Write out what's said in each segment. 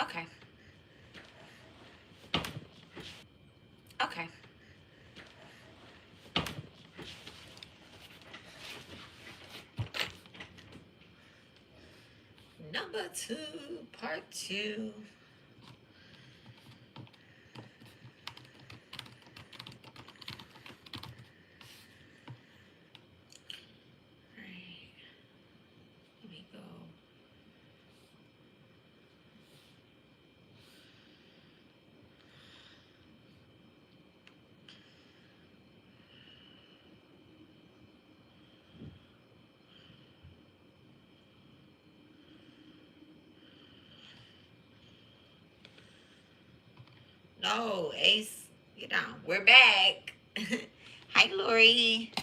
Okay. Okay. Number two, part two. All right. Let me go. No, Ace, get down. We're back. Hi, Lori.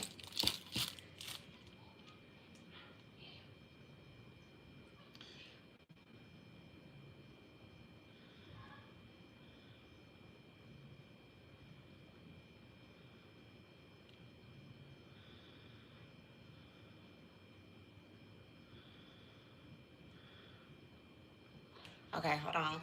Okay, hold on.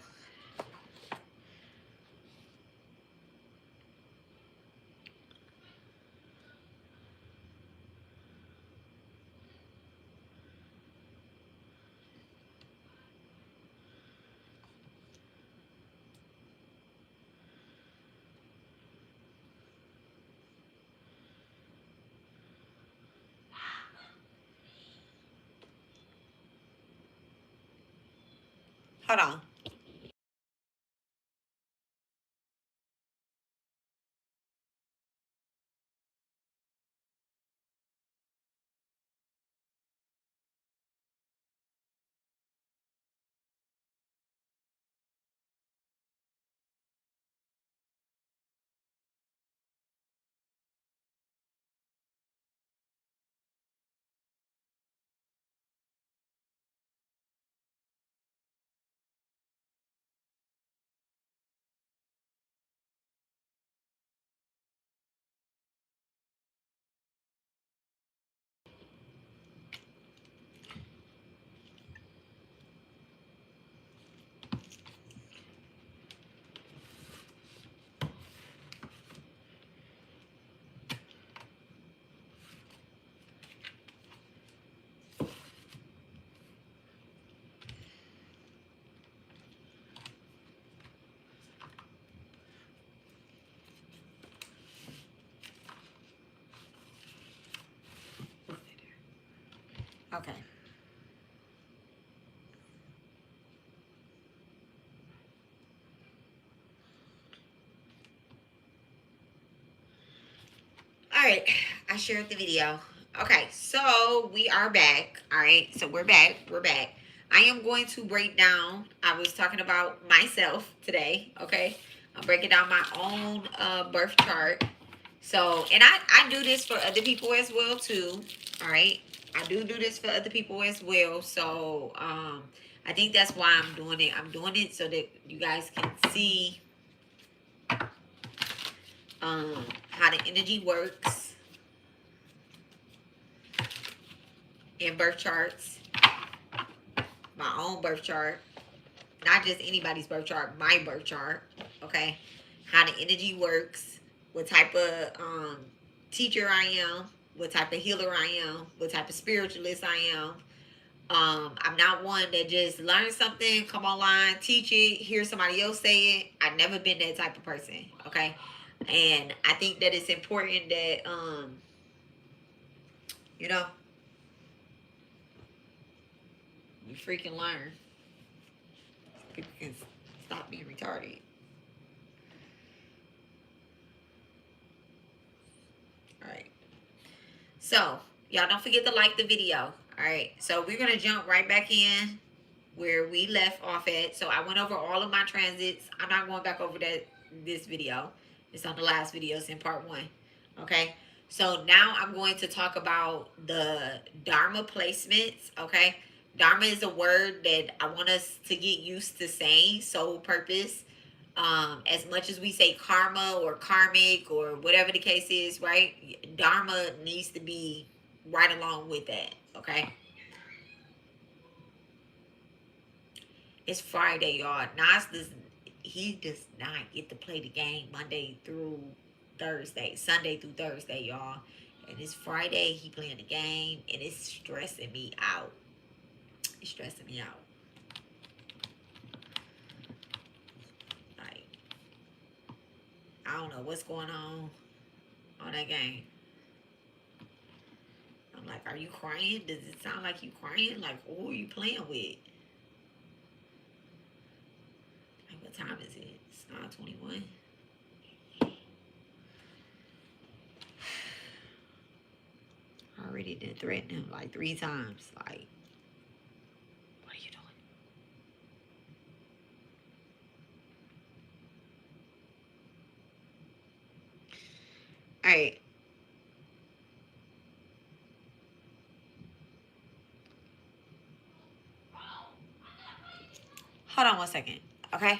Hold on. Okay. All right. I shared the video. Okay, so we are back. All right, so we're back. We're back. I am going to break down. I was talking about myself today. Okay, I'm breaking down my own birth chart. So, and I do this for other people as well too. All right, I do this for other people as well. So, I think that's why I'm doing it. I'm doing it so that you guys can see how the energy works in birth charts, my own birth chart, not just anybody's birth chart, my birth chart. Okay, how the energy works, what type of teacher I am, what type of healer I am, what type of spiritualist I am. I'm not one that just learns something, come online, teach it, hear somebody else say it. I've never been that type of person. Okay, and I think that it's important that you know, you freaking learn. People can stop being retarded. All right. So, y'all don't forget to like the video. All right. So, we're going to jump right back in where we left off at. So, I went over all of my transits. I'm not going back over that this video. It's on the last video. It's in part 1. Okay. So, now I'm going to talk about the Dharma placements. Okay. Dharma is a word that I want us to get used to saying, soul purpose. As much as we say karma or karmic or whatever the case is, right? Dharma needs to be right along with that, okay? It's Friday, y'all. Nas does he does not get to play the game Monday through Thursday, Sunday through Thursday, y'all. And it's Friday, he playing the game, and it's stressing me out. It's stressing me out. Like, I don't know what's going on that game. I'm like, are you crying? Does it sound like you crying? Like, who are you playing with? Like, what time is it? It's 9:21. I already did threaten him like 3 times. Like, what are you doing? All right. Hold on 1 second. Okay.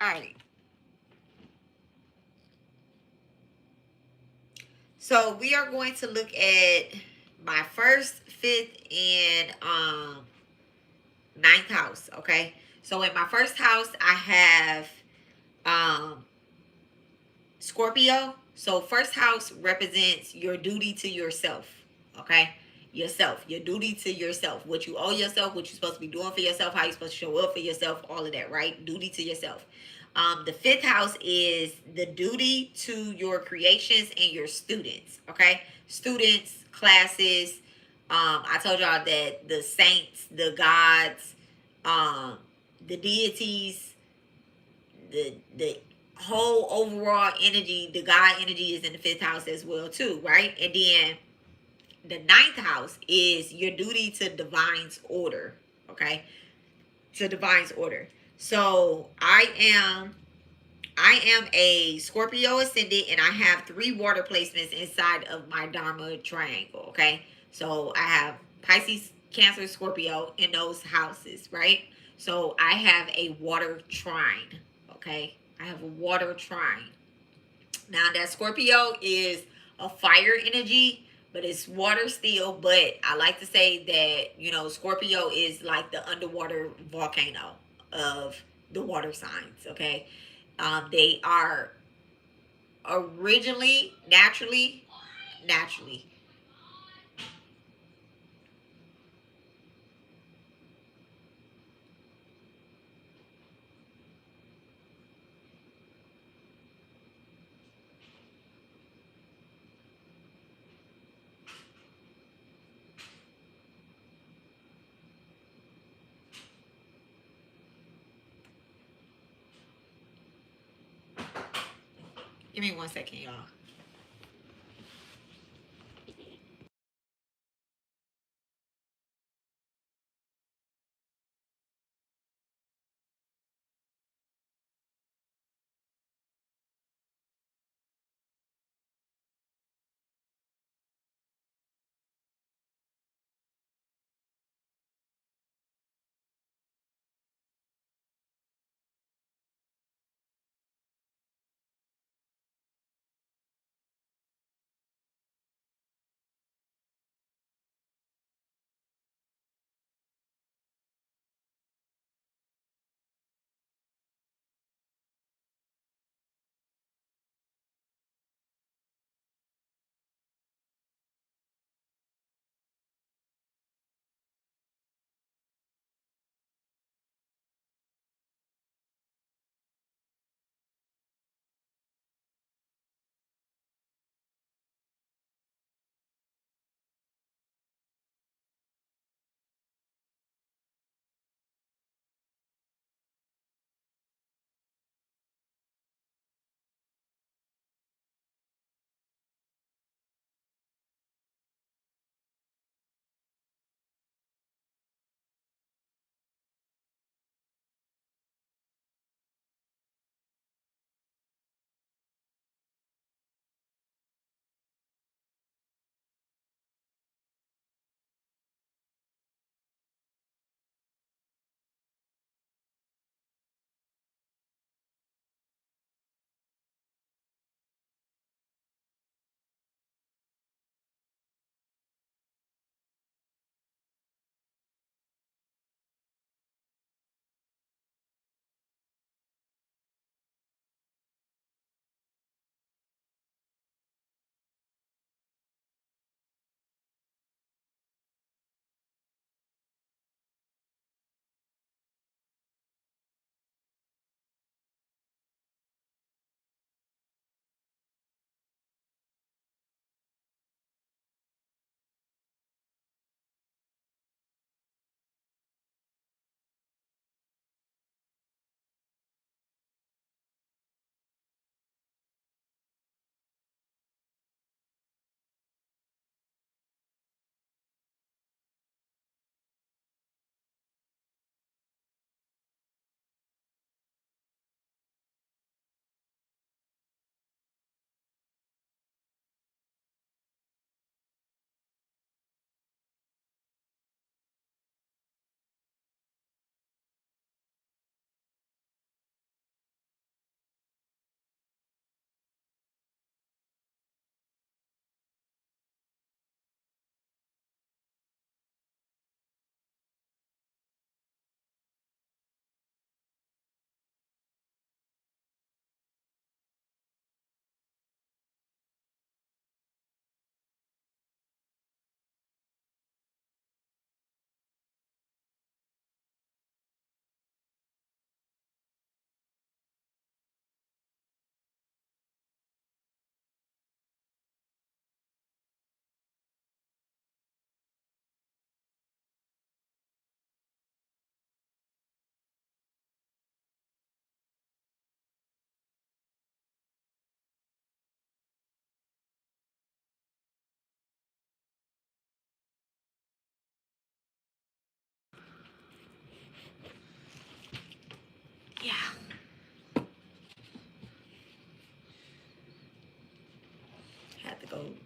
All right. So we are going to look at my first, fifth, and ninth house. Okay. So in my first house, I have um Scorpio. So first house represents your duty to yourself. Okay. Yourself, your duty to yourself, what you owe yourself, what you're supposed to be doing for yourself, how you're supposed to show up for yourself, all of that, right? Duty to yourself. The fifth house is the duty to your creations and your students. Okay, students, classes. I told y'all that the saints, the gods, the deities, the whole overall energy, the God energy is in the fifth house as well too, right? And then the ninth house is your duty to divine's order. Okay, to divine's order. So I am a Scorpio ascendant, and I have 3 water placements inside of my Dharma triangle. Okay, so I have Pisces, Cancer, Scorpio in those houses, right? So I have a water trine. Okay, I have a water trine. Now that Scorpio is a fire energy, but it's water still. But I like to say that Scorpio is like the underwater volcano of the water signs. Okay, they are originally naturally. Give me 1 second, y'all.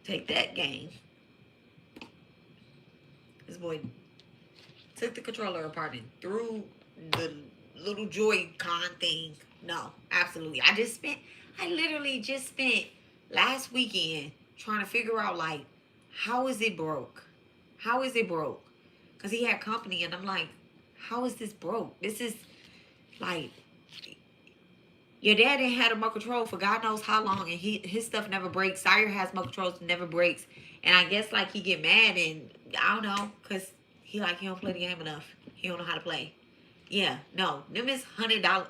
Take that game. This boy took the controller apart and threw the little Joy-Con thing. No, absolutely. I literally just spent last weekend trying to figure out, like, how is it broke? How is it broke? Because he had company, and I'm like, how is this broke? This is, like, your dad didn't have remote control for God knows how long, and his stuff never breaks. Sire has remote controls, never breaks. And I guess, like, he get mad, and I don't know, because he don't play the game enough. He don't know how to play. Yeah, no. Them is $100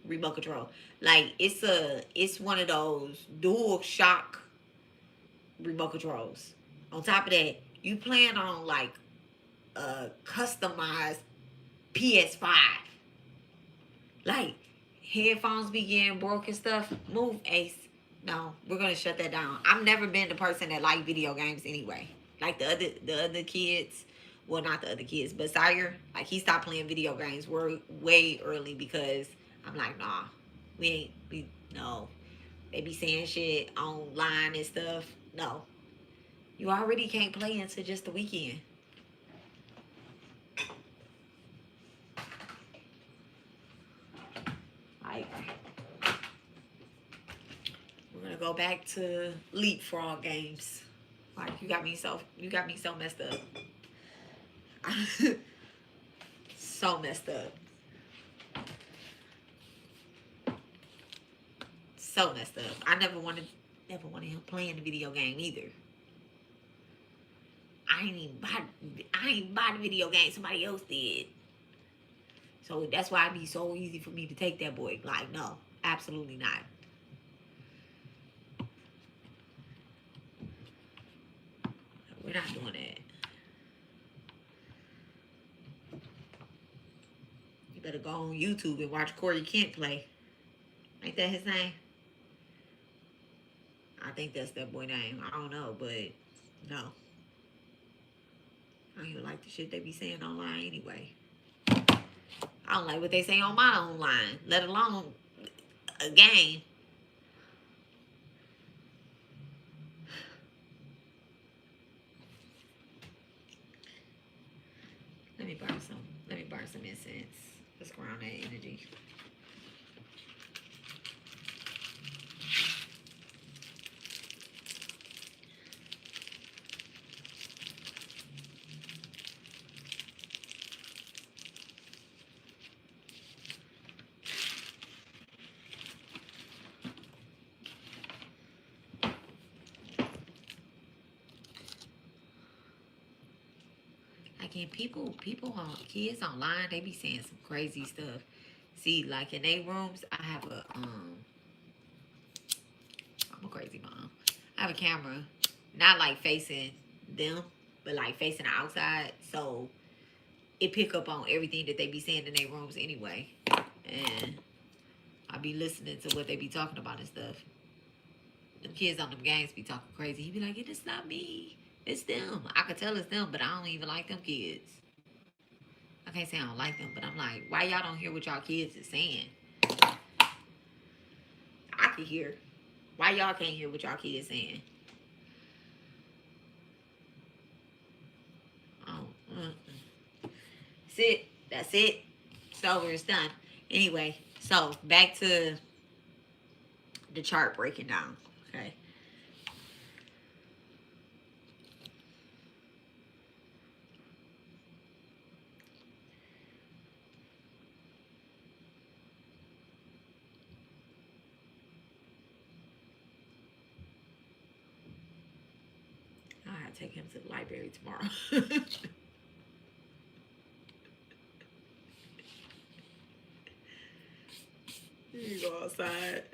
remote control. Like, it's one of those dual shock remote controls. On top of that, you plan on, like, a customized PS5. Like, headphones be getting broke and stuff. Move, Ace. No, we're gonna shut that down. I've never been the person that like video games anyway. Like the other kids, well, not the other kids, but Sire, like, he stopped playing video games way early because I'm like, nah, no. They be saying shit online and stuff. No, you already can't play until just the weekend. Like, we're gonna go back to leapfrog games. Like, you got me so messed up. So messed up. So messed up. I never wanted him playing the video game either. I ain't buy the video game, somebody else did. So that's why it'd be so easy for me to take that boy. Like, no, absolutely not. We're not doing that. You better go on YouTube and watch Corey Kent play. Ain't that his name? I think that's that boy name. I don't know, but no. I don't even like the shit they be saying online anyway. I don't like what they say on my online, let alone a game. Let me burn some incense. Let's ground that energy. Like, kids online, they be saying some crazy stuff. See, like, in their rooms, I'm a crazy mom. I have a camera, not like facing them, but like facing the outside. So it pick up on everything that they be saying in their rooms anyway. And I be listening to what they be talking about and stuff. Them kids on them games be talking crazy. He be like, it's not me. It's them. I could tell it's them, but I don't even like them kids. I can't say I don't like them, but I'm like, why y'all don't hear what y'all kids is saying? I can hear. Why y'all can't hear what y'all kids saying? Oh, That's it. It's over. It's done. Anyway, so back to the chart breaking down. Okay. I'll have to take him to the library tomorrow. You go outside.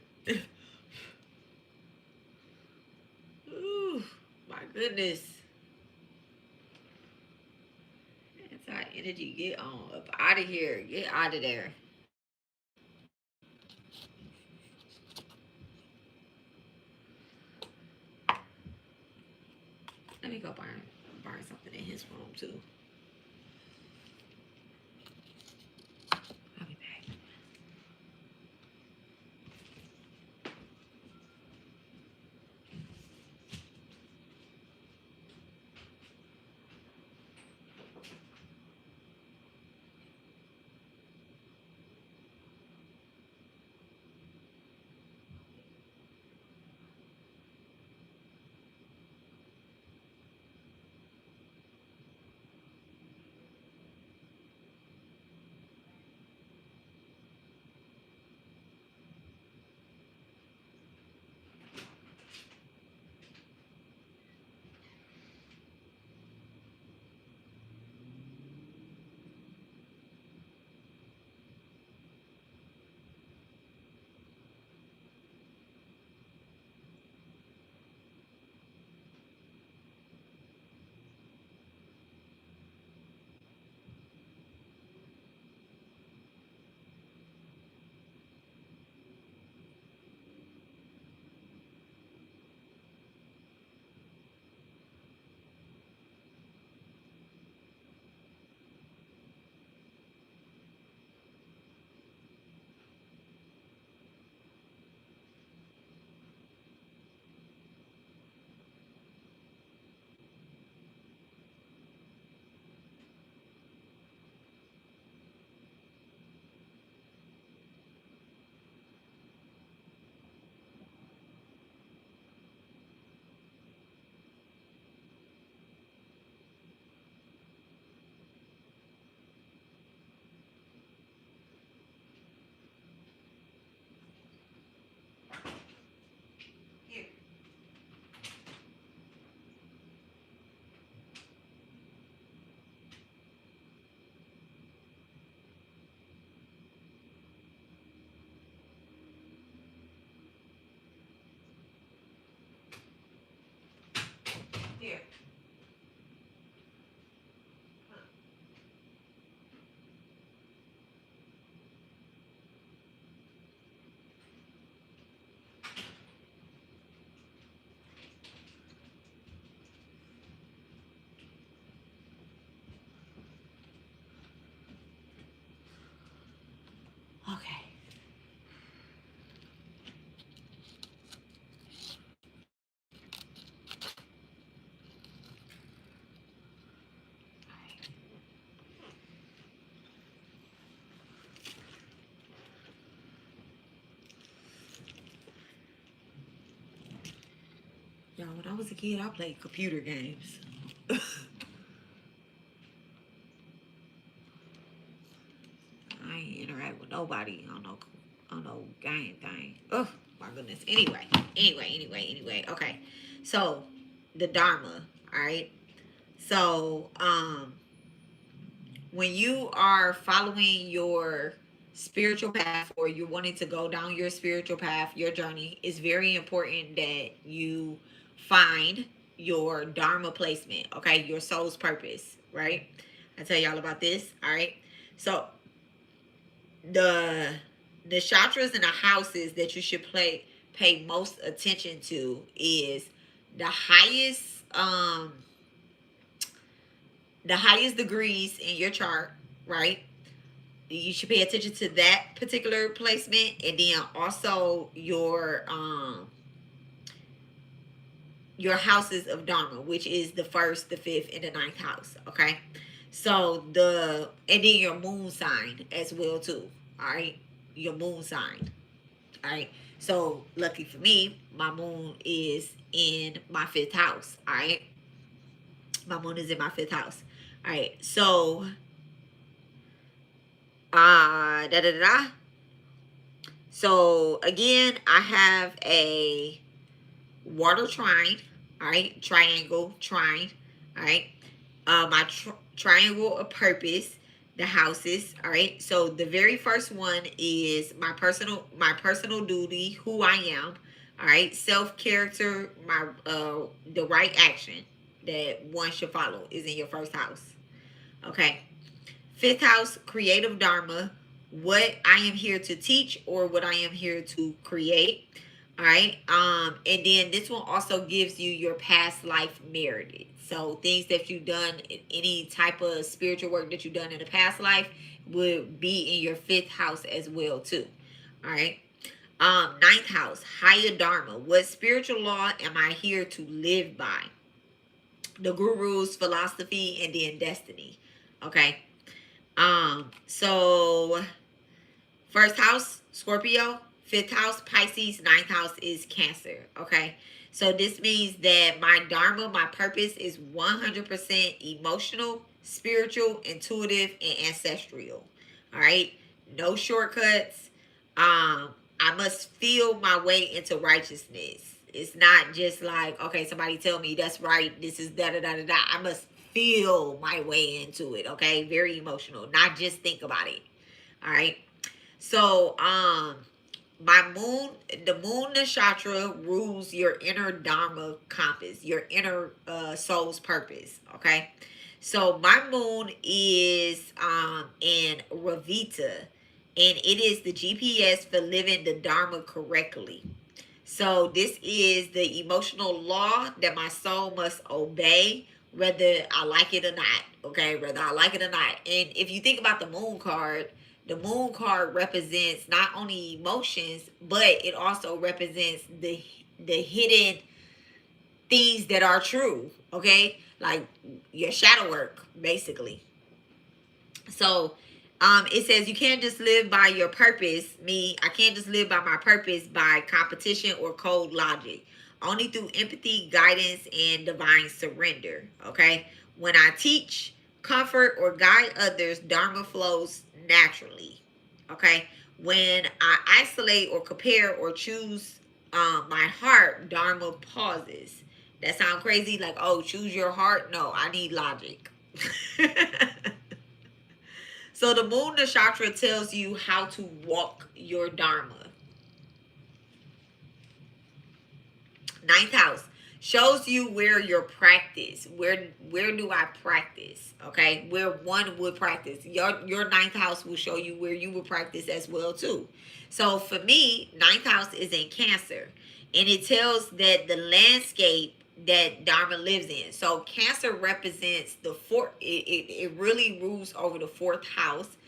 Ooh, my goodness. Anti-energy, get on. Up out of here. Get out of there. Let me go burn something in his room too. I'll be back. Y'all, when I was a kid, I played computer games. I ain't interact with nobody on no game thing. Oh my goodness. Anyway. Okay. So the Dharma, all right. So when you are following your spiritual path, or you're wanting to go down your spiritual path, your journey, it's very important that you find your Dharma placement, okay? Your soul's purpose, right? I tell y'all about this, all right? So the chakras and the houses that you should pay most attention to is the highest the highest degrees in your chart, right? You should pay attention to that particular placement, and then also your houses of Dharma, which is the first, the fifth, and the ninth house. Okay, so and then your moon sign as well too. All right, your moon sign. All right. So lucky for me, my moon is in my fifth house. All right, my moon is in my fifth house. All right. So da da da. So again, I have a water trine, all right, triangle trine, all right. My triangle of purpose, the houses, all right. So the very first one is my personal duty, who I am, all right. Self character, my the right action that one should follow is in your first house, okay. Fifth house, creative Dharma, what I am here to teach or what I am here to create. All right. And then this one also gives you your past life merited. So things that you've done, any type of spiritual work that you've done in the past life would be in your fifth house as well too. All right. Ninth house, higher Dharma. What spiritual law am I here to live by? The guru's philosophy and then destiny. Okay. So first house, Scorpio, fifth house, Pisces, ninth house is Cancer. Okay. So this means that my Dharma, my purpose is 100% emotional, spiritual, intuitive, and ancestral. All right. No shortcuts. I must feel my way into righteousness. It's not just like, okay, somebody tell me that's right. This is da da da da da. I must feel my way into it. Okay. Very emotional. Not just think about it. All right. So, the moon nakshatra rules your inner Dharma compass, your inner soul's purpose. Okay. So my moon is in Ravita, and it is the GPS for living the Dharma correctly. So this is the emotional law that my soul must obey, whether I like it or not. Okay, whether I like it or not. And if you think about the moon card represents not only emotions, but it also represents the hidden things that are true. Okay, like your shadow work, basically. So it says you can't just live by your purpose. I can't just live by my purpose by competition or cold logic. Only through empathy, guidance, and divine surrender. Okay. When I teach, comfort, or guide others, Dharma flows naturally. Okay. When I isolate or compare or choose my heart, Dharma pauses. That sounds crazy. Like, oh, choose your heart. No, I need logic. So the moon nakshatra tells you how to walk your Dharma. Ninth house shows you where your practice. Where do I practice? Okay, where one would practice. Your ninth house will show you where you will practice as well too. So for me, ninth house is in Cancer, and it tells that the landscape that Dharma lives in. So Cancer represents the fourth. It really rules over the fourth house,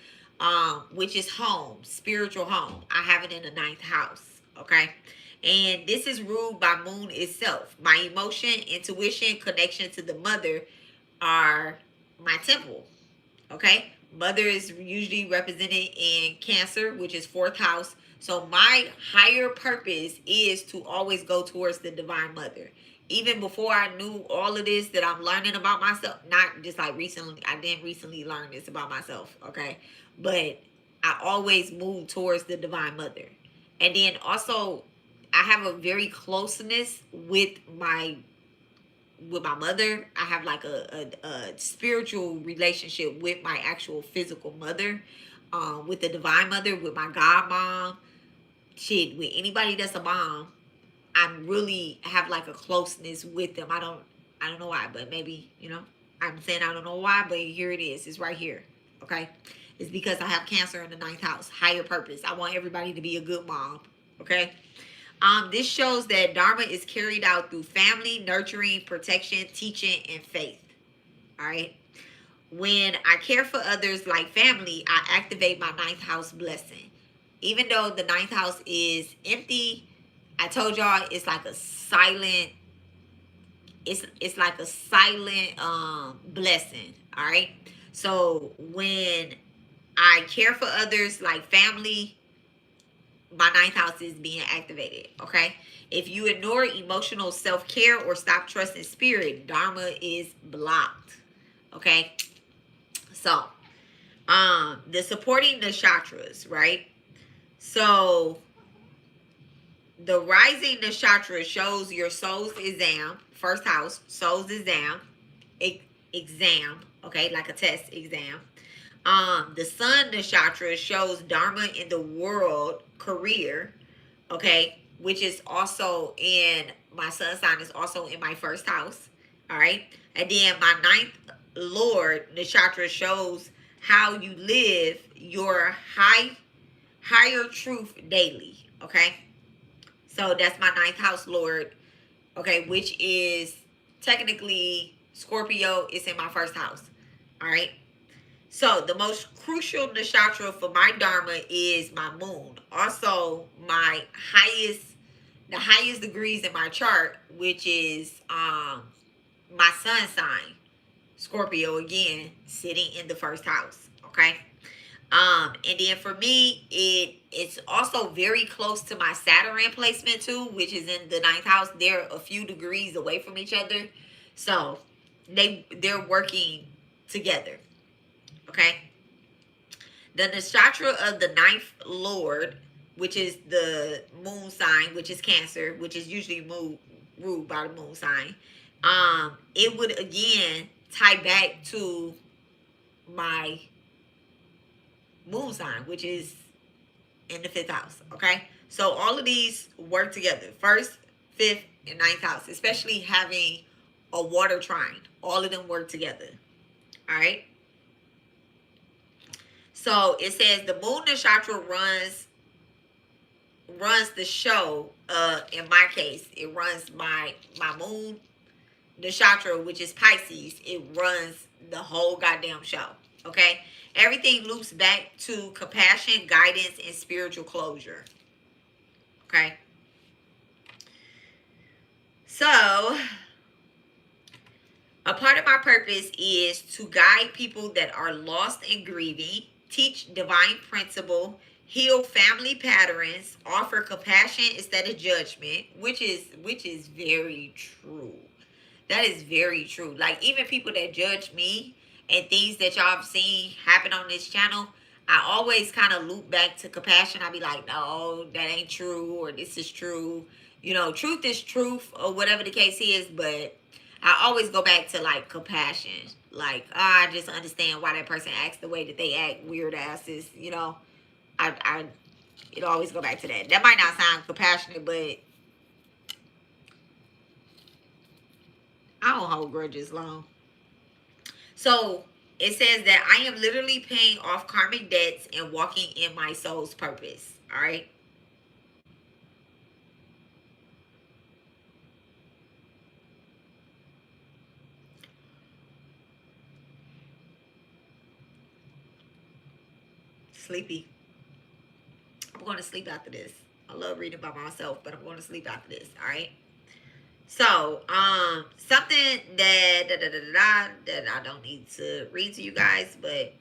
which is home, spiritual home. I have it in the ninth house. Okay. And this is ruled by moon itself. My emotion, intuition, connection to the mother are my temple. Okay. Mother is usually represented in Cancer, which is fourth house. So my higher purpose is to always go towards the divine mother. even before I knew all of this that I'm learning about myself, not just like recently, I didn't recently learn this about myself, okay? But I always moved towards the Divine Mother. And then also, I have a very closeness with my mother. I have like a spiritual relationship with my actual physical mother, with the Divine Mother, with my God mom. Shit, with anybody that's a mom, I'm really have like a closeness with them. I don't know why, but maybe, I'm saying I don't know why, but here it is. It's right here. Okay. It's because I have Cancer in the ninth house. Higher purpose. I want everybody to be a good mom. Okay. This shows that Dharma is carried out through family, nurturing, protection, teaching, and faith. All right. When I care for others like family, I activate my ninth house blessing. Even though the ninth house is empty, I told y'all it's like a silent, it's like a silent blessing. All right. So when I care for others like family, my ninth house is being activated. Okay. If you ignore emotional self-care or stop trusting spirit, Dharma is blocked. Okay. So the supporting the chakras, right? So the rising nakshatra shows your soul's exam, first house, soul's exam, exam, okay, like a test exam. The sun nakshatra shows Dharma in the world, career, okay, which is also in my sun sign, is also in my first house, all right. And then my ninth lord nakshatra shows how you live your higher truth daily, okay. So that's my ninth house lord, okay, which is technically Scorpio. Is in my first house, all right. So the most crucial nakshatra for my Dharma is my moon. Also, the highest degrees in my chart, which is my sun sign, Scorpio again, sitting in the first house. Okay. And then for me, it's also very close to my Saturn placement too, which is in the ninth house. They're a few degrees away from each other, so they're working together. Okay. The nakshatra of the ninth lord, which is the moon sign, which is Cancer, which is usually ruled by the moon sign. It would again tie back to my moon sign, which is in the fifth house. Okay. So all of these work together. First, fifth, and ninth house, especially having a water trine. All of them work together. All right. So it says the moon nakshatra runs the show. In my case, it runs my moon nakshatra, which is Pisces. It runs the whole goddamn show. Okay. Everything loops back to compassion, guidance, and spiritual closure. Okay. So, a part of my purpose is to guide people that are lost and grieving, teach divine principle, heal family patterns, offer compassion instead of judgment, which is very true. That is very true. Like, even people that judge me and things that y'all have seen happen on this channel, I always kind of loop back to compassion. I be like, no, that ain't true, or this is true. Truth is truth, or whatever the case is, but I always go back to like compassion. Like, I just understand why that person acts the way that they act, weird asses, it always go back to that. That might not sound compassionate, but I don't hold grudges long. So it says that I am literally paying off karmic debts and walking in my soul's purpose. All right. Sleepy. I'm going to sleep after this. I love reading by myself, but I'm going to sleep after this. All right. So, something that I don't need to read to you guys, but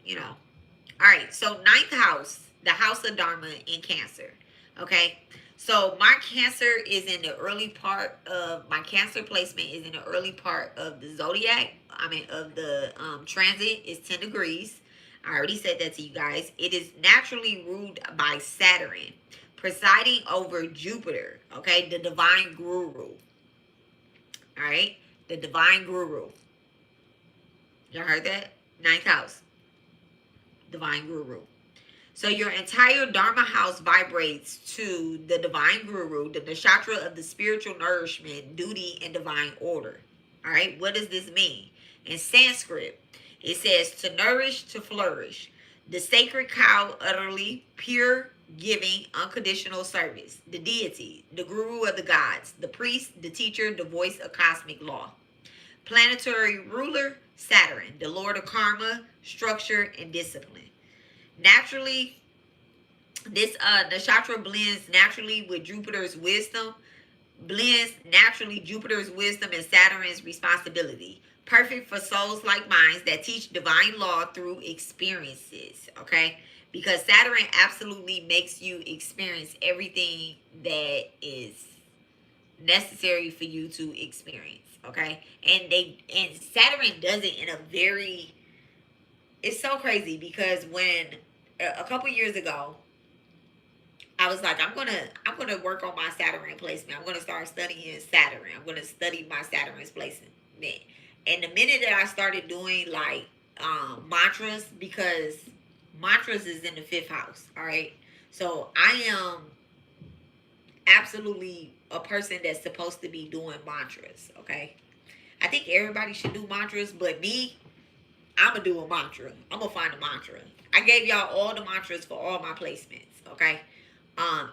all right. So, ninth house, the house of Dharma in Cancer. Okay. So my Cancer is in the early part of my Cancer placement is in the early part of the zodiac. I mean of the transit is 10 degrees. I already said that to you guys. It is naturally ruled by Saturn, presiding over Jupiter. Okay, the divine guru. All right, the divine guru. Y'all heard that? Ninth house, divine guru. So your entire Dharma house vibrates to the divine guru, the nakshatra of the spiritual nourishment, duty, and divine order. All right, what does this mean? In Sanskrit, it says to nourish, to flourish. The sacred cow, utterly pure, giving, unconditional service. The deity, the guru of the gods. The priest, the teacher, the voice of cosmic law. Planetary ruler, Saturn, the lord of karma, structure, and discipline. Naturally, this nakshatra blends naturally with Jupiter's wisdom, and Saturn's responsibility. Perfect for souls like minds that teach divine law through experiences, okay? Because Saturn absolutely makes you experience everything that is necessary for you to experience, okay? And Saturn does it in a very, it's so crazy because when a couple years ago, I was like, I'm gonna work on my Saturn placement. I'm gonna start studying Saturn. I'm gonna study my Saturn's placement. And the minute that I started doing like mantras, because mantras is in the 5th house, all right. So I am absolutely a person that's supposed to be doing mantras, okay. I think everybody should do mantras, but me, I'm gonna do a mantra. I'm gonna find a mantra. I gave y'all all the mantras for all my placements, okay?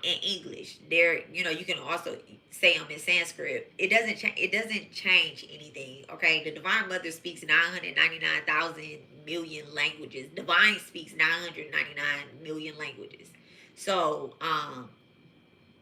In English, there, you know, you can also say them in Sanskrit. It doesn't change anything, okay? The Divine Mother speaks 999,000 million languages. Divine speaks 999 million languages. So,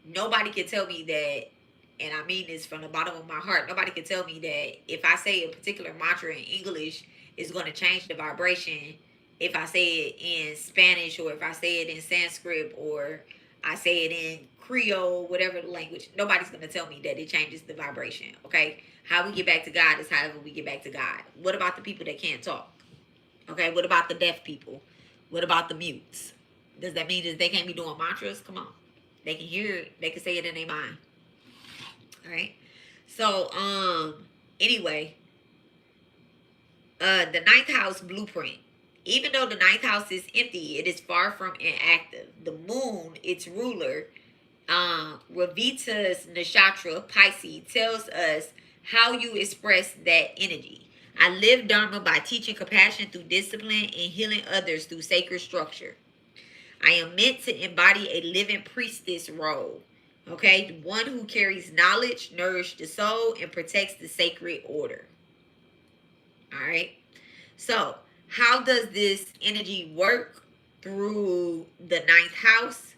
nobody can tell me that, and I mean this from the bottom of my heart. Nobody can tell me that if I say a particular mantra in English, it's going to change the vibration. If I say it in Spanish, or if I say it in Sanskrit, or I say it in Creole, whatever the language, nobody's going to tell me that it changes the vibration, okay? How we get back to God is however we get back to God. What about the people that can't talk? Okay, what about the deaf people? What about the mutes? Does that mean that they can't be doing mantras? Come on. They can hear it. They can say it in their mind. All right? So, anyway, the 9th house blueprint. Even though the 9th house is empty, it is far from inactive. The moon, its ruler, Ravita's nakshatra, Pisces, tells us how you express that energy. I live Dharma by teaching compassion through discipline and healing others through sacred structure. I am meant to embody a living priestess role. Okay, one who carries knowledge, nourishes the soul, and protects the sacred order. All right. So, how does this energy work? Through the 9th house.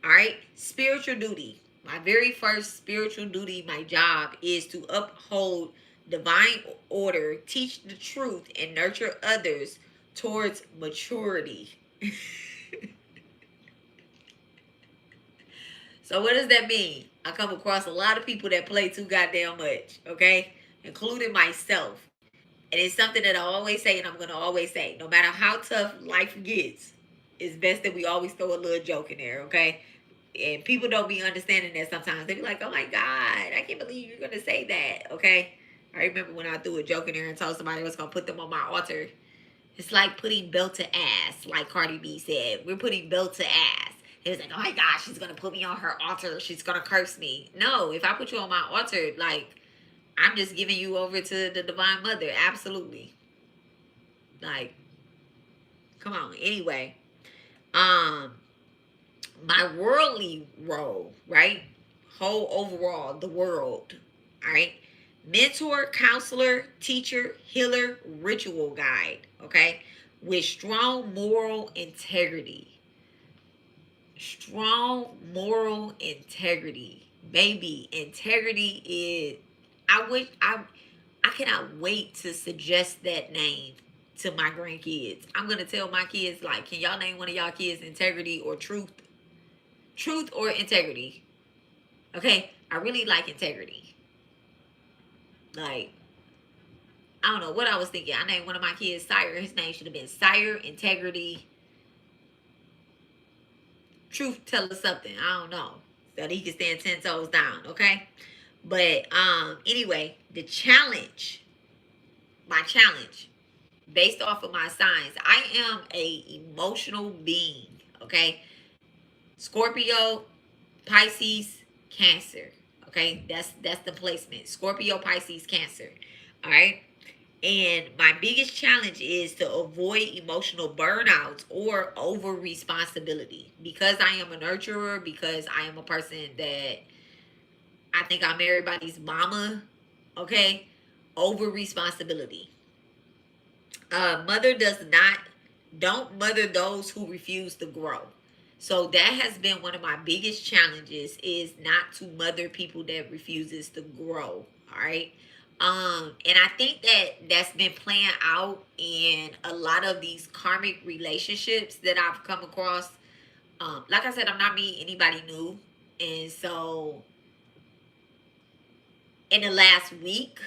All right. Spiritual duty. My very first spiritual duty, my job, is to uphold divine order, teach the truth, and nurture others towards maturity. So what does that mean? I come across a lot of people that play too goddamn much, okay? Including myself. And it's something that I always say, and I'm going to always say, no matter how tough life gets, it's best that we always throw a little joke in there, okay? And people don't be understanding that sometimes. They be like, oh my God, I can't believe you're going to say that, okay? I remember when I threw a joke in there and told somebody I was going to put them on my altar. It's like putting belt to ass, like Cardi B said. We're putting belt to ass. It was like, oh my gosh, she's going to put me on her altar. She's going to curse me. No, if I put you on my altar, like, I'm just giving you over to the Divine Mother. Absolutely. Like, come on. Anyway, my worldly role, right? Whole overall, the world, all right? Mentor, counselor, teacher, healer, ritual guide, okay? With strong moral integrity. Strong moral integrity. Baby, integrity is, I cannot wait to suggest that name to my grandkids. I'm going to tell my kids, like, can y'all name one of y'all kids integrity or truth? Truth or integrity? Okay, I really like integrity. Like, I don't know what I was thinking. I named one of my kids Sire. His name should have been Sire, Integrity, Truth Teller something. I don't know. So that he can stand 10 toes down, okay? But anyway, the challenge, my challenge, based off of my signs, I am a emotional being, okay? Scorpio, Pisces, Cancer. Okay, that's the placement. Scorpio, Pisces, Cancer. All right. And my biggest challenge is to avoid emotional burnouts or over responsibility, because I am a nurturer, because I am a person that I think I'm everybody's mama. Okay. Over responsibility. Mother does not, don't mother those who refuse to grow. So that has been one of my biggest challenges, is not to mother people that refuses to grow. All right. And I think that that's been playing out in a lot of these karmic relationships that I've come across. Like I said, I'm not meeting anybody new. And so in the last week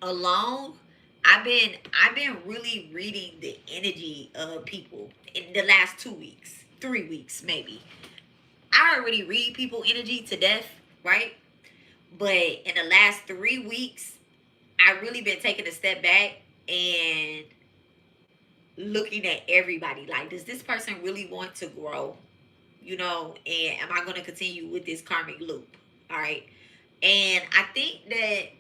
alone, I've been really reading the energy of people in the last 2 weeks, 3 weeks maybe. I already read people energy to death, right? But in the last 3 weeks, I really been taking a step back and looking at everybody. Like, does this person really want to grow? You know, and am I going to continue with this karmic loop? All right. And I think that,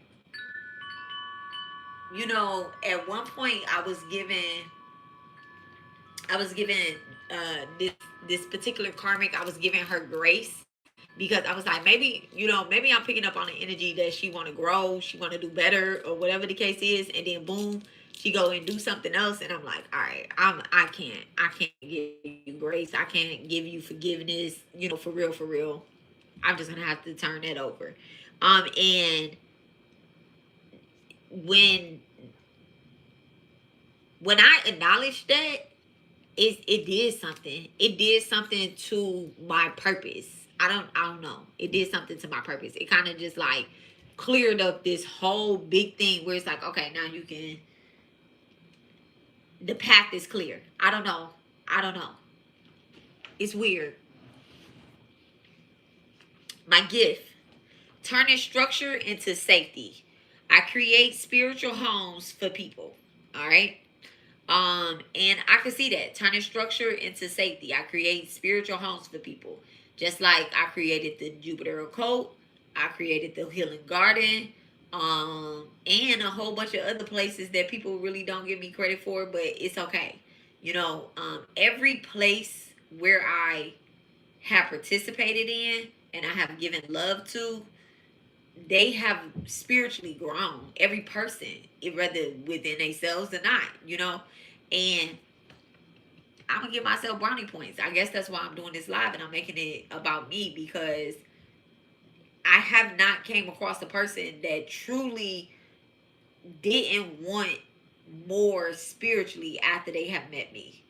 you know, at one point I was given this particular karmic, I was giving her grace, because I was like, maybe, you know, maybe I'm picking up on the energy that she want to grow, she want to do better, or whatever the case is, and then boom, she go and do something else, and I'm like, all right, I can't give you grace, I can't give you forgiveness, you know, for real, for real. I'm just gonna have to turn that over. And when I acknowledged that, it did something. It did something to my purpose. I don't know. It did something to my purpose. It kind of just like cleared up this whole big thing where it's like, okay, now you can, the path is clear. I don't know. I don't know. It's weird. My gift, turning structure into safety. I create spiritual homes for people. All right. And I can see that, turning structure into safety. I create spiritual homes for people. Just like I created the Jupiter occult, I created the Healing Garden, and a whole bunch of other places that people really don't give me credit for, but it's okay. You know, every place where I have participated in and I have given love to, they have spiritually grown. Every person, whether within themselves or not, you know. And I'm gonna give myself brownie points. I guess that's why I'm doing this live and I'm making it about me, because I have not came across a person that truly didn't want more spiritually after they have met me.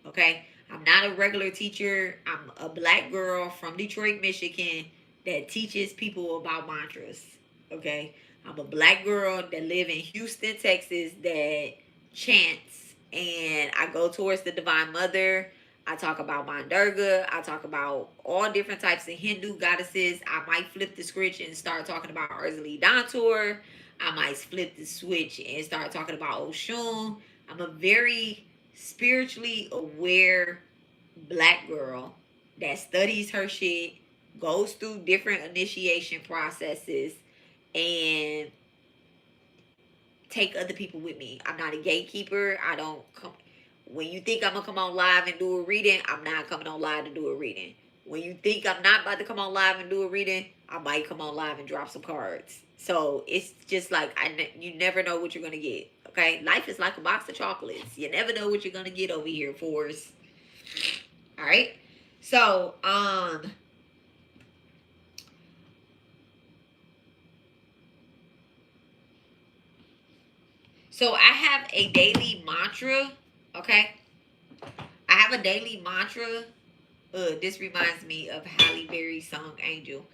Okay? I'm not a regular teacher. I'm a black girl from Detroit, Michigan that teaches people about mantras. Okay? I'm a black girl that live in Houston, Texas that chants, and I go towards the Divine Mother. I talk about Durga. I talk about all different types of Hindu goddesses. I might flip the switch and start talking about Ursula Dantor. I might flip the switch and start talking about Oshun. I'm a very spiritually aware black girl that studies her shit, goes through different initiation processes, and take other people with me. I'm not a gatekeeper. I don't come. When you think I'm gonna come on live and do a reading, I'm not coming on live to do a reading. When you think I'm not about to come on live and do a reading, I might come on live and drop some cards. So it's just like you never know what you're gonna get. Okay, life is like a box of chocolates. You never know what you're gonna get over here, Force. All right. So so I have a daily mantra. Okay, I have a daily mantra. This reminds me of Halle Berry's song "Angel."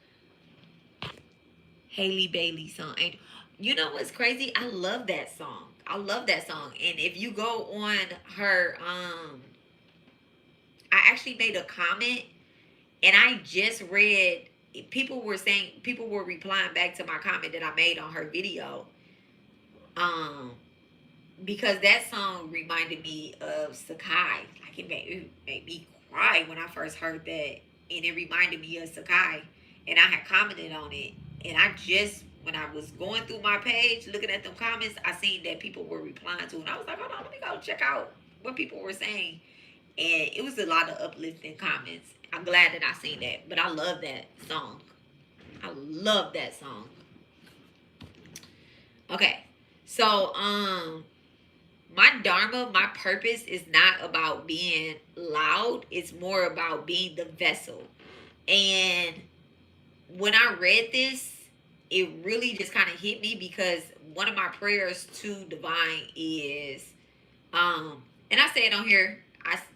Haley Bailey song. And you know what's crazy? I love that song. I love that song. And if you go on her, I actually made a comment, and I just read, people were saying, people were replying back to my comment that I made on her video. Um, because that song reminded me of Sakai. Like it made me cry when I first heard that, and it reminded me of Sakai. And I had commented on it, and I just, when I was going through my page looking at them comments, I seen that people were replying to it, and I was like, hold on, let me go check out what people were saying. And it was a lot of uplifting comments. I'm glad that I seen that, but I love that song. I love that song. Okay, so my dharma, my purpose is not about being loud. It's more about being the vessel. And when I read this, it really just kind of hit me, because one of my prayers to divine is, and I say it on here.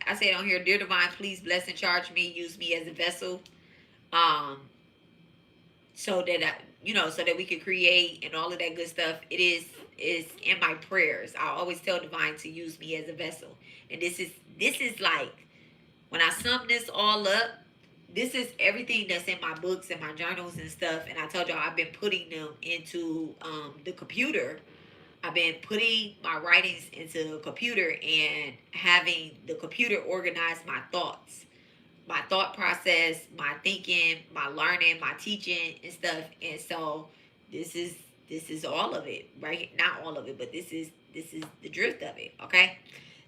I say it on here, dear divine, please bless and charge me, use me as a vessel, um, so that so that we can create and all of that good stuff. It is in my prayers. I always tell divine to use me as a vessel, and this is like, when I sum this all up, this is everything that's in my books and my journals and stuff. And I told y'all I've been putting them into the computer. I've been putting my writings into a computer and having the computer organize my thoughts, my thought process, my thinking, my learning, my teaching and stuff. And so this is all of it, right? Not all of it, but this is the drift of it, okay?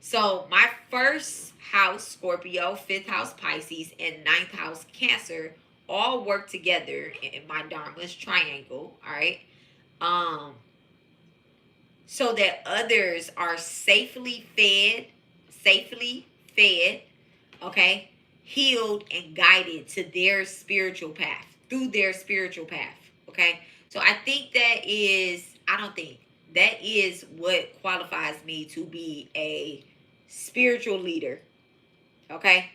So my first house, Scorpio, fifth house, Pisces, and ninth house, Cancer, all work together in my Dharma's triangle, all right? So that others are safely fed, okay, healed and guided to their spiritual path, through their spiritual path, okay? So I think I don't think, that is what qualifies me to be a spiritual leader, okay?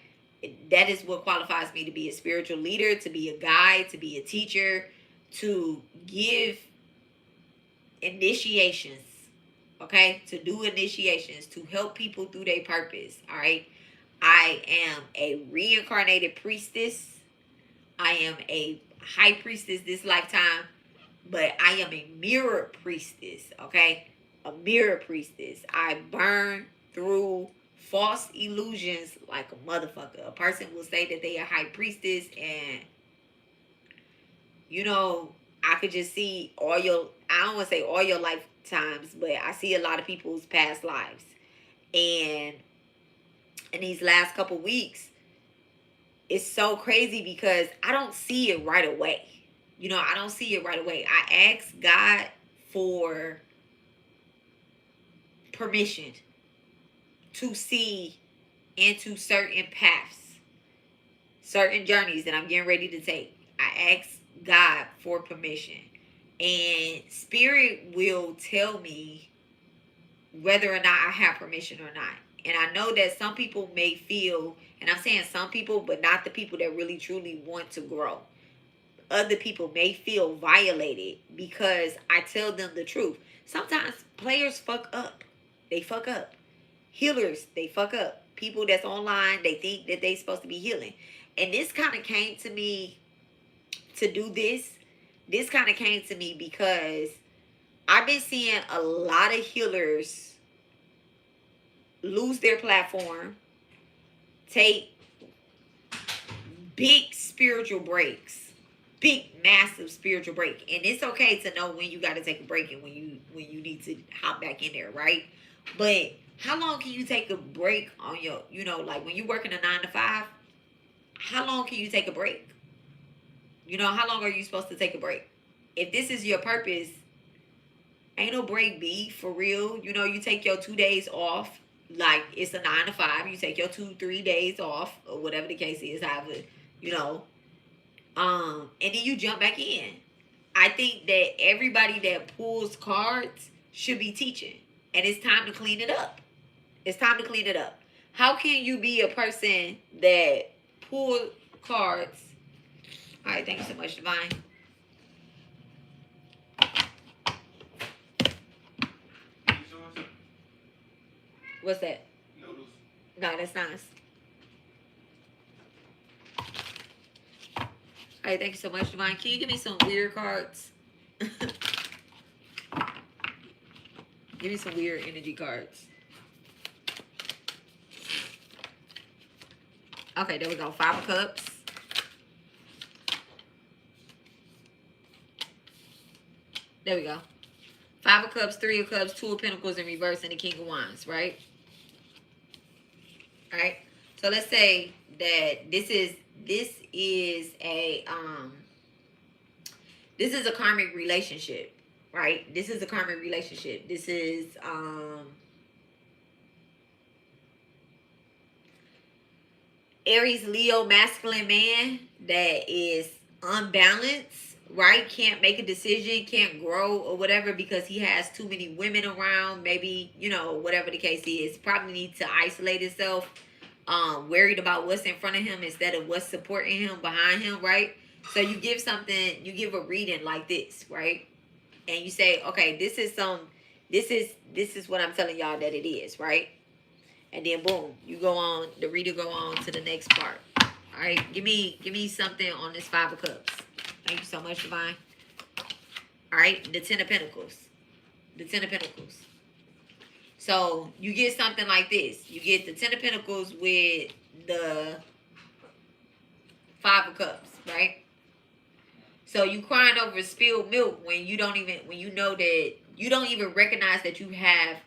That is what qualifies me to be a spiritual leader, to be a guide, to be a teacher, to give initiations, okay? To do initiations, to help people through their purpose, all right? I am a reincarnated priestess. I am a high priestess this lifetime, but I am a mirror priestess, okay? A mirror priestess. I burn through false illusions like a motherfucker. A person will say that they are high priestess, and I could just see I don't want to say all your lifetimes, but I see a lot of people's past lives. And in these last couple weeks, it's so crazy because I don't see it right away. I don't see it right away. I ask God for permission to see into certain paths, certain journeys that I'm getting ready to take. I ask God for permission, and spirit will tell me whether or not I have permission or not. And I know that some people may feel, and I'm saying some people, but not the people that really truly want to grow. Other people may feel violated because I tell them the truth. Sometimes players fuck up. They fuck up. Healers, they fuck up. People that's online, they think that they supposed to be healing. And this kind of came to me to do this. This kind of came to me because I've been seeing a lot of healers lose their platform, take big spiritual breaks, big massive spiritual break. And it's okay to know when you got to take a break and when you need to hop back in there, right? But how long can you take a break on your, like when you're working a 9 to 5, how long can you take a break? How long are you supposed to take a break? If this is your purpose, ain't no break B, for real. You take your 2 days off, like it's a 9 to 5. You take your 2-3 days off, or whatever the case is, however, and then you jump back in. I think that everybody that pulls cards should be teaching, and it's time to clean it up. It's time to clean it up. How can you be a person that pull cards? All right, thank you so much, Divine. What's that? Noodles. No, that's nice. Hey, thank you so much, Divine. Can you give me some weird cards? Give me some weird energy cards. Okay, there we go. 5 of Cups. There we go. 5 of Cups, 3 of Cups, 2 of Pentacles in reverse, and the King of Wands, right? All right. So let's say that this is a karmic relationship, right? This is a karmic relationship. This is Aries, Leo, masculine man that is unbalanced, right? Can't make a decision, can't grow or whatever because he has too many women around. Maybe, you know, whatever the case is, probably needs to isolate himself. Worried about what's in front of him instead of what's supporting him behind him, right? So you give something, you give a reading like this, right? And you say, okay, this is what I'm telling y'all that it is, right? And then boom, you go on, the reader go on to the next part. All right, give me something on this 5 of Cups. Thank you so much, Divine. All right, the 10 of Pentacles. The 10 of Pentacles. So you get something like this. You get the 10 of Pentacles with the 5 of Cups, right? So you crying over spilled milk when you don't even recognize that you have,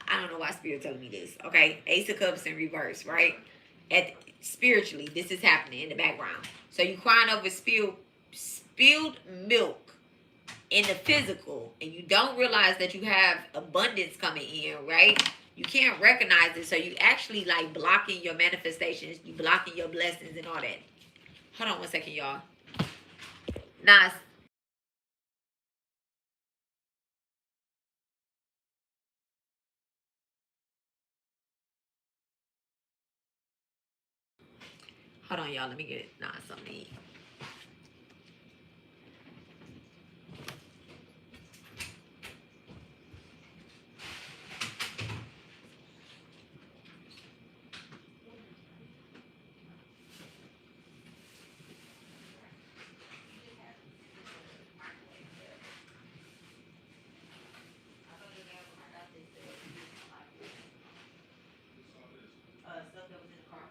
I don't know why Spirit telling me this. Okay, Ace of Cups in reverse, right? Spiritually, this is happening in the background. So you crying over spilled milk in the physical, and you don't realize that you have abundance coming in, right? You can't recognize it, so you actually like blocking your manifestations, you blocking your blessings and all that. Hold on one second, y'all. Nice. Hold on, y'all. Let me get something to eat. Stuff that was in the car.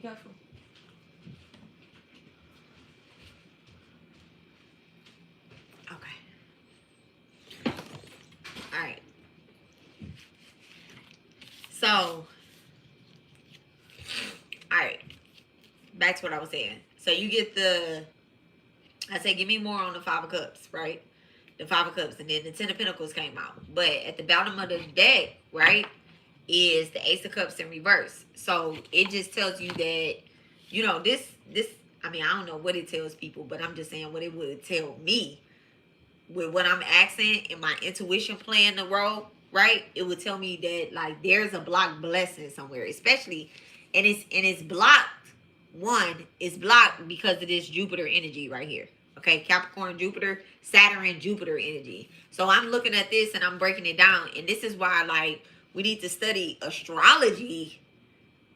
careful. Okay. All right. So, all right. Back to what I was saying. So you get I say, give me more on the Five of Cups, right? The Five of Cups, and then the Ten of Pentacles came out. But at the bottom of the deck, right, is the Ace of Cups in reverse. So it just tells you that, you know, this. I mean, I don't know what it tells people, but I'm just saying what it would tell me with what I'm asking and my intuition playing the role, right? It would tell me that like there's a blocked blessing somewhere, especially, and it's blocked. One is blocked because of this Jupiter energy right here. Okay, Capricorn, Jupiter, Saturn, Jupiter energy. So I'm looking at this and I'm breaking it down, and this is why like we need to study astrology.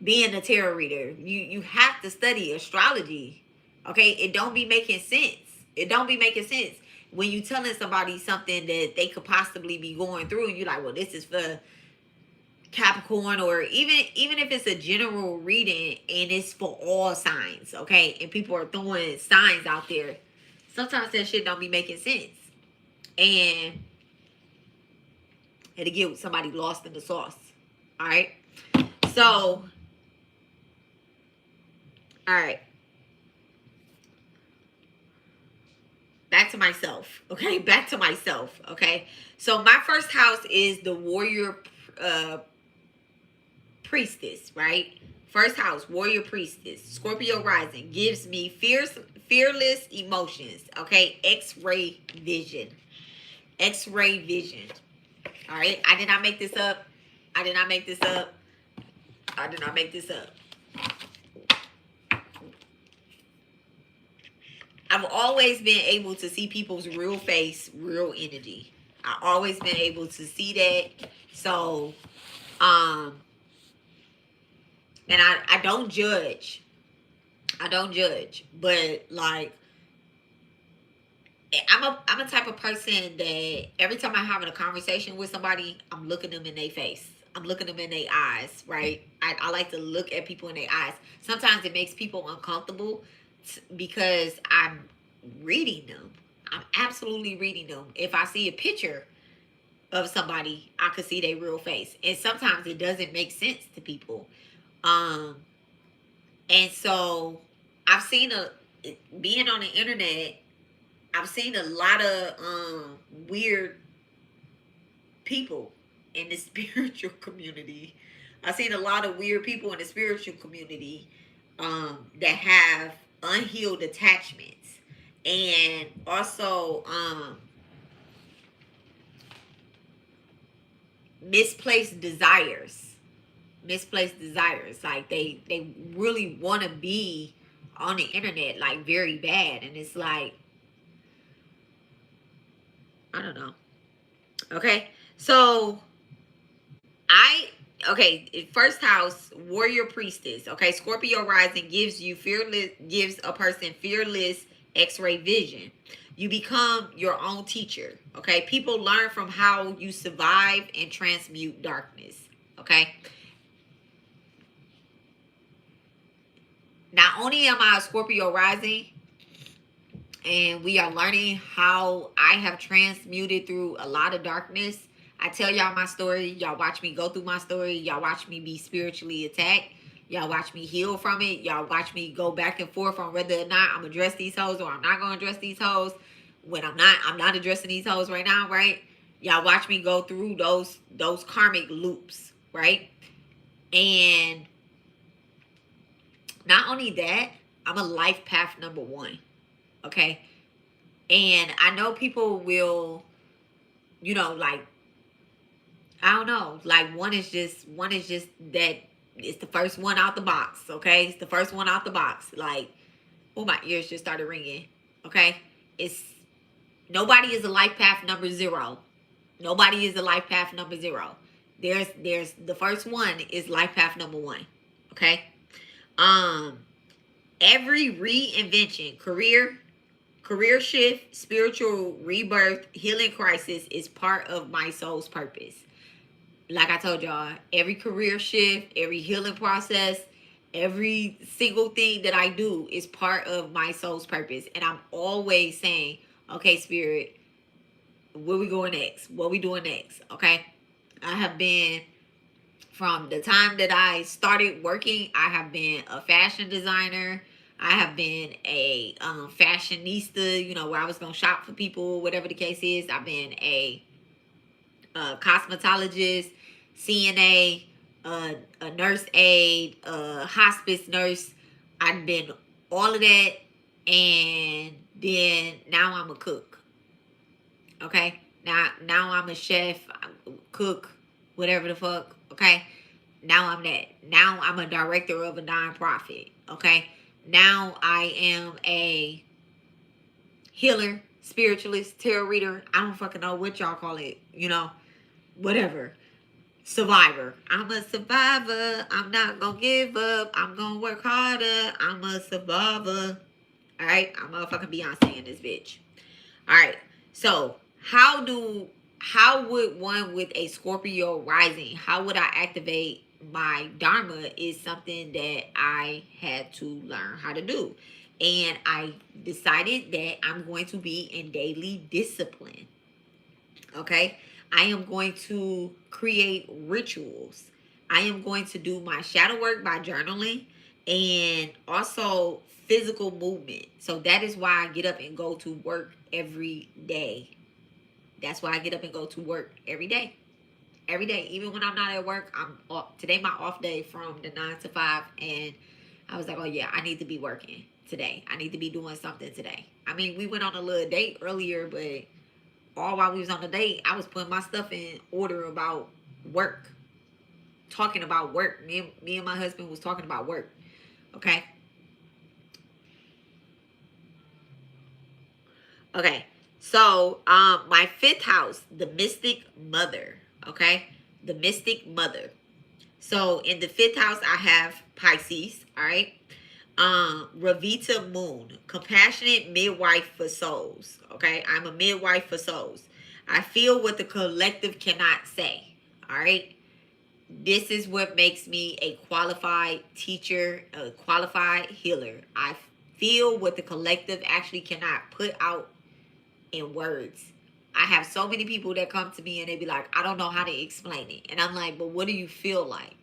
Being a tarot reader, you have to study astrology. Okay, it don't be making sense. It don't be making sense when you telling somebody something that they could possibly be going through, and you're like, well, this is for Capricorn, or even if it's a general reading and it's for all signs, okay, and people are throwing signs out there, sometimes that shit don't be making sense, and it'll get somebody lost in the sauce. All right, so all right, back to myself. Okay, back to myself. Okay, so my first house is the warrior priestess, right? First house, warrior priestess, Scorpio rising, gives me fearless emotions. Okay, X-ray vision. X-ray vision. All right, I did not make this up. I did not make this up. I did not make this up. I've always been able to see people's real face, real energy. I've always been able to see that. So, and I don't judge. I don't judge. But like, I'm a type of person that every time I'm having a conversation with somebody, I'm looking them in their face. I'm looking them in their eyes, right? I like to look at people in their eyes. Sometimes it makes people uncomfortable because I'm reading them. I'm absolutely reading them. If I see a picture of somebody, I could see their real face. And sometimes it doesn't make sense to people. And so I've seen being on the internet, I've seen a lot of weird people in the spiritual community. I've seen a lot of weird people in the spiritual community that have unhealed attachments, and also misplaced desires. Like they really want to be on the internet like very bad, and it's like, I don't know. Okay, so first house, warrior priestess. Okay, Scorpio rising gives a person fearless X-ray vision. You become your own teacher. Okay, people learn from how you survive and transmute darkness. Okay, not only am I a Scorpio rising, and we are learning how I have transmuted through a lot of darkness. I tell y'all my story. Y'all watch me go through my story. Y'all watch me be spiritually attacked. Y'all watch me heal from it. Y'all watch me go back and forth on whether or not I'm gonna address these hoes or I'm not gonna address these hoes. When I'm not addressing these hoes right now, right? Y'all watch me go through those karmic loops, right? And not only that, I'm a life path number 1. Okay. And I know people will, like, I don't know, like one is just that it's the first one out the box. Okay. It's the first one out the box. Like, oh, my ears just started ringing. Okay. Nobody is a life path number 0. Nobody is a life path number 0. There's the first one is life path number 1. Okay. Every reinvention, career shift, spiritual rebirth, healing crisis is part of my soul's purpose. Like I told y'all, every career shift, every healing process, Every single thing that I do is part of my soul's purpose. And I'm always saying, okay, spirit, where we going next? What we doing next? Okay. I have been, from the time that I started working, I have been a fashion designer. I have been a fashionista, you know, where I was going to shop for people, whatever the case is. I've been a cosmetologist, CNA, a nurse aide, a hospice nurse. I've been all of that. And then now I'm a cook. Okay? Now I'm a chef, cook, whatever the fuck. Okay? Now I'm that. Now I'm a director of a nonprofit. Okay? Now I am a healer, spiritualist, tarot reader. I don't fucking know what y'all call it. You know, whatever. Survivor. I'm a survivor. I'm not gonna give up. I'm gonna work harder. I'm a survivor. Alright? I'm motherfucking Beyonce in this bitch. Alright. So how would one with a Scorpio rising, how would I activate my Dharma is something that I had to learn how to do. And I decided that I'm going to be in daily discipline. Okay? I am going to create rituals. I am going to do my shadow work by journaling and also physical movement. So that is why I get up and go to work every day. That's why I get up and go to work every day. Every day. Even when I'm not at work, I'm off. Today my off day from the 9 to 5. And I was like, oh yeah, I need to be working today. I need to be doing something today. I mean, we went on a little date earlier, but all while we was on the date, I was putting my stuff in order about work. Talking about work. Me and my husband was talking about work. Okay? Okay. So, my 5th house, the mystic mother. Okay? The mystic mother. So, in the 5th house, I have Pisces. All right? Ravita Moon, compassionate midwife for souls. Okay? I'm a midwife for souls. I feel what the collective cannot say. All right? This is what makes me a qualified teacher, a qualified healer. I feel what the collective actually cannot put out in words. I have so many people that come to me and they be like, I don't know how to explain it. And I'm like, but what do you feel like?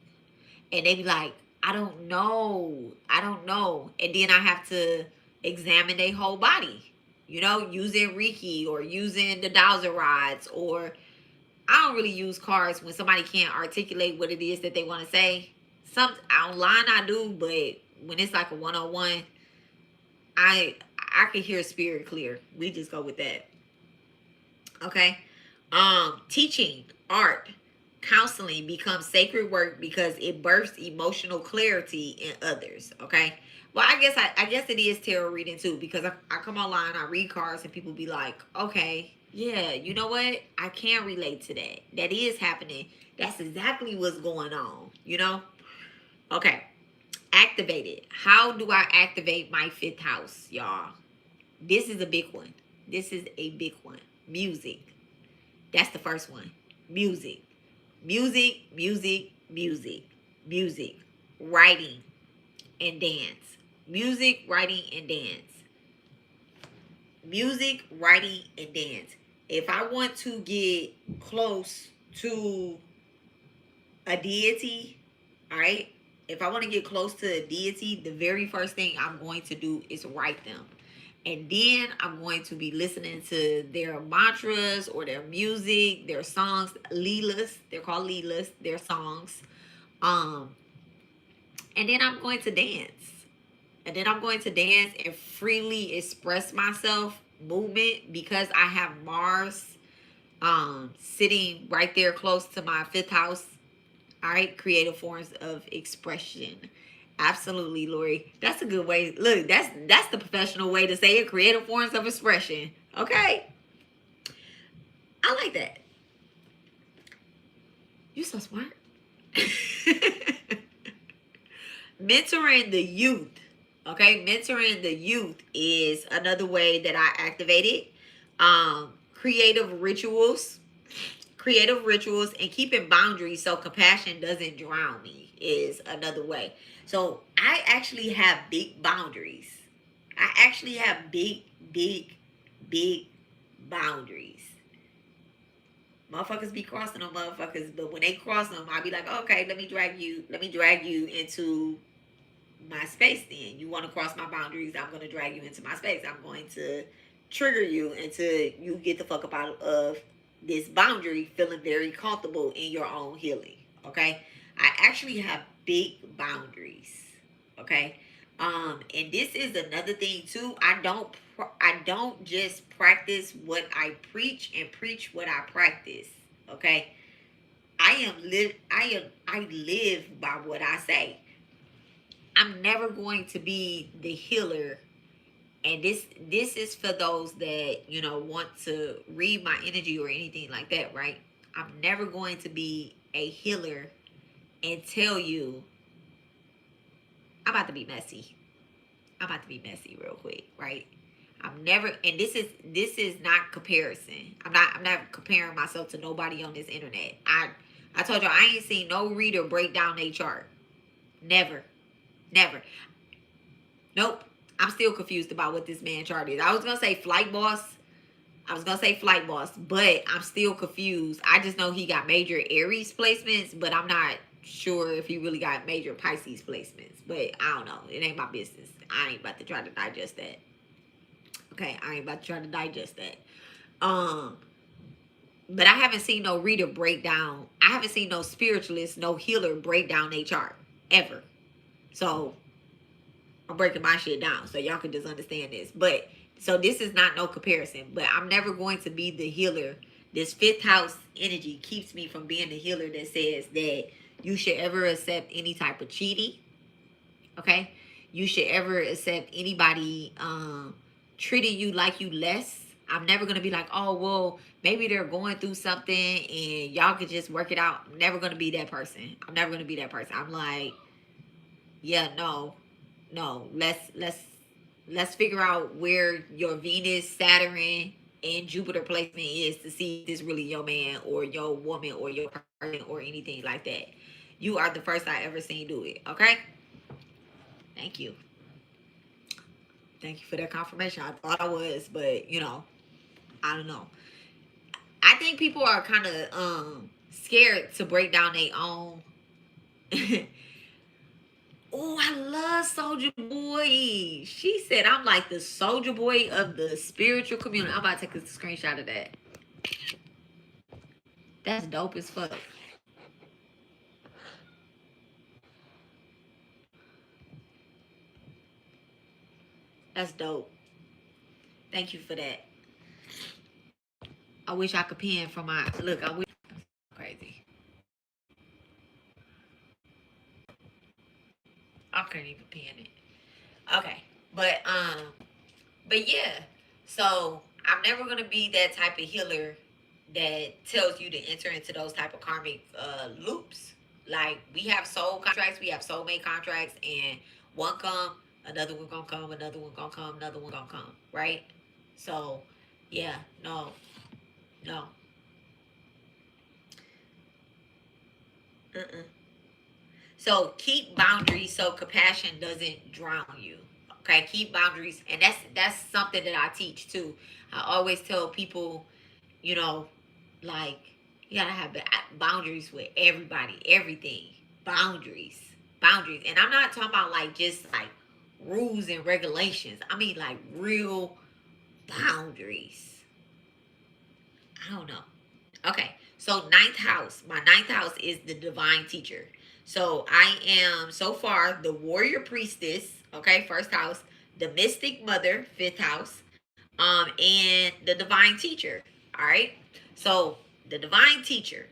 And they be like, I don't know. I don't know. And then I have to examine their whole body. You know, using Reiki or using the dowser rods, or I don't really use cards when somebody can't articulate what it is that they want to say. Some online I do, but when it's like a one-on-one, I can hear spirit clear. We just go with that. Okay. Teaching, art, counseling becomes sacred work because it births emotional clarity in others. Okay. Well, I guess it is tarot reading too, because I come online, I read cards, and people be like, okay, yeah, you know what? I can relate to that. That is happening. That's exactly what's going on, you know? Okay. Activated. How do I activate my 5th house, y'all? This is a big one. This is a big one. Music. That's the first one. Music. Music, music, music, music. Writing and dance. Music, writing, and dance. Music, writing, and dance. If I want to get close to a deity, all right? If I want to get close to a deity, the very first thing I'm going to do is write them. And then I'm going to be listening to their mantras or their music, their songs, leelas. They're called leelas, their songs. And then I'm going to dance. And then I'm going to dance and freely express myself, movement, because I have Mars sitting right there close to my 5th house. All right, creative forms of expression. Absolutely, Lori. That's a good way. Look, that's the professional way to say it. Creative forms of expression. Okay. I like that. You're so smart. Mentoring the youth. Okay, mentoring the youth is another way that I activate it. Creative rituals, and keeping boundaries so compassion doesn't drown me. is another way. So I actually have big boundaries. I actually have big boundaries. Motherfuckers be crossing them motherfuckers, but when they cross them, I be like, okay, let me drag you into my space. Then you want to cross my boundaries, I'm going to drag you into my space. I'm going to trigger you until you get the fuck up out of this boundary, feeling very comfortable in your own healing. Okay, I actually have big boundaries. Okay, and this is another thing too. I don't just practice what I preach and preach what I practice. Okay, I live by what I say. I'm never going to be the healer. And this is for those that, want to read my energy or anything like that, right? I'm never going to be a healer and tell you I'm about to be messy. I'm about to be messy real quick, right? I'm never, and this is not comparison. I'm not comparing myself to nobody on this internet. I told you I ain't seen no reader break down a chart. Never. Never. Nope. I'm still confused about what this man chart is. I was gonna say flight boss. But I'm still confused. I just know he got major Aries placements, but I'm not sure if he really got major Pisces placements. But I don't know. It ain't my business. I ain't about to try to digest that. Okay, I ain't about to try to digest that. But I haven't seen no reader break down. I haven't seen no spiritualist, no healer break down a chart ever. So I'm breaking my shit down so y'all can just understand this. But so this is not no comparison, but I'm never going to be the healer. This fifth house energy keeps me from being the healer that says that you should ever accept any type of cheating. Okay? You should ever accept anybody treating you like you less. I'm never going to be like, oh, well, maybe they're going through something and y'all could just work it out. I'm never going to be that person. I'm like, yeah, no. Let's figure out where your Venus, Saturn, and Jupiter placement is to see if this really your man or your woman or your person or anything like that. You are the first I ever seen do it. Okay? Thank you. Thank you for that confirmation. I thought I was, but I don't know. I think people are kind of scared to break down their own. Oh, I love Soldier Boy. She said I'm like the Soldier Boy of the spiritual community. I'm about to take a screenshot of that. That's dope as fuck. That's dope. Thank you for that. I wish I could pin for my look. I wish crazy. I couldn't even pin it. Okay, but yeah. So I'm never gonna be that type of healer that tells you to enter into those type of karmic loops. Like we have soul contracts, we have soulmate contracts, and one come, another one gonna come, another one gonna come, another one gonna come, right? So, yeah, no, no. Uh-uh. So keep boundaries so compassion doesn't drown you. Okay, keep boundaries, and that's something that I teach too. I always tell people, you know, like you gotta have boundaries with everybody, everything. Boundaries, boundaries, and I'm not talking about like just like rules and regulations. I mean like real boundaries. I don't know. Okay, so ninth house. My ninth house is the divine teacher. So I am so far the warrior priestess. Okay, first house, the mystic mother, fifth house, and the divine teacher. All right. So the divine teacher,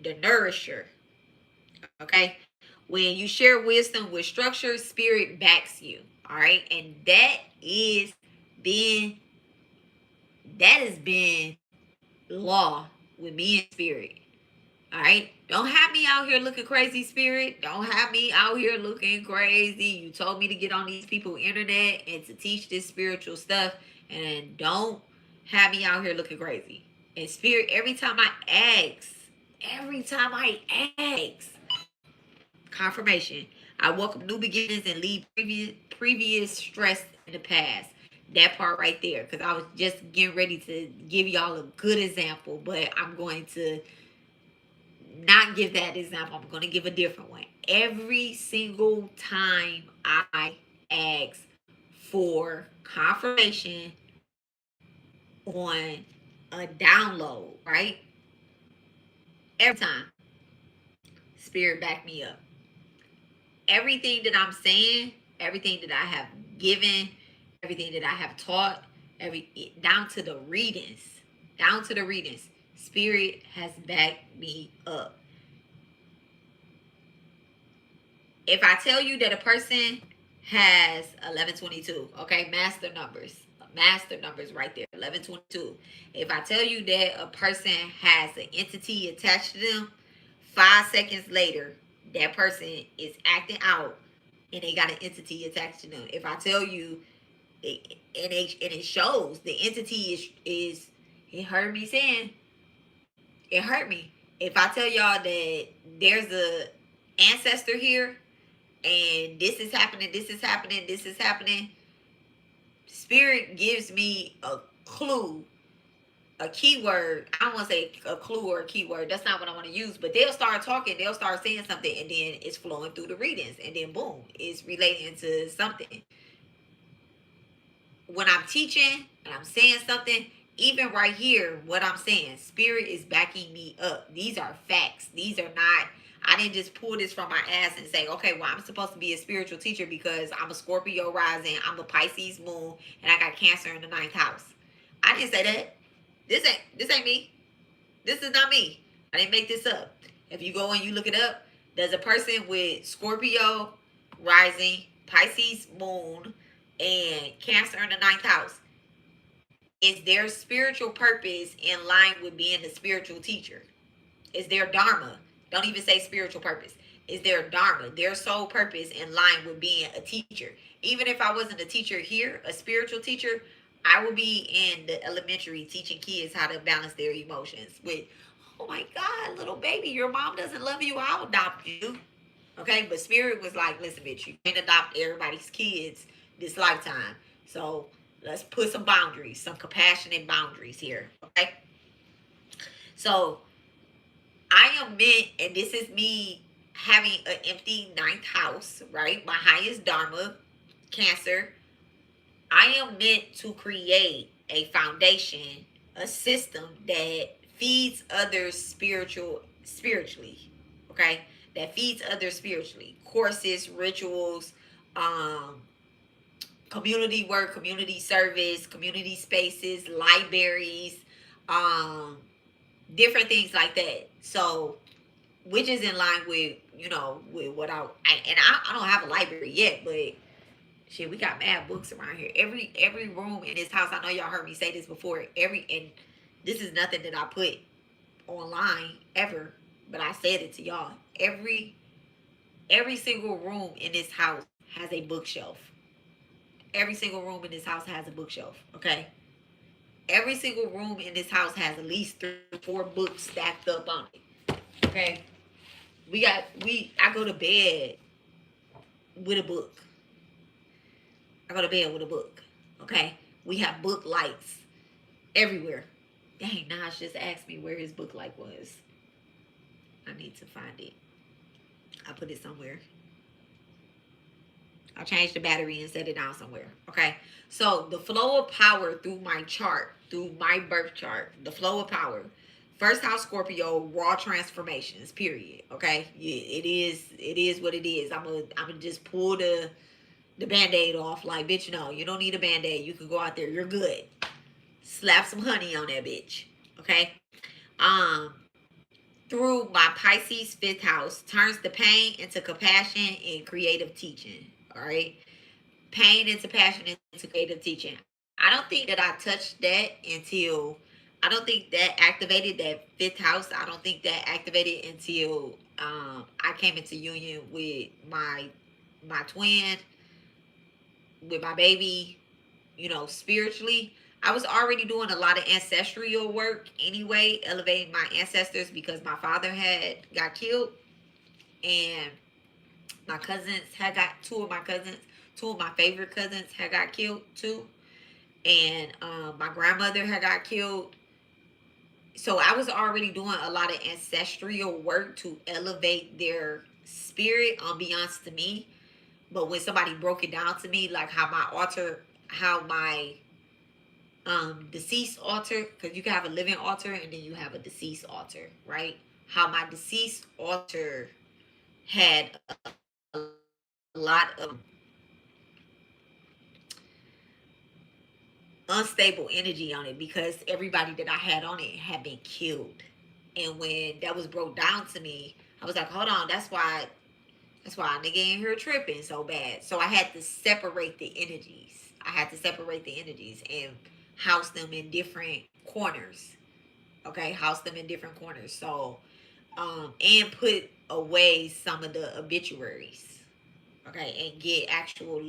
the nourisher. Okay. When you share wisdom with structure, spirit backs you. All right, and been that has been law with me and spirit. All right. Don't have me out here looking crazy, spirit. Don't have me out here looking crazy. You told me to get on these people's internet and to teach this spiritual stuff. And don't have me out here looking crazy. And spirit, every time I ask, Confirmation. I welcome new beginnings and leave previous stress in the past. That part right there, because I was just getting ready to give y'all a good example, but I'm going to not give that example. I'm going to give a different one. Every single time I ask for confirmation on a download, right? Every time, Spirit back me up. Everything that I'm saying, everything that I have given, everything that I have taught, down to the readings, Spirit has backed me up. If I tell you that a person has 1122, okay, master numbers right there, 1122. If I tell you that a person has an entity attached to them, 5 seconds later, that person is acting out and they got an entity attached to them. If I tell you, it shows the entity is it hurt me saying, it hurt me. If I tell y'all that there's a ancestor here and this is happening, Spirit gives me a clue, a keyword. I don't want to say a clue or a keyword. That's not what I want to use. But they'll start talking. They'll start saying something, and then it's flowing through the readings, and then boom, it's relating to something. When I'm teaching and I'm saying something, even right here, what I'm saying, Spirit is backing me up. These are facts. These are not. I didn't just pull this from my ass and say, okay, well, I'm supposed to be a spiritual teacher because I'm a Scorpio rising, I'm a Pisces moon, and I got Cancer in the 9th house. I didn't say that. This ain't me. This is not me. I didn't make this up. If you go and you look it up, there's a person with Scorpio rising, Pisces moon, and Cancer in the 9th house. Is their spiritual purpose in line with being a spiritual teacher? Is their dharma? Don't even say spiritual purpose. Is their dharma, their sole purpose in line with being a teacher? Even if I wasn't a teacher here, a spiritual teacher, I would be in the elementary teaching kids how to balance their emotions with, oh my God, little baby, your mom doesn't love you, I'll adopt you. Okay, but Spirit was like, listen, bitch, you can't adopt everybody's kids this lifetime. So let's put some boundaries, some compassionate boundaries here. Okay. So I am meant, and this is me having an empty 9th house, right? My highest dharma, Cancer. I am meant to create a foundation, a system that feeds others spiritually. Okay? That feeds others spiritually. Courses, rituals, community work, community service, community spaces, libraries, different things like that. So, which is in line with, with what I don't have a library yet, but shit, we got mad books around here. Every room in this house, I know y'all heard me say this before. And this is nothing that I put online ever, but I said it to y'all. Every single room in this house has a bookshelf. Every single room in this house has a bookshelf. Okay. Every single room in this house has at least 3 or 4 books stacked up on it. Okay. I go to bed with a book. Okay. We have book lights everywhere. Dang, Naj just asked me where his book light was. I need to find it. I put it somewhere. I'll change the battery and set it down somewhere. Okay. So the flow of power through my chart, through my birth chart, the flow of power. First house Scorpio, raw transformations, period. Okay. It is what it is. I'm gonna just pull the band-aid off. Like, bitch, no, you don't need a band-aid. You can go out there. You're good. Slap some honey on that bitch. Okay. Through my Pisces 5th house, turns the pain into compassion and creative teaching. All right. Pain into passion into creative teaching. I don't think that I touched that until, I don't think that activated that 5th house. I don't think that activated until I came into union with my twin, with my baby, spiritually. I was already doing a lot of ancestral work anyway, elevating my ancestors because my father had got killed. And My cousins had got two of my favorite cousins had got killed too, and my grandmother had got killed. So I was already doing a lot of ancestral work to elevate their spirit ambiance to me. But when somebody broke it down to me, like how my deceased altar, because you can have a living altar and then you have a deceased altar, right? How my deceased altar had a lot of unstable energy on it because everybody that I had on it had been killed. And when that was broke down to me, I was like, hold on, that's why a nigga in here tripping so bad. So I had to separate the energies. I had to separate the energies and house them in different corners. Okay, house them in different corners. So, and put away some of the obituaries. Okay, and get actual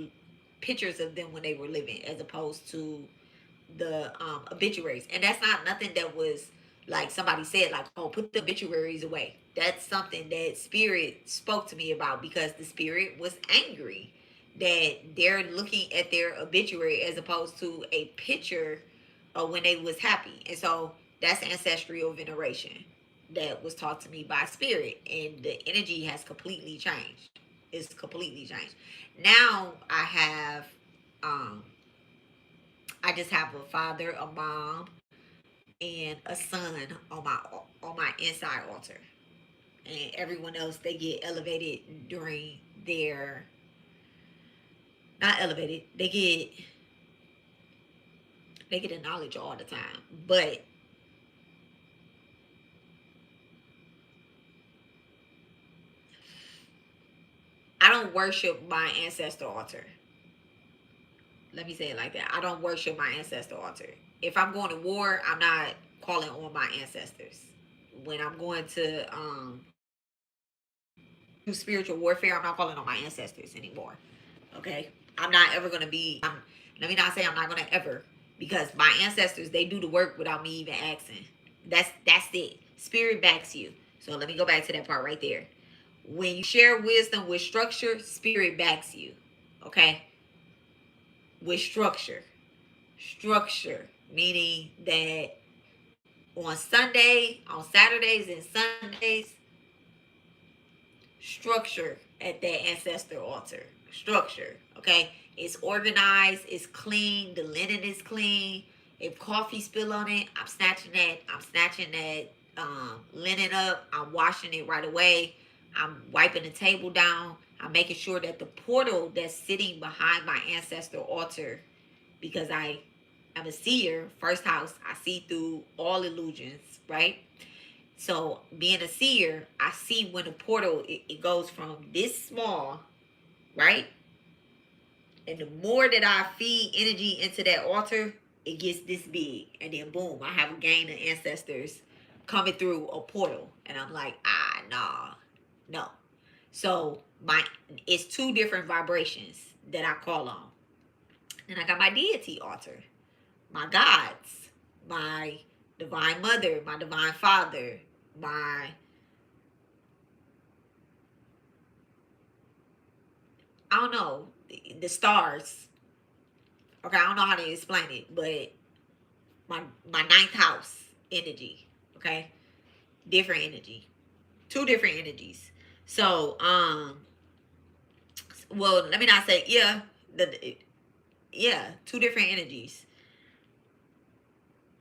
pictures of them when they were living, as opposed to the obituaries. And that's not nothing that was like somebody said, like, oh, put the obituaries away. That's something that spirit spoke to me about, because the spirit was angry that they're looking at their obituary as opposed to a picture of when they was happy. And so that's ancestral veneration that was taught to me by spirit, and the energy has completely changed. It's completely changed. Now I just have a father, a mom, and a son on my inside altar. And everyone else, they get elevated during their, not elevated, they get a knowledge all the time. But I don't worship my ancestor altar. Let me say it like that. I don't worship my ancestor altar. If I'm going to war, I'm not calling on my ancestors. When I'm going to do spiritual warfare, I'm not calling on my ancestors anymore. Okay, I'm not ever gonna be. Let me not say I'm not gonna ever, because my ancestors, they do the work without me even asking. That's it. Spirit backs you. So let me go back to that part right there. When you share wisdom with structure, spirit backs you. Okay, with structure. Structure meaning that on Sunday, on Saturdays and Sundays, structure at that ancestor altar. Structure, okay? It's organized, it's clean, the linen is clean. If coffee spill on it, I'm snatching that linen up, I'm washing it right away. I'm wiping the table down. I'm making sure that the portal that's sitting behind my ancestor altar, because I am a seer, first house, I see through all illusions, right? So being a seer, I see when the portal, it goes from this small, right? And the more that I feed energy into that altar, it gets this big. And then boom, I have a gain of ancestors coming through a portal. And I'm like, nah, no. So it's two different vibrations that I call on. And I got my deity altar, my gods, my divine mother, my divine father, my, I don't know, the stars. Okay, I don't know how to explain it, but my ninth house energy. Okay, different energy, two different energies. So well, let me not say yeah, two different energies.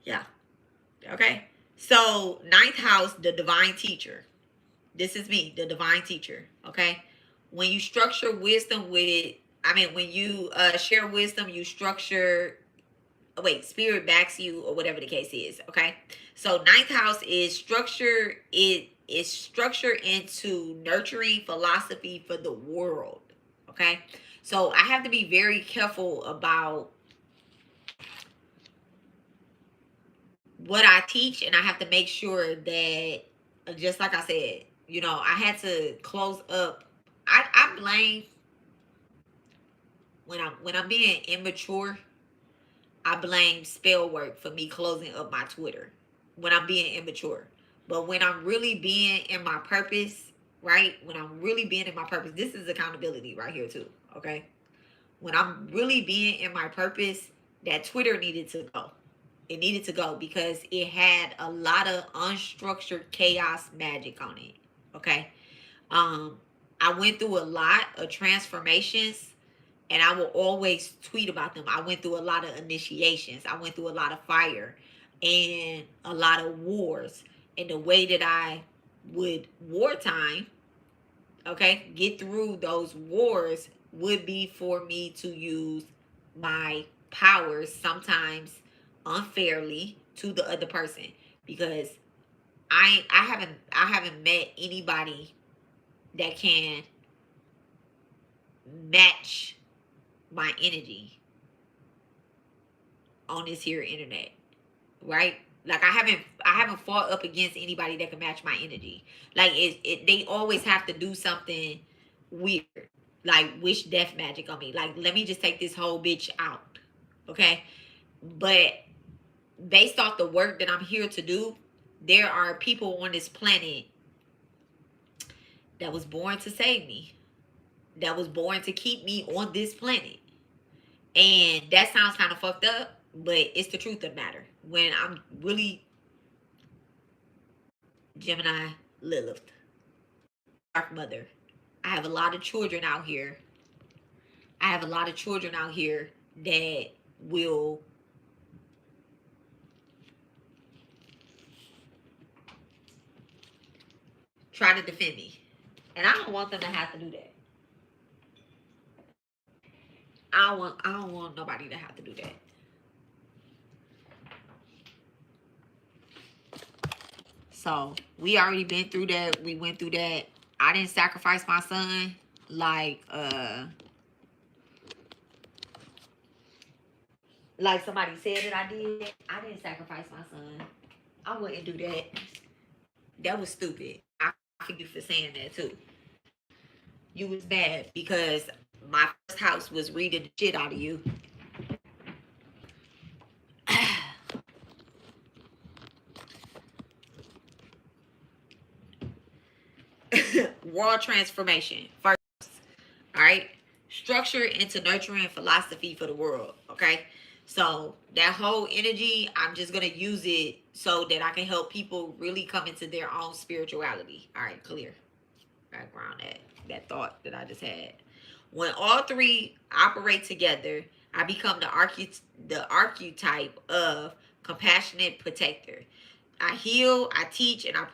Yeah. Okay. So ninth house, the divine teacher. This is me, the divine teacher. Okay. When you structure wisdom with, I mean, when you share wisdom, you structure, wait, spirit backs you, or whatever the case is. Okay. So ninth house is structure. It is structure into nurturing philosophy for the world. Okay. So I have to be very careful about what I teach, and I have to make sure that, just like I said, I had to close up. I blame, when I'm being immature, I blame spell work for me closing up my Twitter when I'm being immature. But when I'm really being in my purpose, right? When I'm really being in my purpose, this is accountability right here too, okay? When I'm really being in my purpose, that Twitter needed to go. It needed to go because it had a lot of unstructured chaos magic on it, okay? Um, I went through a lot of transformations and I will always tweet about them. I went through a lot of initiations. I went through a lot of fire and a lot of wars. And the way that I would wartime, okay, get through those wars would be for me to use my powers sometimes unfairly to the other person because I haven't met anybody that can match my energy on this here internet, right? Like I haven't fought up against anybody that can match my energy. Like they always have to do something weird, like wish death magic on me. Like let me just take this whole bitch out, okay? But based off the work that I'm here to do, there are people on this planet that was born to save me, that was born to keep me on this planet. And that sounds kind of fucked up, but it's the truth of the matter. When I'm really Gemini Lilith, Dark Mother, I have a lot of children out here. I have a lot of children out here that will try to defend me. And I don't want them to have to do that. I don't want nobody to have to do that. So we already been through that. We went through that. I didn't sacrifice my son like somebody said that I did. I didn't sacrifice my son. I wouldn't do that. That was stupid. I forgive you for saying that too. You was bad because my first house was reading the shit out of you. World transformation first. All right, structure into nurturing philosophy for the world. Okay, so that whole energy, I'm just gonna use it so that I can help people really come into their own spirituality. All right, clear. Background that thought that I just had. When all three operate together, I become the archetype of compassionate protector. I heal, I teach, and I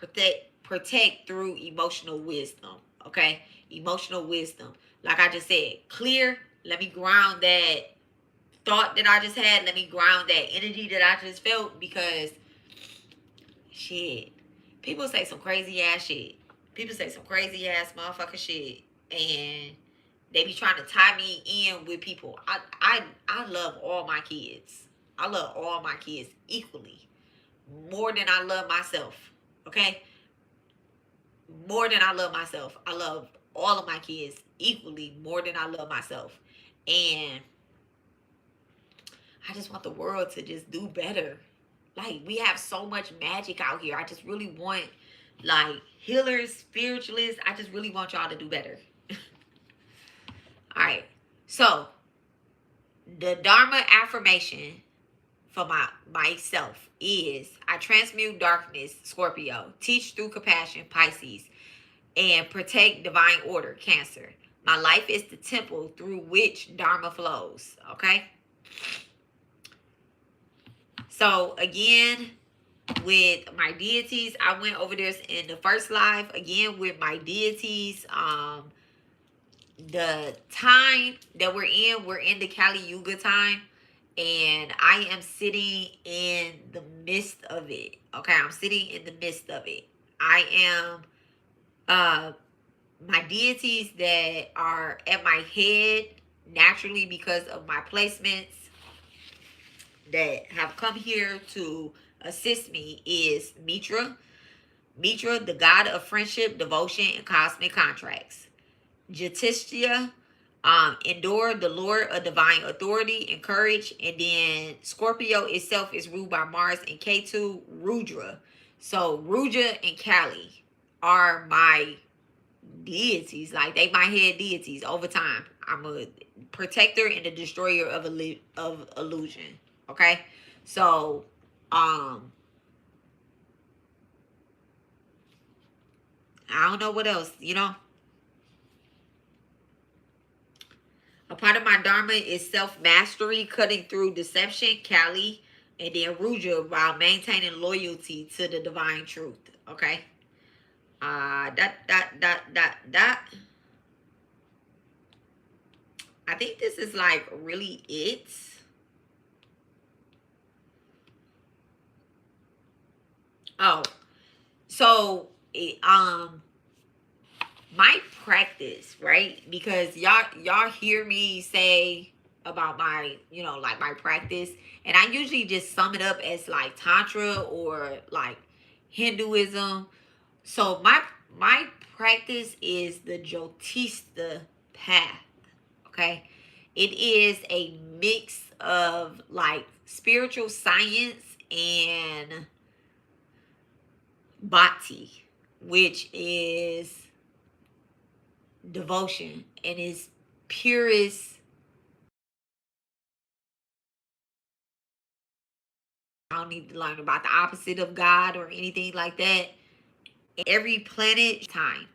protect through emotional wisdom. Okay? Emotional wisdom. Like I just said, clear. Let me ground that thought that I just had. Let me ground that energy that I just felt because shit. People say some crazy ass shit. People say some crazy ass motherfucking shit. And they be trying to tie me in with people. I love all my kids. I love all my kids equally. More than I love myself. Okay? More than I love myself. I love all of my kids equally more than I love myself. And I just want the world to just do better. Like, we have so much magic out here. I just really want, like, healers, spiritualists. I just really want y'all to do better. All right. So, the Dharma affirmation for myself is I transmute darkness, Scorpio, teach through compassion, Pisces, and protect divine order, Cancer. My life is the temple through which Dharma flows. Okay? So, again, with my deities, I went over this in the first live. Again, with my deities, the time that we're in the Kali Yuga time. And I am sitting in the midst of it. Okay, I'm sitting in the midst of it. I am my deities that are at my head naturally because of my placements that have come here to assist me is Mitra. Mitra, the god of friendship, devotion, and cosmic contracts. Justitia, Endor, the Lord of divine authority and courage. And then Scorpio itself is ruled by Mars and Ketu, Rudra. So Rudra and Kali are my deities. Like, they my head deities over time. I'm a protector and a destroyer of illusion. Okay? So, I don't know what else, you know. A part of my dharma is self-mastery, cutting through deception, Kali, and then Ruja, while maintaining loyalty to the divine truth. Okay? That. I think this is like really it. Oh, so my practice, right? Because y'all hear me say about my, you know, like my practice, and I usually just sum it up as like tantra or like Hinduism. So my practice is the Jyotista path. Okay, it is a mix of like spiritual science and bhakti, which is devotion, and is purest. I don't need to learn about the opposite of God or anything like that. Every planet time.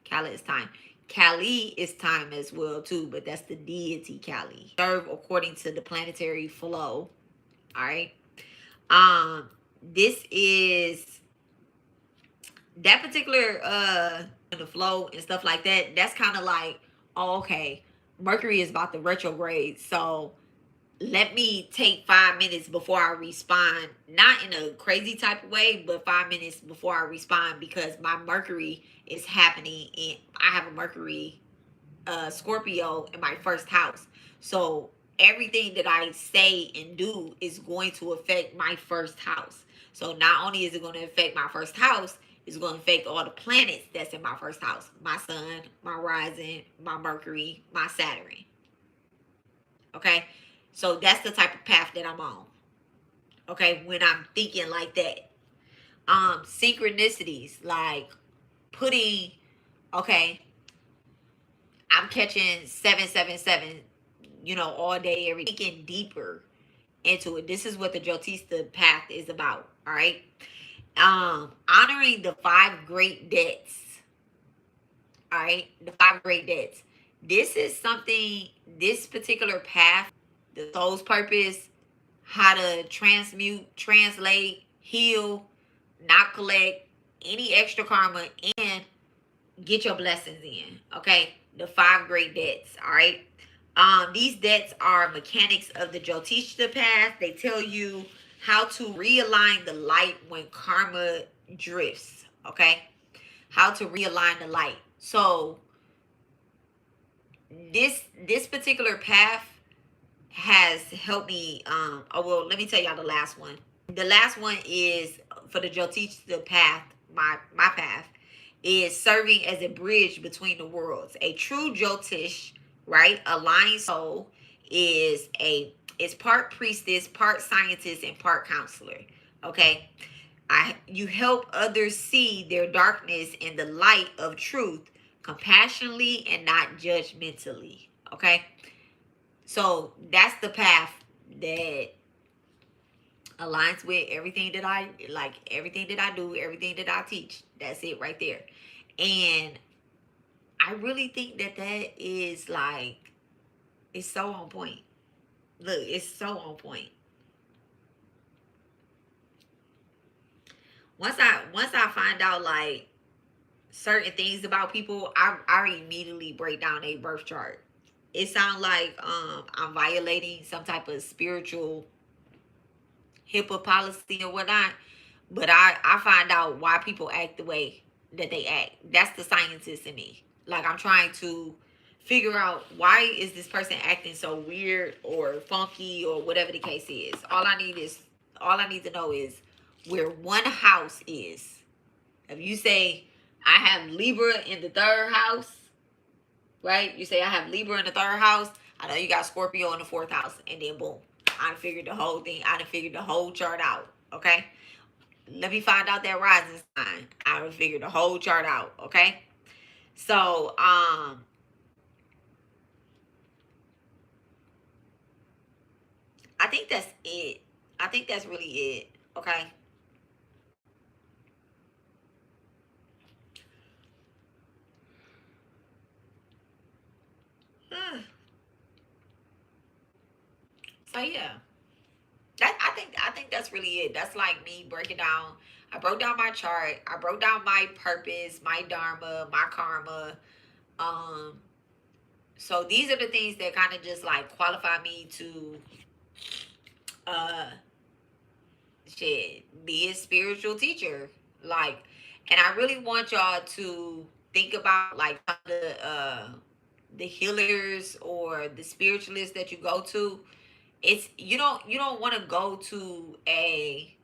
Kali is time. Kali is time as well too, but that's the deity Kali. Serve according to the planetary flow. All right. This is that particular the flow and stuff like that. That's kind of like, oh, okay, Mercury is about to retrograde, so let me take 5 minutes before I respond. Not in a crazy type of way, but 5 minutes before I respond, because my Mercury is happening in, I have a Mercury Scorpio in my first house. So everything that I say and do is going to affect my first house. So not only is it going to affect my first house, it's going to affect all the planets that's in my first house. My sun, my rising, my Mercury, my Saturn. Okay? So that's the type of path that I'm on. Okay? When I'm thinking like that. Synchronicities, like putting, okay, I'm catching 777, you know, all day, every day, thinking deeper into it. This is what the Jyotista path is about. All right. Honoring the 5 great debts. All right. The 5 great debts. This is something, this particular path, the soul's purpose, how to transmute, translate, heal, not collect any extra karma, and get your blessings in. Okay, the 5 great debts. All right. These debts are mechanics of the Jyotishta path. They tell you how to realign the light when karma drifts. Okay, how to realign the light. So this particular path has helped me. Oh well, let me tell y'all the last one. The last one is for the Jyotishta path. My path is serving as a bridge between the worlds. A true Jyotish, right, aligned soul is part priestess, part scientist, and part counselor. Okay, you help others see their darkness in the light of truth, compassionately and not judgmentally. Okay, so that's the path that aligns with everything that I like, everything that I do, everything that I teach. That's it right there. And I really think that that is like, it's so on point. Look, it's so on point. Once I find out like certain things about people, I immediately break down a birth chart. It sounds like I'm violating some type of spiritual HIPAA policy or whatnot, but I find out why people act the way that they act. That's the scientist in me. Like, I'm trying to figure out, why is this person acting so weird or funky or whatever the case is. All I need to know is where one house is. If you say I have Libra in the third house, right? You say I have Libra in the third house. I know you got Scorpio in the fourth house, and then boom, I figured the whole thing. I figured the whole chart out. Okay. Let me find out that rising sign. I figured the whole chart out. Okay. So, I think that's it. I think that's really it. Okay. So yeah, I think that's really it. That's like me breaking down. I broke down my chart. I broke down my purpose, my dharma, my karma. Um, so these are the things that kind of just like qualify me to uh be a spiritual teacher. Like, and I really want y'all to think about like the healers or the spiritualists that you go to. It's you don't want to go to a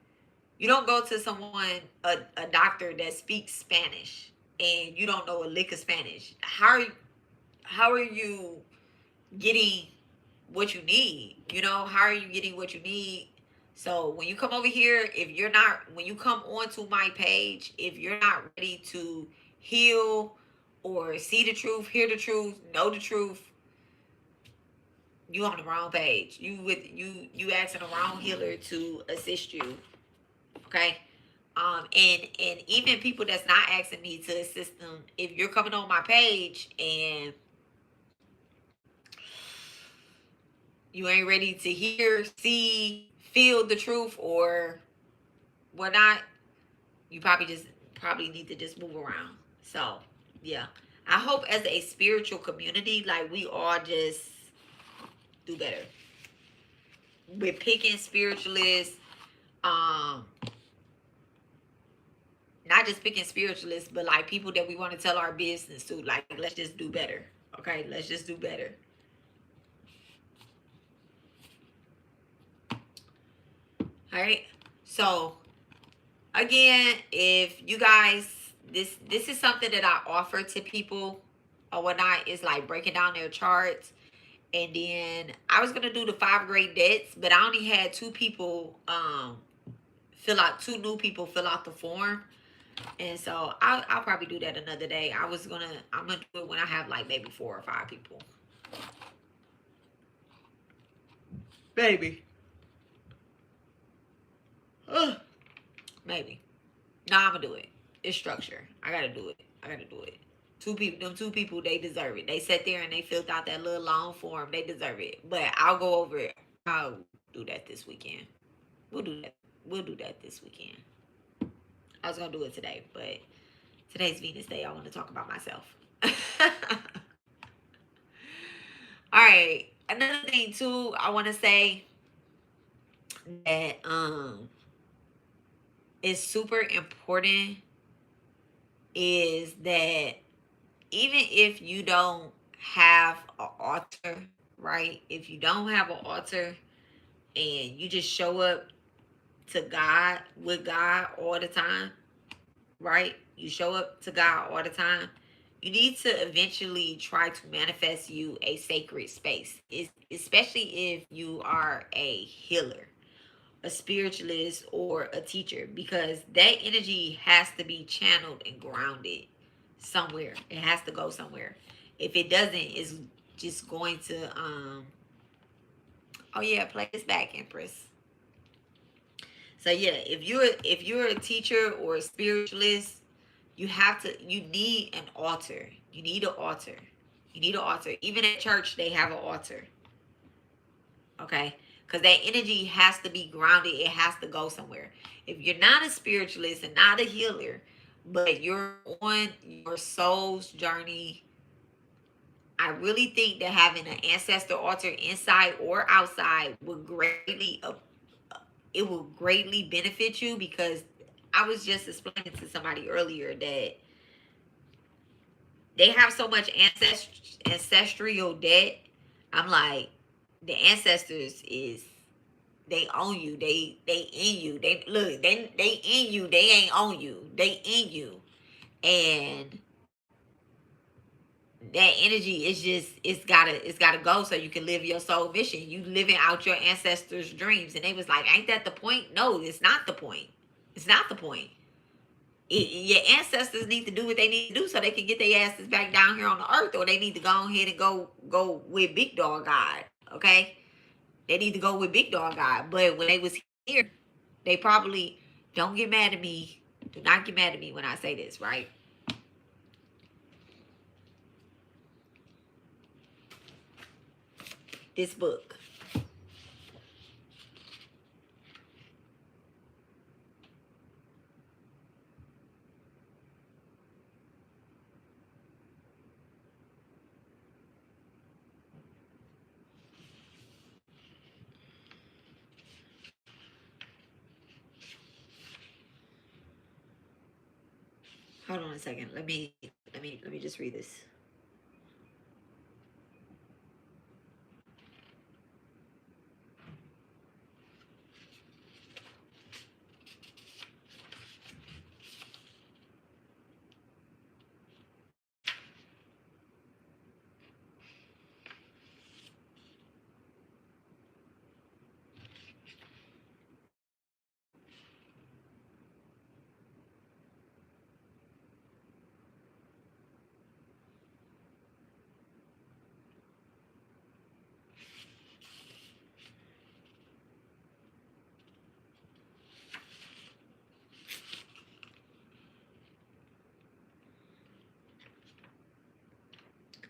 you don't go to someone, a doctor that speaks Spanish and you don't know a lick of Spanish. How are you getting what you need? How are you getting what you need? So when you come over here, if you're not when you come onto my page, if you're not ready to heal or see the truth, hear the truth, know the truth, you on the wrong page. You asking the wrong healer to assist you. Okay. And even people that's not asking me to assist them, if you're coming on my page and you ain't ready to hear, see, feel the truth or whatnot, you probably need to just move around. So yeah. I hope as a spiritual community, like we all just do better. We're picking spiritualists, um, not just picking spiritualists, but like people that we want to tell our business to. Like, let's just do better. Okay, let's just do better. All right. So again, if you guys, this is something that I offer to people or whatnot, is like breaking down their charts. And then I was gonna do the 5 great debts, but I only had two new people fill out the form. And so I'll probably do that another day. I'm gonna do it when I have like maybe 4 or 5 people. Baby. Ugh. Maybe. No, I'm gonna do it. It's structure. I gotta do it. I gotta do it. Them 2 people, they deserve it. They sat there and they filled out that little long form. They deserve it. But I'll go over it. I'll do that this weekend. We'll do that. We'll do that this weekend. I was gonna do it today, but today's Venus Day. I want to talk about myself. All right. Another thing too, I want to say that is super important is that even if you don't have an altar, right? If you don't have an altar and you just show up to God with God all the time, right? You show up to God all the time. You need to eventually try to manifest you a sacred space, especially if you are a healer, a spiritualist, or a teacher, because that energy has to be channeled and grounded somewhere. It has to go somewhere. If it doesn't, it's just going to oh yeah, play this back, Empress. So yeah, if you're a teacher or a spiritualist, you need an altar. You need an altar. You need an altar. Even at church, they have an altar. Okay? Because that energy has to be grounded. It has to go somewhere. If you're not a spiritualist and not a healer, but you're on your soul's journey, I really think that having an ancestor altar inside or outside would greatly benefit you, because I was just explaining to somebody earlier that they have so much ancestral debt. I'm like, the ancestors is they own you. They in you. They look. They in you. They ain't on you. They in you. And that energy is just it's gotta go so you can live your soul mission. You living out your ancestors' dreams. And they was like, ain't that the point? No, it's not the point. It's not the point. your ancestors need to do what they need to do so they can get their asses back down here on the earth, or they need to go ahead and go with big dog God. Okay, they need to go with big dog God. But when they was here, they probably, don't get mad at me. Do not get mad at me when I say this, right? This book. Hold on a second. Let me just read this.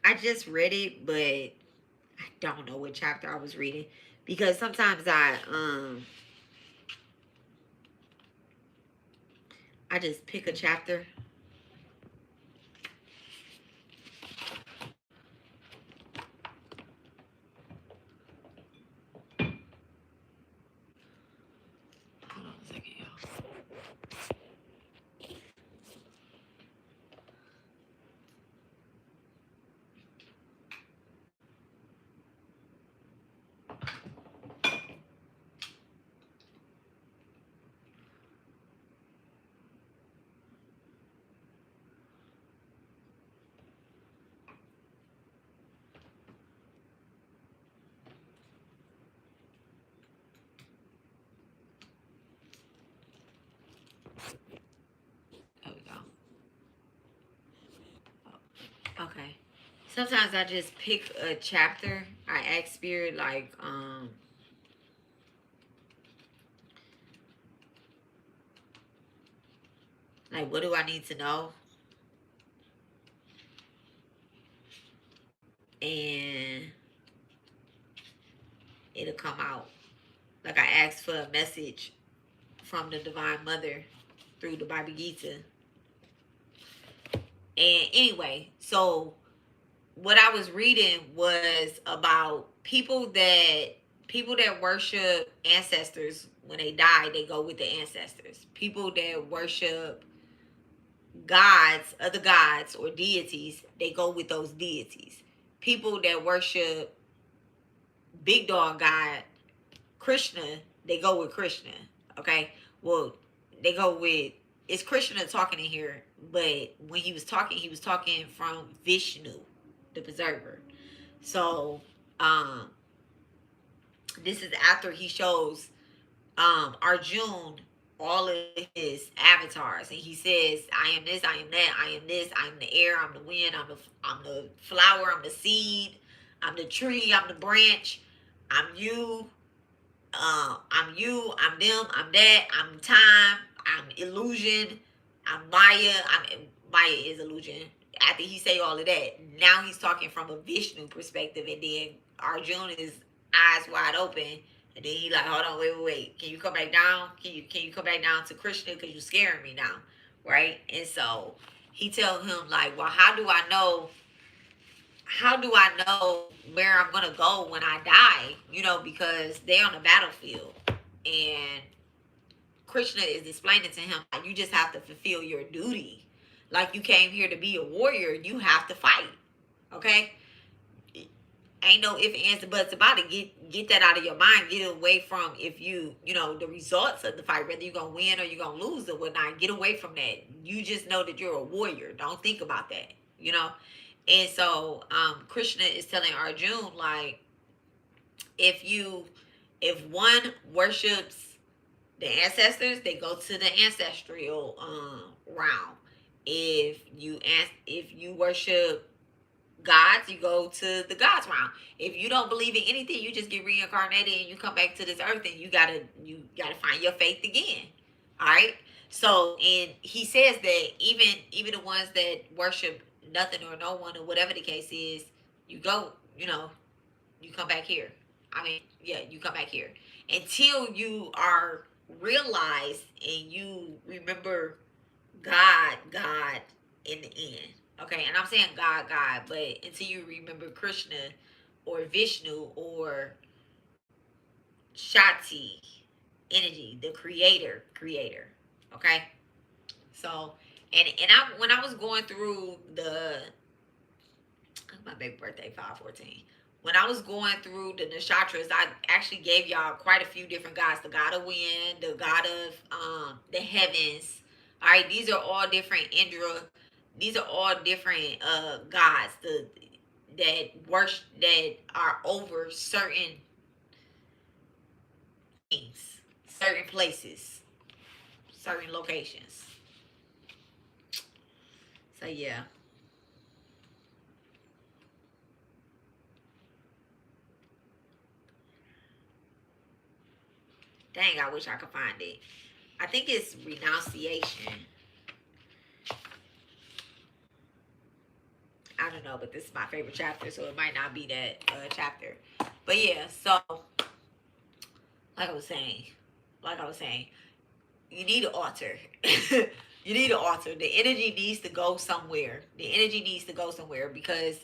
I just read it, but I don't know what chapter I was reading, because sometimes I just pick a chapter. Hold on a second, y'all. There we go. Okay. Sometimes I just pick a chapter. I ask spirit like what do I need to know? And it'll come out. Like I asked for a message from the Divine Mother through the Bible Gita. And anyway, so what I was reading was about people that worship ancestors. When they die, they go with the ancestors. People that worship gods, other gods or deities, they go with those deities. People that worship big dog god Krishna, they go with Krishna. Okay, well, they go with, it's Krishna talking in here, but when he was talking from Vishnu, the preserver. So, this is after he shows Arjun all of his avatars, and he says, "I am this, I am that, I am this, I am the air, I'm the wind, I'm the flower, I'm the seed, I'm the tree, I'm the branch, I'm you, I'm them, I'm that, I'm time, I'm illusion, I'm Maya, Maya is illusion." After he say all of that, now he's talking from a Vishnu perspective, and then Arjun is eyes wide open, and then he like, hold on, wait, can you come back down? Can you come back down to Krishna, because you're scaring me now, right? And so he tells him like, well, how do I know where I'm gonna go when I die? Because they're on the battlefield, and Krishna is explaining to him, like, you just have to fulfill your duty. Like, you came here to be a warrior, you have to fight. Okay? Ain't no if, ands, or buts about it. Get that out of your mind. Get away from, if the results of the fight, whether you're gonna win or you're gonna lose or whatnot. Get away from that. You just know that you're a warrior. Don't think about that. And so Krishna is telling Arjun, like, if one worships The ancestors, they go to the ancestral realm. If you worship gods, you go to the gods realm. If you don't believe in anything, you just get reincarnated and you come back to this earth, and you gotta find your faith again. All right. So, and he says that even the ones that worship nothing or no one or whatever the case is, you go, you come back here. I mean, yeah, you come back here until you are realized and you remember God in the end. Okay, and I'm saying God, but until you remember Krishna or Vishnu or Shakti energy, the creator. Okay, so and I when I was going through my baby birthday 5/14. When I was going through the nakshatras, I actually gave y'all quite a few different gods. The god of wind, the god of the heavens. All right, these are all different Indra. These are all different gods. That are over certain things, certain places, certain locations. So yeah. Dang, I wish I could find it. I think it's renunciation. I don't know, but this is my favorite chapter, so it might not be that chapter. But yeah, so like I was saying, you need an altar. You need an altar. The energy needs to go somewhere. The energy needs to go somewhere because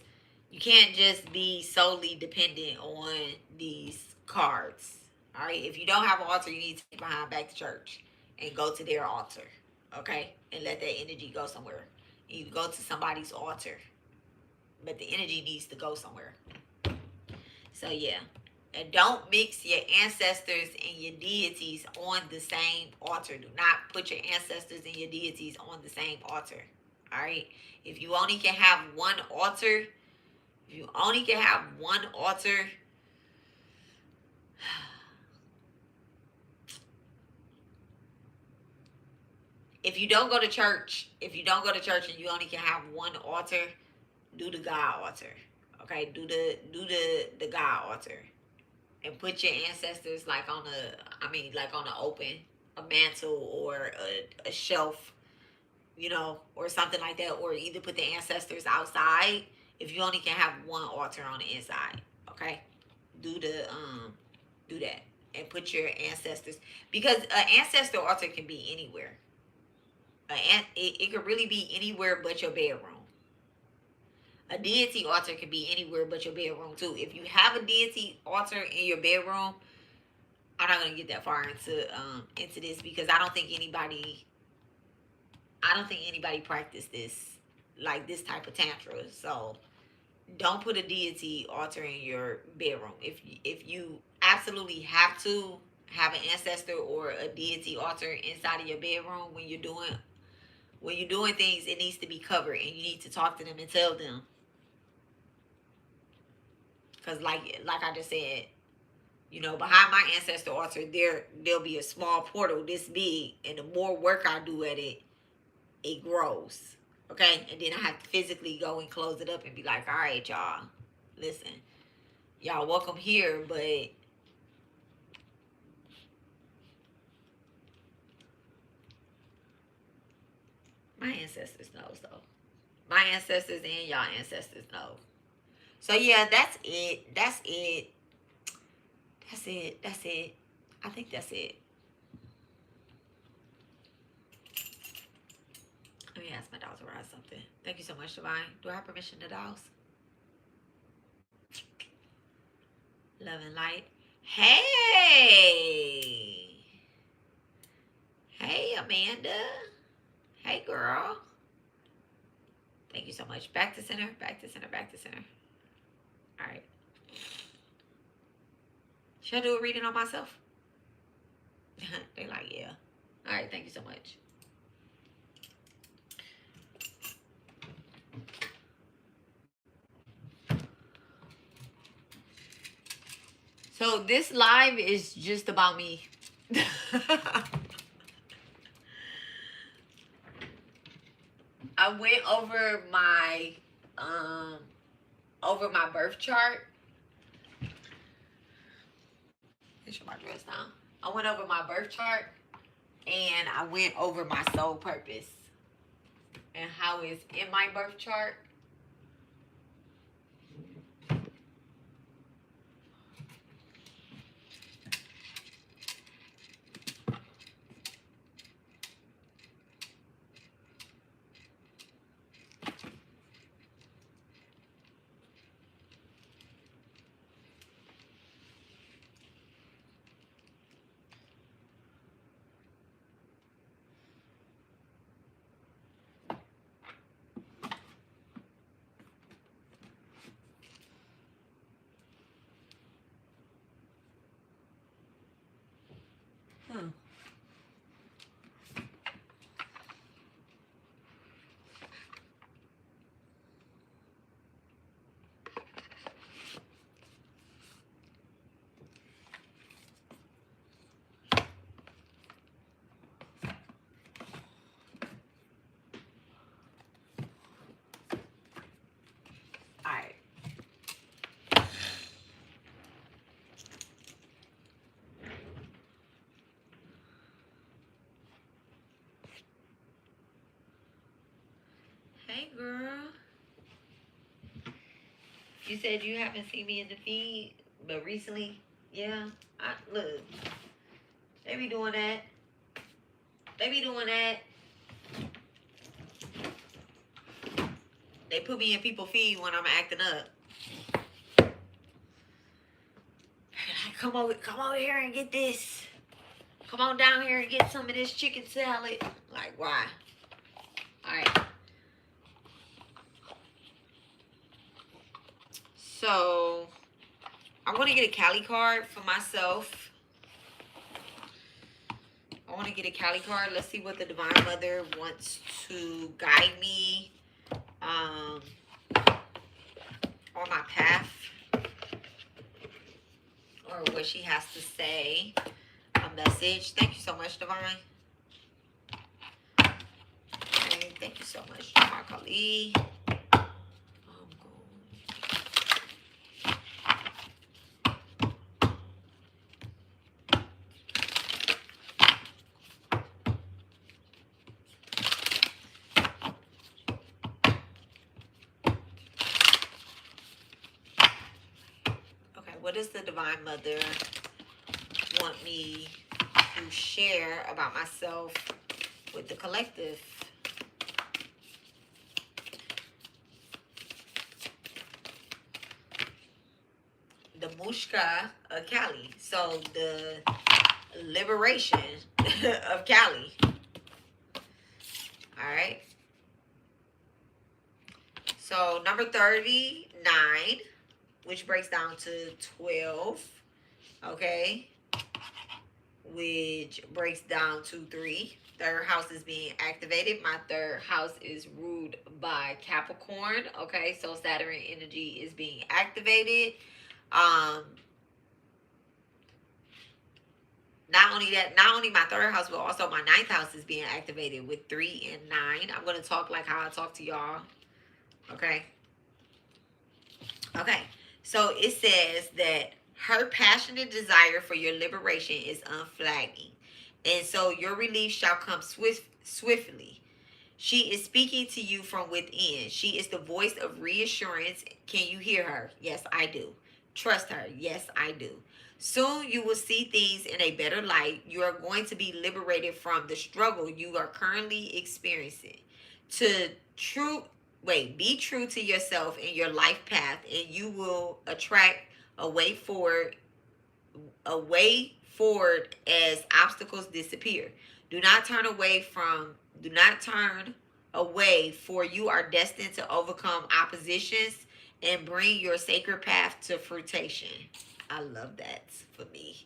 you can't just be solely dependent on these cards. All right. If you don't have an altar, you need to take behind back to church and go to their altar. Okay, and let that energy go somewhere. You go to somebody's altar, but the energy needs to go somewhere. So yeah. And don't mix your ancestors and your deities on the same altar. Do not put your ancestors and your deities on the same altar. All right. If you only can have one altar, if you don't go to church, and you only can have one altar, do the God altar. Okay, do the God altar. And put your ancestors like on an open, a mantle or a shelf, or something like that, or either put the ancestors outside if you only can have one altar on the inside. Okay, do that and put your ancestors, because an ancestor altar can be anywhere. It could really be anywhere but your bedroom. A deity altar can be anywhere but your bedroom too. If you have a deity altar in your bedroom, I'm not gonna get that far into this because I don't think anybody practice this, like this type of tantra. So don't put a deity altar in your bedroom. If you absolutely have to have an ancestor or a deity altar inside of your bedroom when you're doing things, it needs to be covered, and you need to talk to them and tell them. Because like I just said, behind my ancestor altar, there'll be a small portal this big, and the more work I do at it, it grows. Okay, and then I have to physically go and close it up and be like, all right, y'all, listen, y'all welcome here, but my ancestors knows though. My ancestors and y'all ancestors know. So yeah, that's it. That's it. I think that's it. Let me ask my dolls to write something. Thank you so much, Divine. Do I have permission to dolls? Love and light. Hey. Hey, Amanda. Hey, girl. Thank you so much. Back to center. Back to center. Back to center. All right. Should I do a reading on myself? They like, yeah. All right. Thank you so much. So this live is just about me. I went over my birth chart. Make sure my dress down. I went over my birth chart and I went over my soul purpose and how it's in my birth chart. Alright. Hey girl. You said you haven't seen me in the feed, but recently, yeah. Look, they be doing that. They be doing that. They put me in people's feed when I'm acting up. Like, come over here and get this. Come on down here and get some of this chicken salad. Like, why? All right. So, I want to get a Cali card for myself. I want to get a Cali card. Let's see what the Divine Mother wants to guide me on my path, or what she has to say. A message. Thank you so much, Divine. Okay, thank you so much, Mark Ali. What does the Divine Mother want me to share about myself with the collective? The Mushka of Cali. So the liberation of Cali. All right. So number 39. Which breaks down to 12, okay? Which breaks down to 3. Third house is being activated. My third house is ruled by Capricorn, okay? So Saturn energy is being activated. Not only that, not only my third house, but also my ninth house is being activated with 3 and 9. I'm going to talk like how I talk to y'all, okay? Okay. So it says that her passionate desire for your liberation is unflagging. And so your relief shall come swiftly. She is speaking to you from within. She is the voice of reassurance. Can you hear her? Yes, I do. Trust her. Yes, I do. Soon you will see things in a better light. You are going to be liberated from the struggle you are currently experiencing. Be true to yourself and your life path, and you will attract a way forward as obstacles disappear. Do not turn away, for you are destined to overcome oppositions and bring your sacred path to fruition. I love that for me.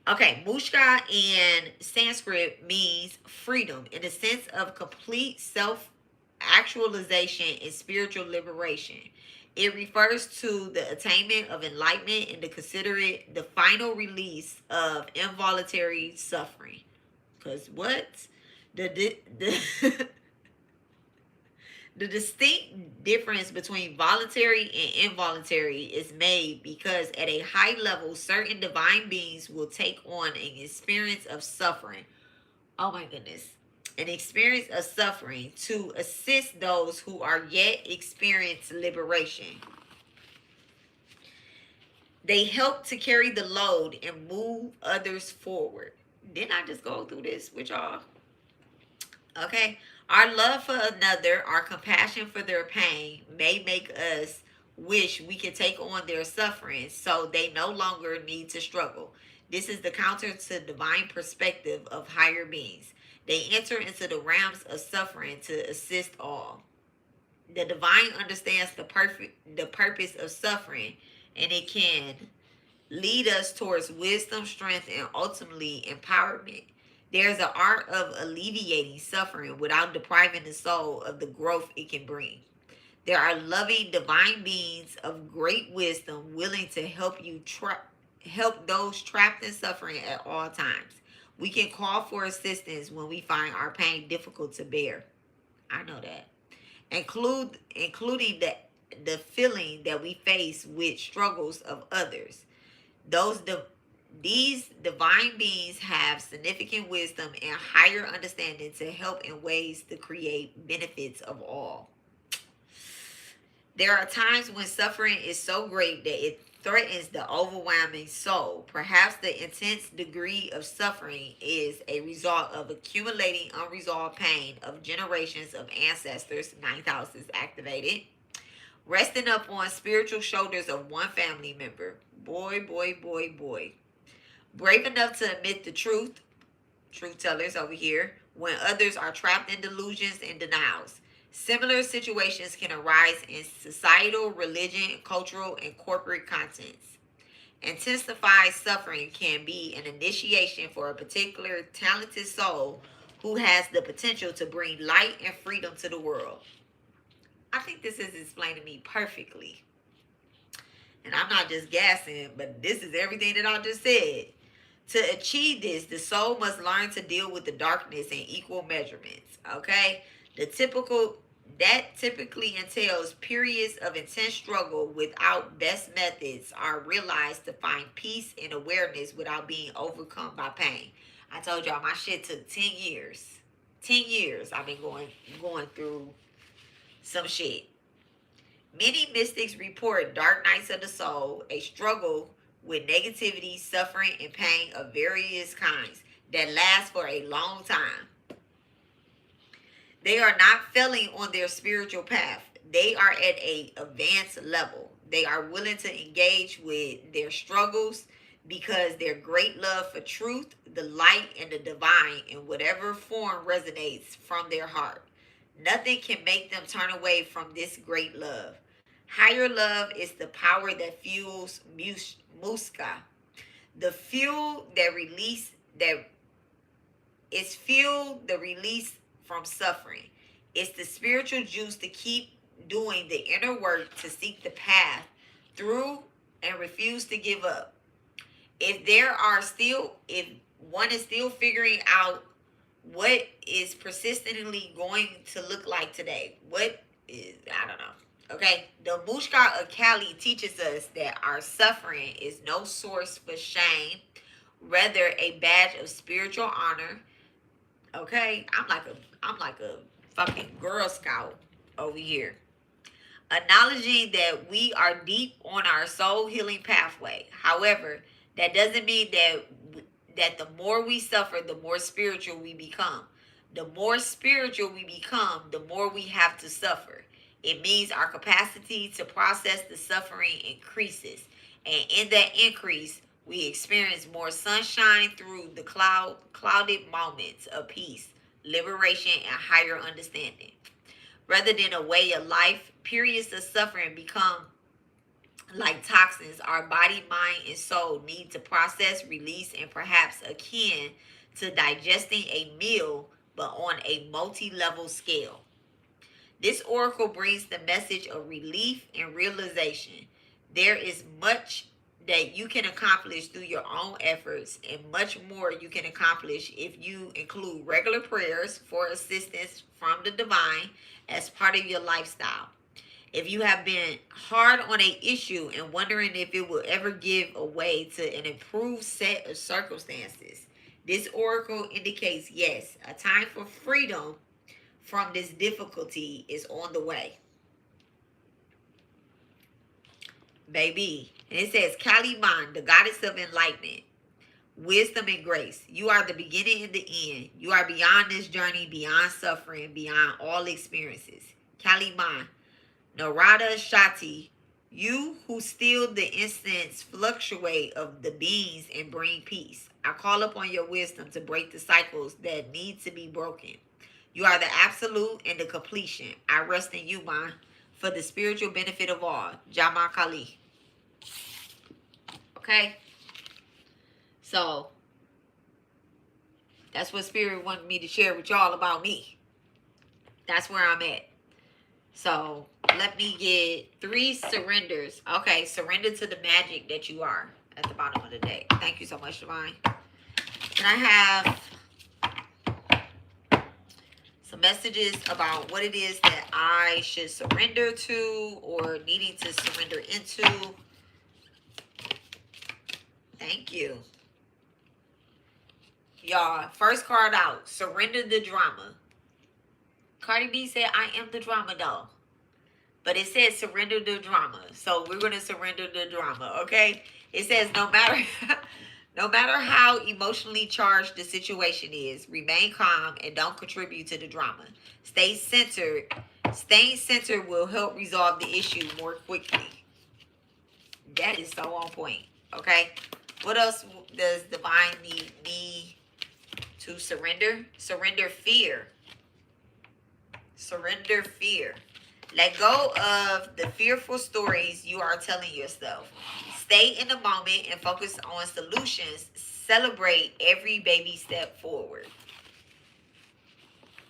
Okay, Mushka in Sanskrit means freedom in the sense of complete self-actualization and spiritual liberation. It refers to the attainment of enlightenment and to consider it the final release of involuntary suffering. Because what? The the distinct difference between voluntary and involuntary is made because at a high level, certain divine beings will take on an experience of suffering. Oh my goodness. An experience of suffering to assist those who are yet experience liberation. They help to carry the load and move others forward. Didn't I just go through this with y'all? Okay. Our love for another, our compassion for their pain may make us wish we could take on their suffering so they no longer need to struggle. This is the counter to divine perspective of higher beings. They enter into the realms of suffering to assist all. The divine understands the purpose of suffering, and it can lead us towards wisdom, strength, and ultimately empowerment. There's an art of alleviating suffering without depriving the soul of the growth it can bring. There are loving divine beings of great wisdom willing to help help those trapped in suffering at all times. We can call for assistance when we find our pain difficult to bear. I know that. Including the feeling that we face with struggles of others. These divine beings have significant wisdom and higher understanding to help in ways to create benefits of all. There are times when suffering is so great that it threatens the overwhelming soul. Perhaps the intense degree of suffering is a result of accumulating unresolved pain of generations of ancestors. Ninth house is activated. Resting up on spiritual shoulders of one family member. Boy, boy, boy, boy. Brave enough to admit the truth. Truth tellers over here. When others are trapped in delusions and denials. Similar situations can arise in societal, religion, cultural, and corporate contexts. Intensified suffering can be an initiation for a particular talented soul who has the potential to bring light and freedom to the world. I think this is explaining me perfectly. And I'm not just gassing, but this is everything that I just said. To achieve this, the soul must learn to deal with the darkness in equal measurements. Okay? That typically entails periods of intense struggle without best methods are realized to find peace and awareness without being overcome by pain. I told y'all my shit took 10 years. 10 years I've been going through some shit. Many mystics report dark nights of the soul, a struggle with negativity, suffering, and pain of various kinds that last for a long time. They are not failing on their spiritual path. They are at an advanced level. They are willing to engage with their struggles because their great love for truth, the light, and the divine in whatever form resonates from their heart. Nothing can make them turn away from this great love. Higher love is the power that fuels Muska. The fuel that is fuel the release from suffering. It's the spiritual juice to keep doing the inner work to seek the path through and refuse to give up. If one is still figuring out what is persistently going to look like today, I don't know. Okay, the Mushka of Kali teaches us that our suffering is no source for shame, rather a badge of spiritual honor. Okay, I'm like a fucking Girl Scout over here. Acknowledging that we are deep on our soul healing pathway. However, that doesn't mean that the more we suffer, the more spiritual we become. The more spiritual we become, the more we have to suffer. It means our capacity to process the suffering increases. And in that increase, we experience more sunshine through the clouded moments of peace, liberation, and higher understanding. Rather than a way of life, periods of suffering become like toxins our body, mind, and soul need to process, release, and perhaps akin to digesting a meal, but on a multi-level scale. This oracle brings the message of relief and realization. There is much that you can accomplish through your own efforts, and much more you can accomplish if you include regular prayers for assistance from the divine as part of your lifestyle. If you have been hard on a issue and wondering if it will ever give away to an improved set of circumstances, this oracle indicates yes, a time for freedom from this difficulty is on the way. Baby. And it says, Kaliman, the goddess of enlightenment, wisdom and grace. You are the beginning and the end. You are beyond this journey, beyond suffering, beyond all experiences. Kaliman, Narada Shati, you who steal the instants fluctuate of the beings and bring peace. I call upon your wisdom to break the cycles that need to be broken. You are the absolute and the completion. I rest in you, man, for the spiritual benefit of all. Jama Kali. Okay? So, that's what Spirit wanted me to share with y'all about me. That's where I'm at. So, let me get 3 surrenders. Okay, surrender to the magic that you are at the bottom of the deck. Thank you so much, Divine. And I have some messages about what it is that I should surrender to or needing to surrender into. Thank you. Y'all, first card out, surrender the drama. Cardi B said, I am the drama doll. But it says surrender the drama. So we're going to surrender the drama, okay? It says no matter how emotionally charged the situation is, remain calm and don't contribute to the drama. Stay centered. Staying centered will help resolve the issue more quickly. That is so on point, okay? What else does Divine need me to surrender? Surrender fear. Surrender fear. Let go of the fearful stories you are telling yourself. Stay in the moment and focus on solutions. Celebrate every baby step forward.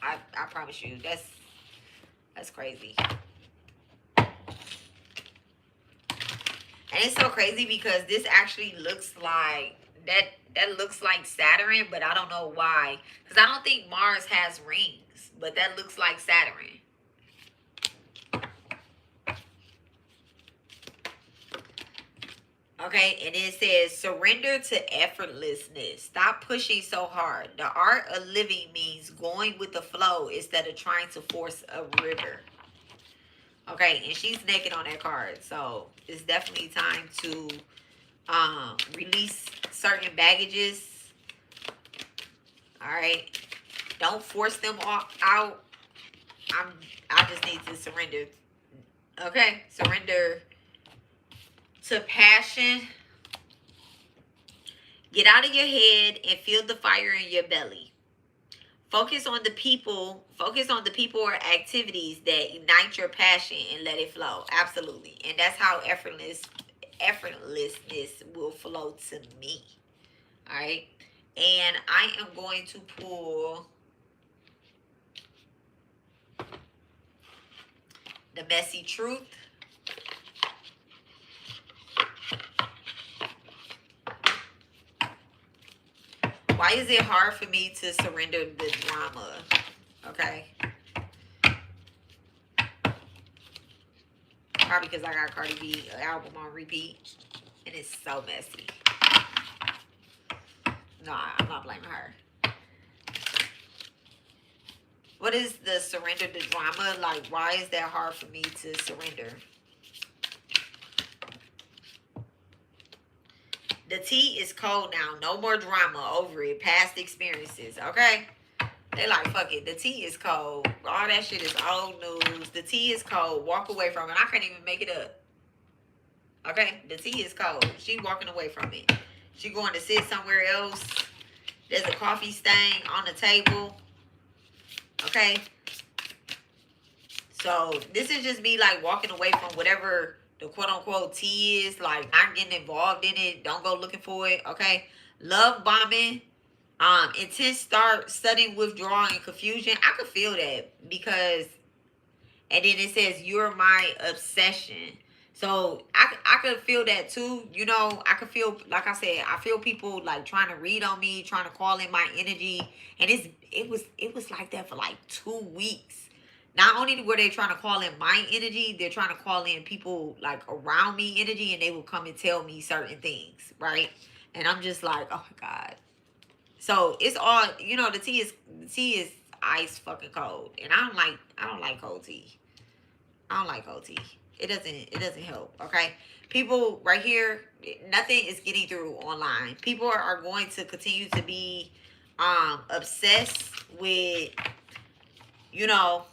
I promise you, that's crazy. And it's so crazy because this actually looks like that looks like Saturn, but I don't know why. Because I don't think Mars has rings, but that looks like Saturn. Okay, and it says surrender to effortlessness. Stop pushing so hard. The art of living means going with the flow instead of trying to force a river. Okay, and she's naked on that card. So it's definitely time to release certain baggages. All right. Don't force them out. I just need to surrender. Okay, surrender to passion. Get out of your head and feel the fire in your belly. Focus on the people or activities that ignite your passion and let it flow. Absolutely. And that's how effortlessness will flow to me. All right. And I am going to pull the messy truth. Why is it hard for me to surrender the drama? Okay. Probably because I got Cardi B album on repeat. And it's so messy. No, I'm not blaming her. What is the surrender the drama? Like, why is that hard for me to surrender? The tea is cold now. No more drama over it. Past experiences, okay? They like, fuck it. The tea is cold. All that shit is old news. The tea is cold. Walk away from it. I can't even make it up. Okay? The tea is cold. She walking away from it. She going to sit somewhere else. There's a coffee stain on the table. Okay? So, this is just me, like, walking away from whatever the quote-unquote tea is, like, not getting involved in it. Don't go looking for it, okay? Love bombing. Intense start, sudden withdrawal and confusion. I could feel that because And then it says, you're my obsession. So I could feel that too. You know, I could feel, like I said, I feel people like trying to read on me, trying to call in my energy. And it was like that for like 2 weeks. Not only were they trying to call in my energy, they're trying to call in people like around me energy, and they will come and tell me certain things, right? And I'm just like, oh my God. So it's all, you know, the tea is ice fucking cold. And I don't like cold tea. I don't like cold tea. It doesn't help. Okay. People right here, nothing is getting through online. People are going to continue to be obsessed with, you know,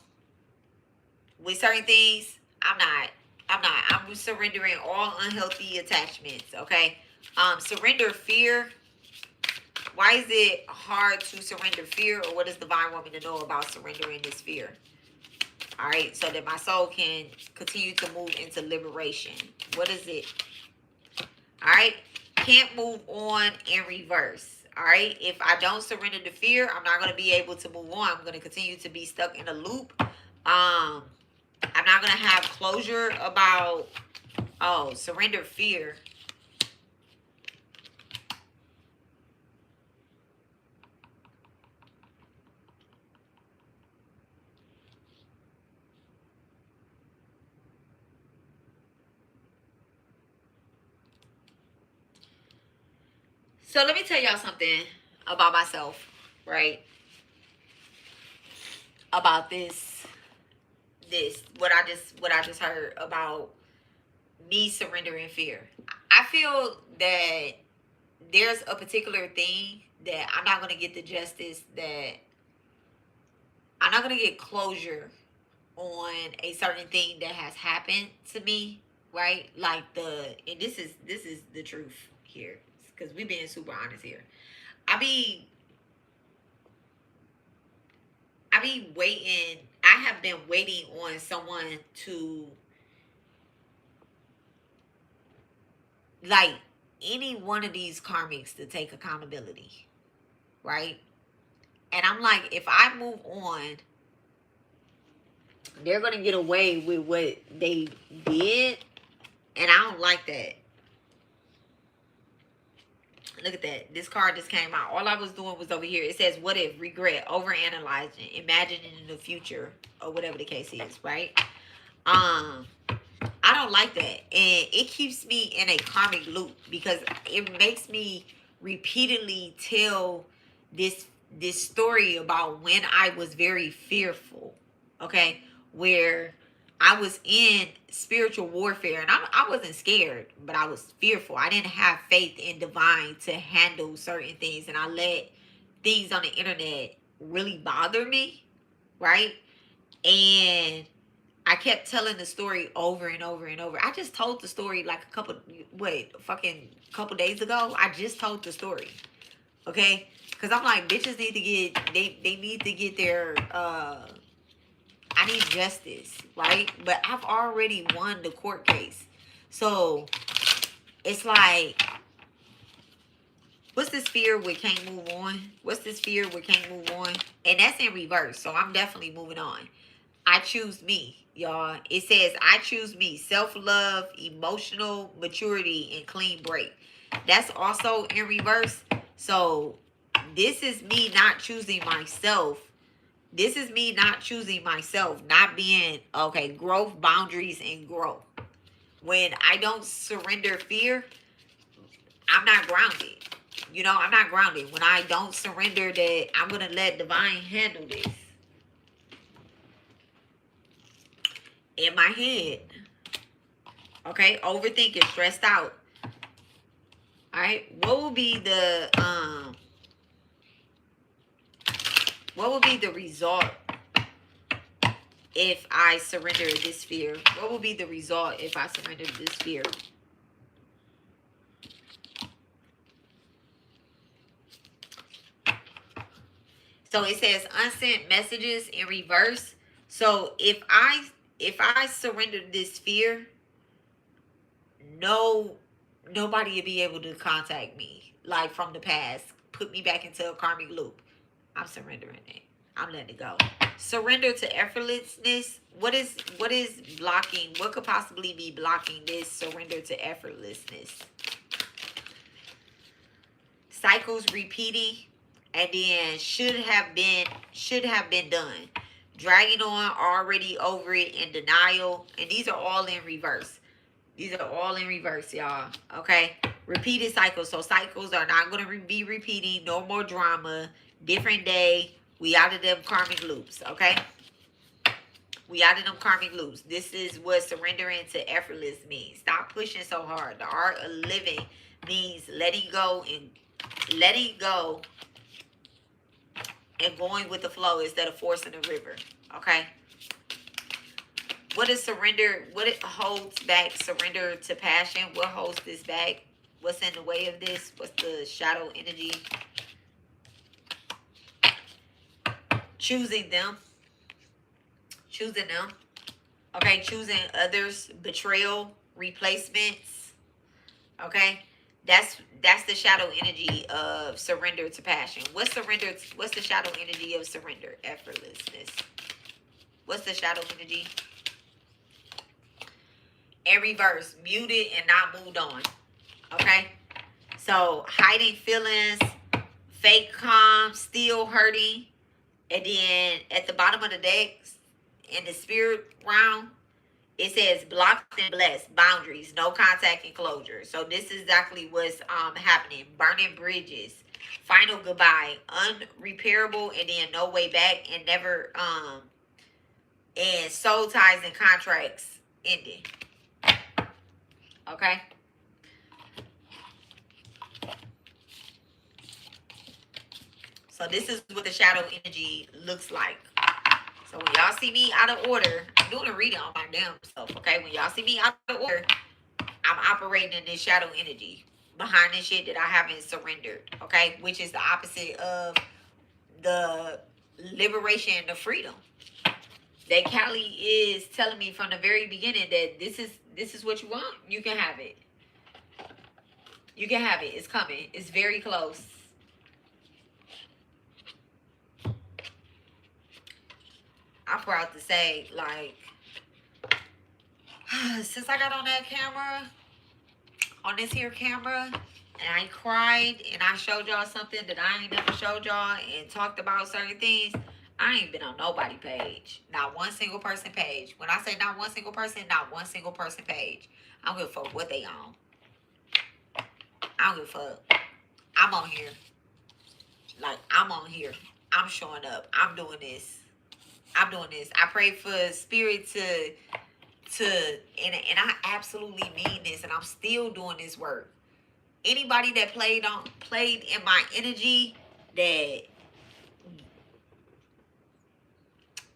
with certain things. I'm surrendering all unhealthy attachments. Okay. Surrender fear. Why is it hard to surrender fear, or what does divine want me to know about surrendering this fear? All right, so that my soul can continue to move into liberation. What is it? All right, can't move on in reverse. All right, if I don't surrender the fear, I'm not going to be able to move on. I'm going to continue to be stuck in a loop. I'm not going to have closure about, oh, surrender fear. So let me tell y'all something about myself, right? About this what I just heard about me surrendering fear. I feel that there's a particular thing that I'm not going to get the justice, that I'm not going to get closure on a certain thing that has happened to me, right? Like and this is the truth here, because we're being super honest here. I be I be waiting. I have been waiting on someone to, like, any one of these karmics to take accountability, right? And I'm like, if I move on, they're gonna get away with what they did, and I don't like that. Look at that. This card just came out. All I was doing was over here. It says, what if, regret, overanalyzing, imagining in the future, or whatever the case is, right? Um, I don't like that. And it keeps me in a karmic loop, because it makes me repeatedly tell this story about when I was very fearful. Okay? Where I was in spiritual warfare, and I wasn't scared, but I was fearful. I didn't have faith in divine to handle certain things, and I let things on the internet really bother me, right? And I kept telling the story over and over and over. I just told the story like couple days ago. I just told the story. Okay? Because I'm like, bitches need to get, they need to get their, I need justice, right? But I've already won the court case. So it's like, what's this fear with can't move on? What's this fear with can't move on? And that's in reverse. So I'm definitely moving on. I choose me, y'all. It says, I choose me. Self-love, emotional maturity, and clean break. That's also in reverse. So this is me not choosing myself. This is me not choosing myself, not being, okay, growth, boundaries, and growth. When I don't surrender fear, I'm not grounded. You know, I'm not grounded. When I don't surrender that I'm going to let divine handle this in my head. Okay, overthinking, stressed out. All right, what will be the result if I surrender this fear? What will be the result if I surrender this fear? So it says unsent messages in reverse. So if I surrender this fear, nobody will be able to contact me, like, from the past, put me back into a karmic loop. I'm surrendering it. I'm letting it go. Surrender to effortlessness. What is blocking? What could possibly be blocking this surrender to effortlessness? Cycles repeating, and then should have been done. Dragging on, already over it, in denial, and these are all in reverse. These are all in reverse, y'all. Okay? Repeated cycles. So cycles are not going to be repeating. No more drama. Different day. We out of them karmic loops. Okay? We out of them karmic loops. This is what surrendering to effortless means. Stop pushing so hard. The art of living means letting go and going with the flow instead of forcing the river. Okay? What is surrender? What it holds back surrender to passion? What holds this back? What's in the way of this? What's the shadow energy? Choosing them. Choosing them. Okay, choosing others. Betrayal. Replacements. Okay? That's the shadow energy of surrender to passion. What's the shadow energy of surrender? Effortlessness. What's the shadow energy? In reverse, muted and not moved on. Okay? So, hiding feelings, fake calm, still hurting. And then at the bottom of the deck, in the spirit round, it says blocked and blessed, boundaries, no contact and closure. So this is exactly what's happening. Burning bridges, final goodbye, unrepairable, and then no way back, and never and soul ties and contracts ending. Okay. So this is what the shadow energy looks like. So when y'all see me out of order, I'm doing a reading on my damn self, okay? When y'all see me out of order, I'm operating in this shadow energy behind this shit that I haven't surrendered, okay? Which is the opposite of the liberation and the freedom. That Callie is telling me from the very beginning that this is what you want. You can have it. You can have it. It's coming. It's very close. I'm proud to say, like, since I got on that camera, on this here camera, and I cried and I showed y'all something that I ain't never showed y'all and talked about certain things, I ain't been on nobody page. Not one single person page. When I say not one single person page. I don't give a fuck what they on. I don't give a fuck. I'm on here. Like, I'm on here. I'm showing up. I'm doing this. I pray for spirit and I absolutely mean this, and I'm still doing this work. Anybody that played in my energy, that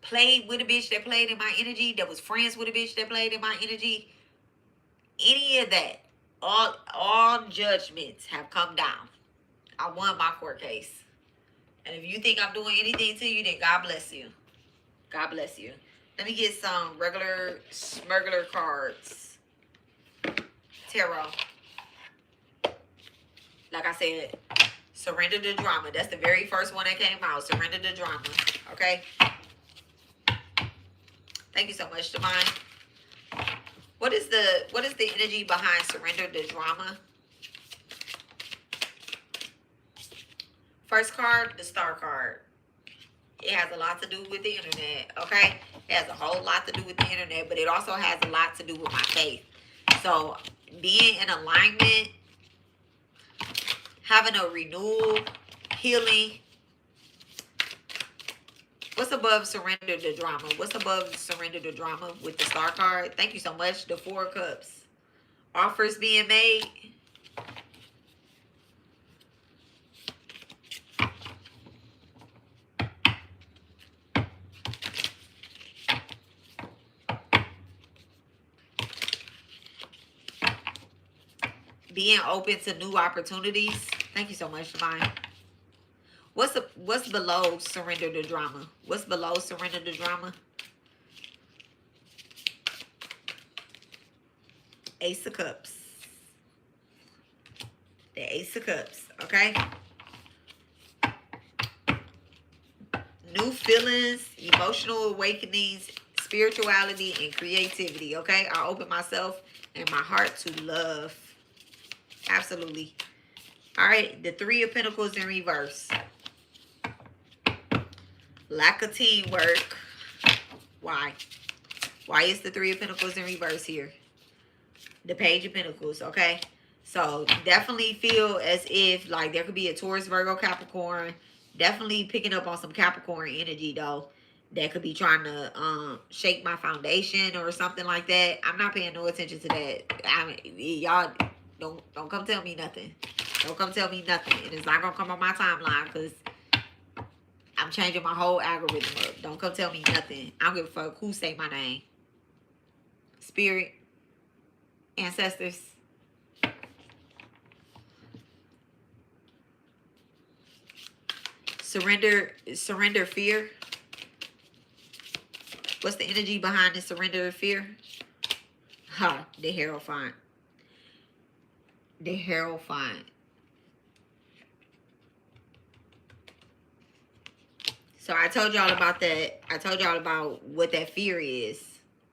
played with a bitch that played in my energy, that was friends with a bitch that played in my energy, any of that, all judgments have come down. I won my court case. And if you think I'm doing anything to you, then God bless you. God bless you. Let me get some regular smuggler cards. Tarot. Like I said, surrender the drama. That's the very first one that came out. Surrender the drama. Okay? Thank you so much, Divine. What is the energy behind surrender the drama? First card, the Star card. It has a lot to do with the internet, okay? It has a whole lot to do with the internet, but it also has a lot to do with my faith. So, being in alignment, having a renewal, healing. What's above surrender the drama? What's above surrender the drama with the Star card? Thank you so much. The Four of Cups. Offers being made. Being open to new opportunities. Thank you so much, Divine. What's below surrender the drama? What's below surrender the drama? Ace of Cups. The Ace of Cups, okay? new feelings, emotional awakenings, spirituality, and creativity. Okay, I open myself and my heart to love. Absolutely. All right, the Three of Pentacles in reverse. Lack of teamwork. Why? Why is the Three of Pentacles in reverse here? The Page of Pentacles, okay? So definitely feel as if like there could be a Taurus, Virgo, Capricorn. Definitely picking up on some Capricorn energy though. That could be trying to shake my foundation or something like that. I'm not paying no attention to that. Y'all don't come tell me nothing. Don't come tell me nothing. And it's not gonna come on my timeline because I'm changing my whole algorithm up. Don't come tell me nothing. I don't give a fuck who say my name. Spirit, ancestors. Surrender fear. What's the energy behind the surrender fear? The Hierophant. The Hierophant. So I told y'all about that. I told y'all about what that fear is.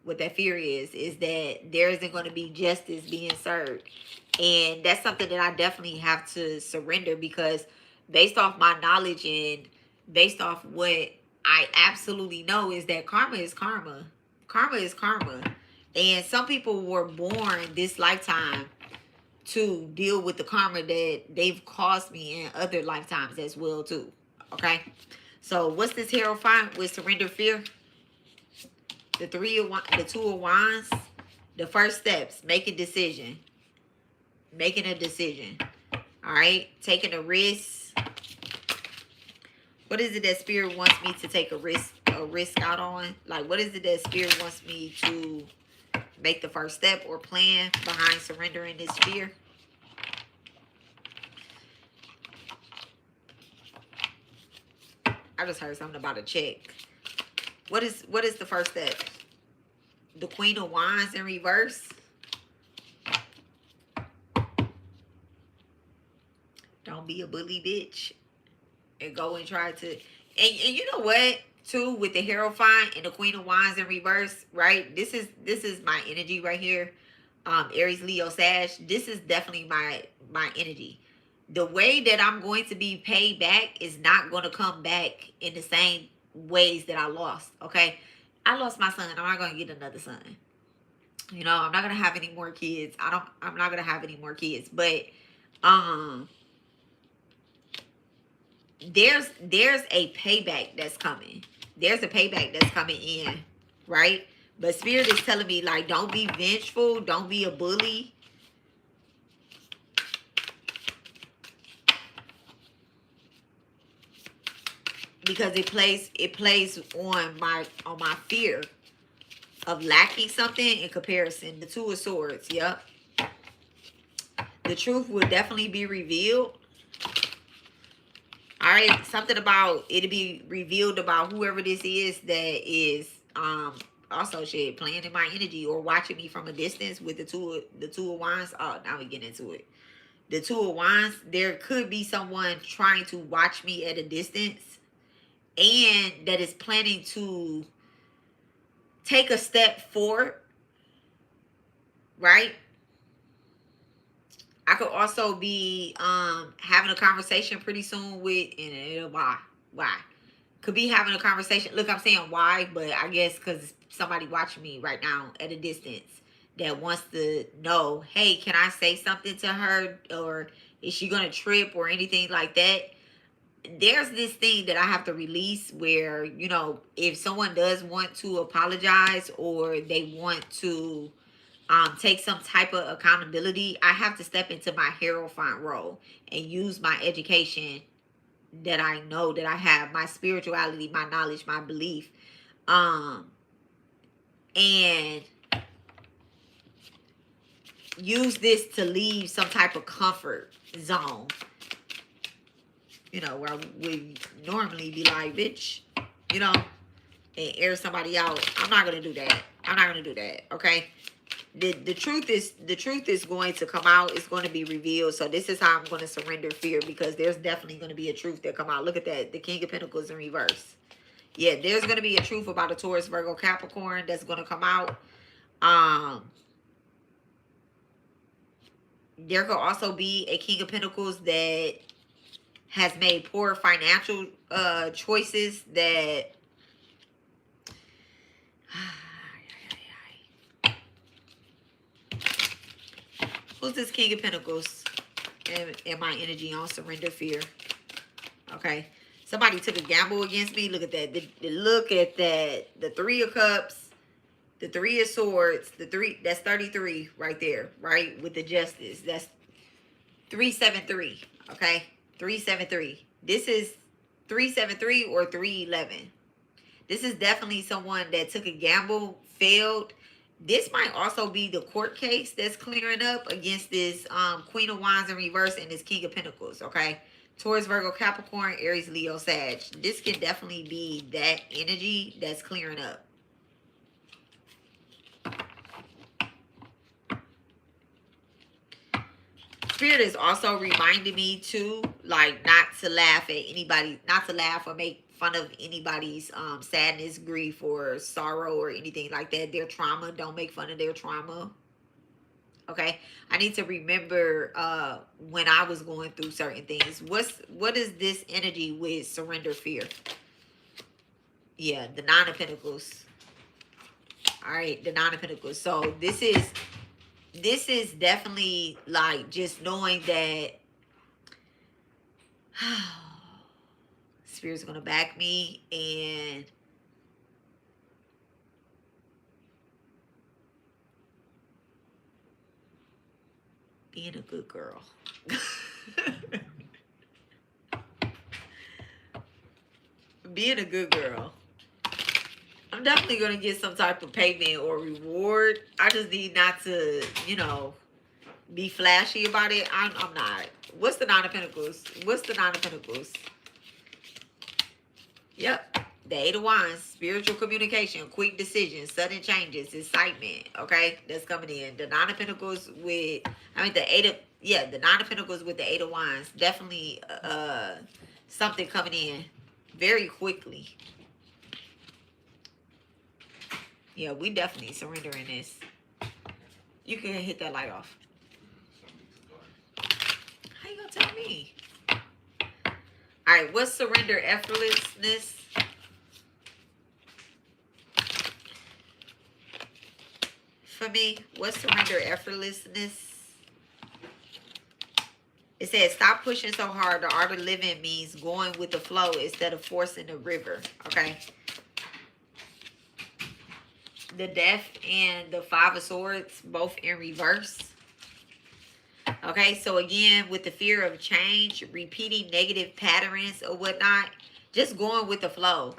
What that fear is that there isn't going to be justice being served. And that's something that I definitely have to surrender because based off my knowledge and based off what I absolutely know is that karma is karma. Karma is karma. And some people were born this lifetime to deal with the karma that they've caused me in other lifetimes as well too. Okay? So what's this Hierophant with surrender fear? The Two of Wands. The first steps, make a decision. Making a decision. All right? Taking a risk. What is it that Spirit wants me to take a risk out on? Like, what is it that Spirit wants me to make the first step or plan behind surrendering this fear? I just heard something about a check. What is the first step? The Queen of Wands in reverse. Don't be a bully bitch and go and try to and you know what too with the Hierophant and the Queen of Wands in reverse, right? This is my energy right here. Aries, Leo, Sag. This is definitely my energy. The way that I'm going to be paid back is not going to come back in the same ways that I lost. Okay, I lost my son. I'm not going to get another son. You know, I'm not going to have any more kids. I'm not going to have any more kids. But there's a payback that's coming. There's a payback that's coming in, right? But Spirit is telling me, like, don't be vengeful. Don't be a bully. Because it plays on my fear of lacking something in comparison. The Two of Swords, yep. The truth will definitely be revealed. All right, something about it'll be revealed about whoever this is that is also shit playing in my energy or watching me from a distance with the two of Wands. Oh, now we get into it. The Two of Wands, there could be someone trying to watch me at a distance and that is planning to take a step forward, right? I could also be having a conversation pretty soon with, and why? Could be having a conversation. Look, I'm saying why, but I guess because somebody watching me right now at a distance that wants to know, hey, can I say something to her? Or is she going to trip or anything like that? There's this thing that I have to release where, you know, if someone does want to apologize or they want to take some type of accountability, I have to step into my Hierophant role and use my education that I know that I have, my spirituality, my knowledge, my belief, and use this to leave some type of comfort zone. You know, where I would normally be like, bitch, you know, and air somebody out. I'm not gonna do that. I'm not gonna do that. Okay. The truth is going to come out. It's going to be revealed. So this is how I'm going to surrender fear, because there's definitely going to be a truth that come out. Look at that. The King of Pentacles in reverse. Yeah, there's going to be a truth about a Taurus, Virgo, Capricorn that's going to come out. Um, there could also be a King of Pentacles that has made poor financial choices that who's this King of Pentacles and my energy on surrender fear? Okay. Somebody took a gamble against me. Look at that. Look at that. The Three of Cups, the Three of Swords, the three, that's 33 right there, right? With the Justice. That's 373. Okay. 373. This is 373 or 311. This is definitely someone that took a gamble, failed. This might also be the court case that's clearing up against this Queen of Wands in reverse and this King of Pentacles, okay? Taurus, Virgo, Capricorn, Aries, Leo, Sag. This can definitely be that energy that's clearing up. Spirit is also reminding me too, like not to laugh at anybody, not to laugh or make fun of anybody's sadness, grief, or sorrow or anything like that. Their trauma, don't make fun of their trauma. Okay, I need to remember when I was going through certain things. What is this energy with surrender fear? Yeah, the Nine of Pentacles. All right, the Nine of Pentacles. So this is definitely like just knowing that Spirit's gonna back me and being a good girl. Being a good girl. I'm definitely going to get some type of payment or reward. I just need not to, you know, be flashy about it. I'm not. What's the Nine of Pentacles? What's the Nine of Pentacles? Yep. The Eight of Wands. Spiritual communication. Quick decisions. Sudden changes. Excitement. Okay? That's coming in. The Nine of Pentacles with, the Eight of, yeah, the Nine of Pentacles with the Eight of Wands. Definitely something coming in very quickly. Yeah, we definitely surrendering this. You can hit that light off. How you gonna tell me? All right, what's surrender effortlessness? For me, what's surrender effortlessness? It says, stop pushing so hard. The art of living means going with the flow instead of forcing the river. Okay. The Death and the Five of Swords, both in reverse. Okay, so again, with the fear of change, repeating negative patterns or whatnot, just going with the flow.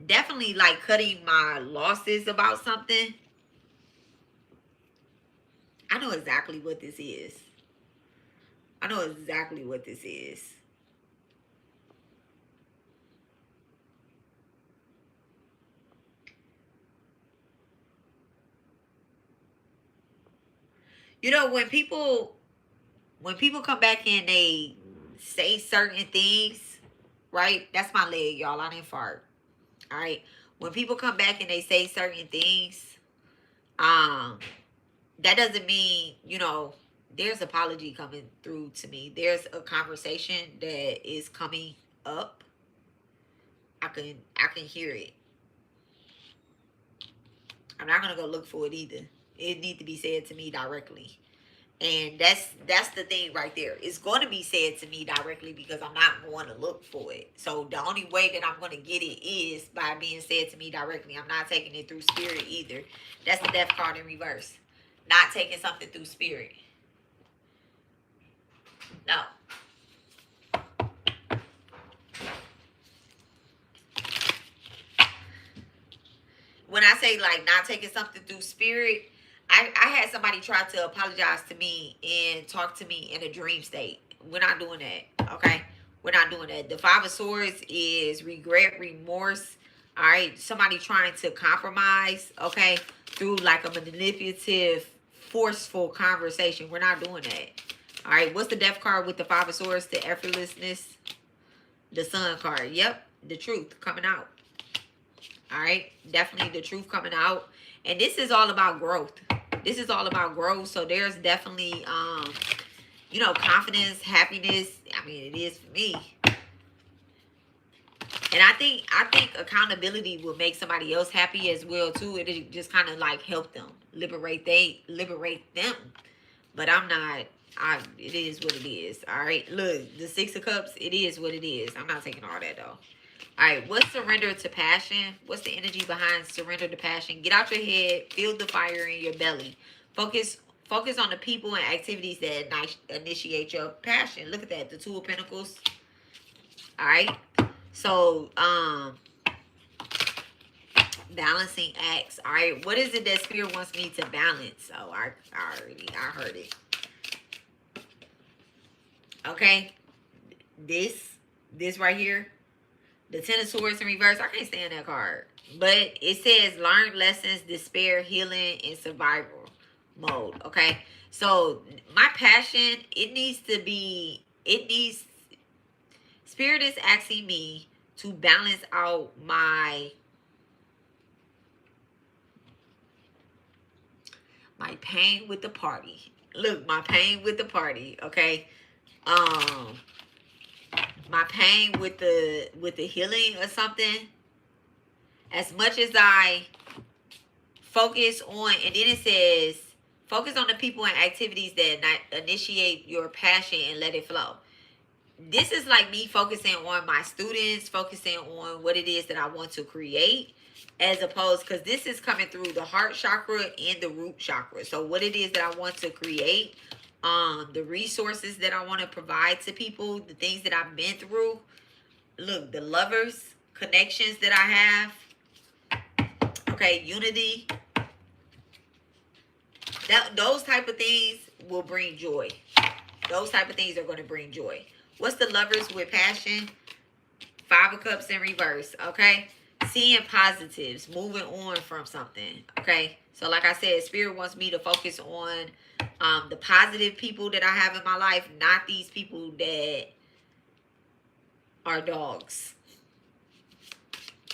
Definitely like cutting my losses about something. I know exactly what this is. I know exactly what this is. You know, when people come back and they say certain things, right? That's my leg, y'all. I didn't fart. All right. When people come back and they say certain things, that doesn't mean, you know, there's apology coming through to me. There's a conversation that is coming up. I can hear it. I'm not gonna go look for it either. It needs to be said to me directly. And that's the thing right there. It's going to be said to me directly because I'm not going to look for it. So the only way that I'm going to get it is by being said to me directly. I'm not taking it through spirit either. That's the Death card in reverse. Not taking something through spirit. No. When I say like not taking something through spirit, I had somebody try to apologize to me and talk to me in a dream state. We're not doing that, okay? We're not doing that. The Five of Swords is regret, remorse, all right? Somebody trying to compromise, okay, through like a manipulative, forceful conversation. We're not doing that, all right? What's the Death card with the Five of Swords? The effortlessness, the Sun card. Yep, the truth coming out. All right, definitely the truth coming out. And this is all about growth. This is all about growth. So there's definitely you know, confidence, happiness. I mean, it is for me. And I think accountability will make somebody else happy as well too. It just kind of like help them liberate them. But I'm not. It is what it is. All right. Look, the Six of Cups. It is what it is. I'm not taking all that though. All right. What's surrender to passion? What's the energy behind surrender to passion? Get out your head. Feel the fire in your belly. Focus on the people and activities that initiate your passion. Look at that. The Two of Pentacles. All right. So, balancing acts. All right. What is it that Spirit wants me to balance? Oh, I heard it. Okay. This right here. The Ten of Swords in reverse. I can't stand that card. But it says learn lessons, despair, healing, and survival mode. Okay. So my passion, Spirit is asking me to balance out my pain with the party. Look, my pain with the party, okay? My pain with the healing or something. As much as I focus on, and then it says, focus on the people and activities that initiate your passion and let it flow. This is like me focusing on my students, focusing on what it is that I want to create, as opposed, because this is coming through the heart chakra and the root chakra. So what it is that I want to create, the resources that I want to provide to people, the things that I've been through. Look, the lovers, connections that I have. Okay, unity. Those type of things will bring joy. Those type of things are going to bring joy. What's the lovers with passion? Five of Cups in reverse, okay? Seeing positives, moving on from something, okay? So like I said, Spirit wants me to focus on the positive people that I have in my life, not these people that are dogs,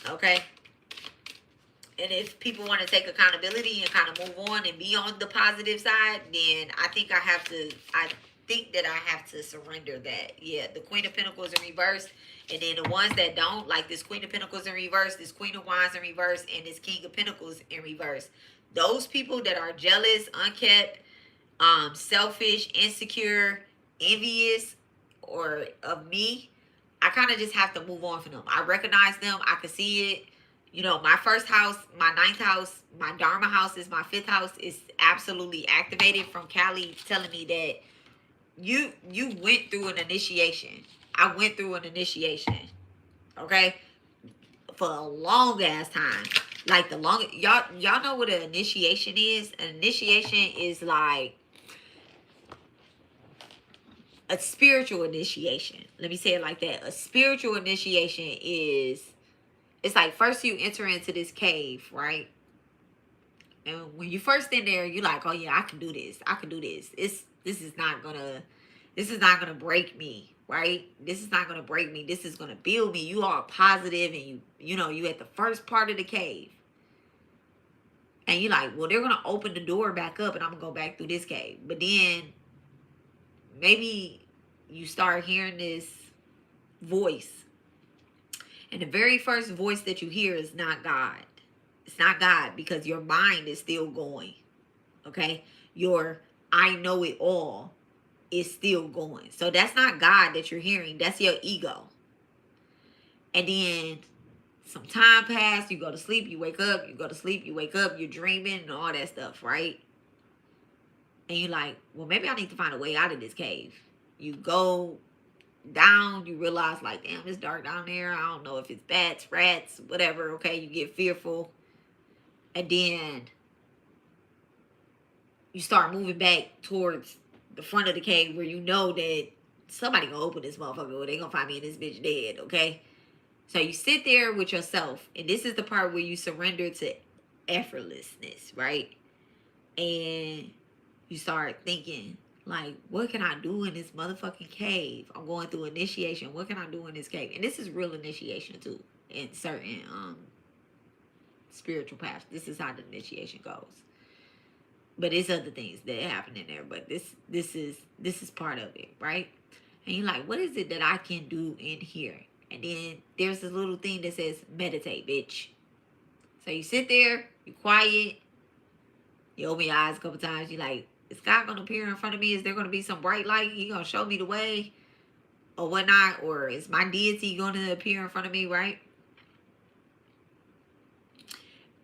okay? And if people want to take accountability and kind of move on and be on the positive side, then I think that I have to surrender that. Yeah, the Queen of Pentacles in reverse. And then the ones that don't, like this Queen of Pentacles in reverse, this Queen of Wands in reverse, and this King of Pentacles in reverse. Those people that are jealous, unkept, selfish, insecure, envious, or of me, I kind of just have to move on from them. I recognize them. I can see it. You know, my first house, my ninth house, my Dharma house is my fifth house, is absolutely activated from Cali, telling me that you went through an initiation. I went through an initiation. Okay? For a long ass time. Like the longest, y'all know what an initiation is? An initiation is like a spiritual initiation. Let me say it like that. A spiritual initiation is, it's like first you enter into this cave, right? And when you first in there, you're like, oh yeah, I can do this. I can do this. This is not gonna break me, right? This is not gonna break me. This is gonna build me. You are positive, and you at the first part of the cave. And you're like, well, they're gonna open the door back up and I'm gonna go back through this cave. But then maybe you start hearing this voice. And the very first voice that you hear is not God. It's not God, because your mind is still going. Okay? Your I know it all is still going. So that's not God that you're hearing. That's your ego. And then some time passed. You go to sleep. You wake up. You go to sleep. You wake up. You're dreaming and all that stuff, right? And you're like, well, maybe I need to find a way out of this cave. You go down, you realize like, damn, it's dark down there. I don't know if it's bats, rats, whatever. Okay, you get fearful. And then you start moving back towards the front of the cave where you know that somebody gonna open this motherfucker or they gonna find me in this bitch dead, okay? So you sit there with yourself, and this is the part where you surrender to effortlessness, right? And you start thinking, Like, what can I do in this motherfucking cave? I'm going through initiation. What can I do in this cave? And this is real initiation too in certain spiritual paths. This is how the initiation goes. But it's other things that happen in there. But this is part of it, right? And you're like, what is it that I can do in here? And then there's this little thing that says meditate, bitch. So you sit there, you quiet, you open your eyes a couple times, you like, is God gonna appear in front of me? Is there gonna be some bright light? He gonna show me the way or whatnot? Or is my deity gonna appear in front of me, right?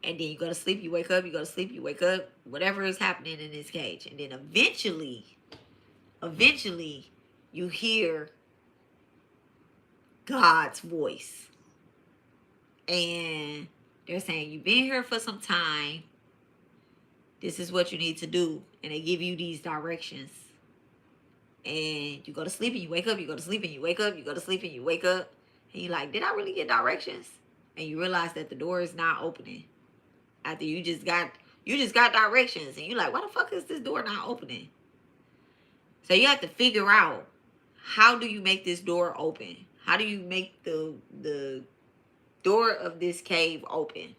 And then you go to sleep, you wake up, you go to sleep, you wake up, whatever is happening in this cage. And then eventually, you hear God's voice. And they're saying, you've been here for some time. This is what you need to do. And they give you these directions. And you go to sleep and you wake up, you go to sleep and you wake up, you go to sleep and you wake up. And you're like, did I really get directions? And you realize that the door is not opening. After you just got directions. And you're like, why the fuck is this door not opening? So you have to figure out, how do you make this door open? How do you make the door of this cave open?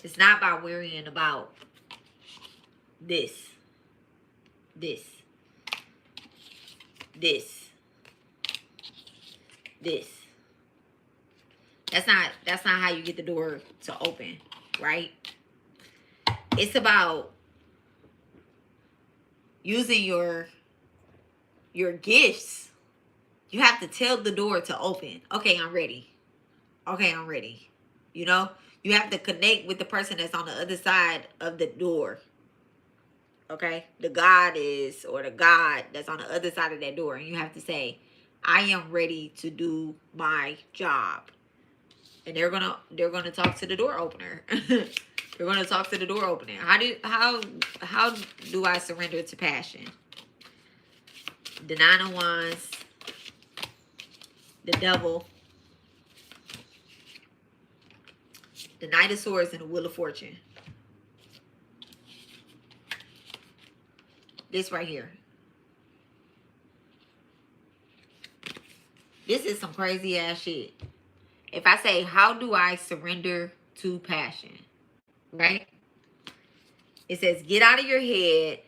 It's not by worrying about this. That's not how you get the door to open, right? It's about using your gifts. You have to tell the door to open. Okay, I'm ready. Okay, I'm ready. You know, you have to connect with the person that's on the other side of the door. Okay, the goddess or the God that's on the other side of that door, and you have to say, I am ready to do my job. And they're gonna talk to the door opener. They're gonna talk to the door opener. How do I surrender to passion? The Nine of Wands, the Devil, the Knight of Swords, and the Wheel of Fortune. This right here. This is some crazy ass shit. If I say, how do I surrender to passion? Right? It says, get out of your head,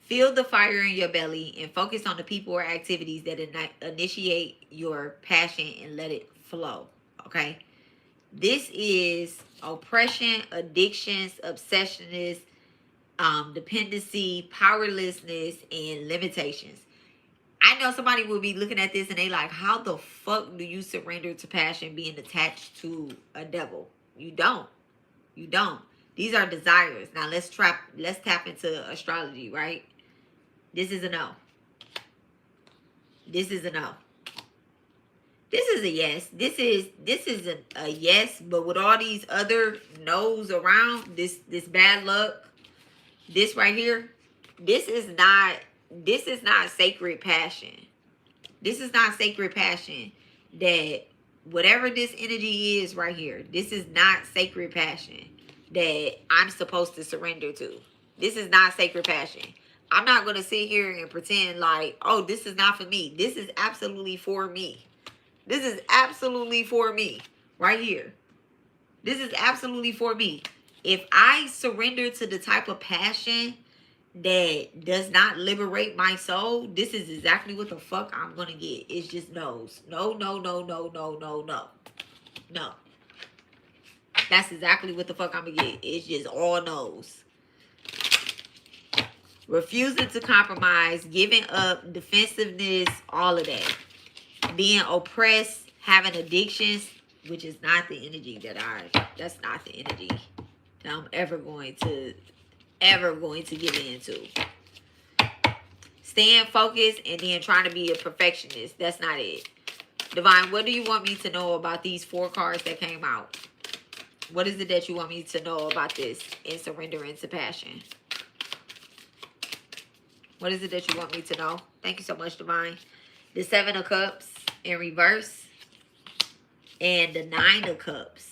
feel the fire in your belly, and focus on the people or activities that initiate your passion and let it flow. Okay? This is oppression, addictions, obsessionness, dependency, powerlessness, and limitations. I know somebody will be looking at this and they like, how the fuck do you surrender to passion being attached to a devil? You don't. You don't. These are desires. Now let's tap into astrology, right? This is a no. This is a no. This is a yes. This is a yes, but with all these other no's around, this bad luck, this right here, this is not sacred passion. This is not sacred passion. That whatever this energy is right here, this is not sacred passion that I'm supposed to surrender to. This is not sacred passion. I'm not going to sit here and pretend like, oh, this is not for me. This is absolutely for me. This is absolutely for me right here. This is absolutely for me. If I surrender to the type of passion that does not liberate my soul, this is exactly what the fuck I'm gonna get. It's just no's. No, no, no, no, no, no, no. No. That's exactly what the fuck I'm gonna get. It's just all no's. Refusing to compromise, giving up, defensiveness, all of that. Being oppressed, having addictions, which is not the energy that's not the energy that I'm ever going to give into. Staying focused and then trying to be a perfectionist. That's not it. Divine, what do you want me to know about these 4 cards that came out? What is it that you want me to know about this in surrendering to passion? What is it that you want me to know? Thank you so much, Divine. The 7 of Cups in reverse. And the 9 of Cups.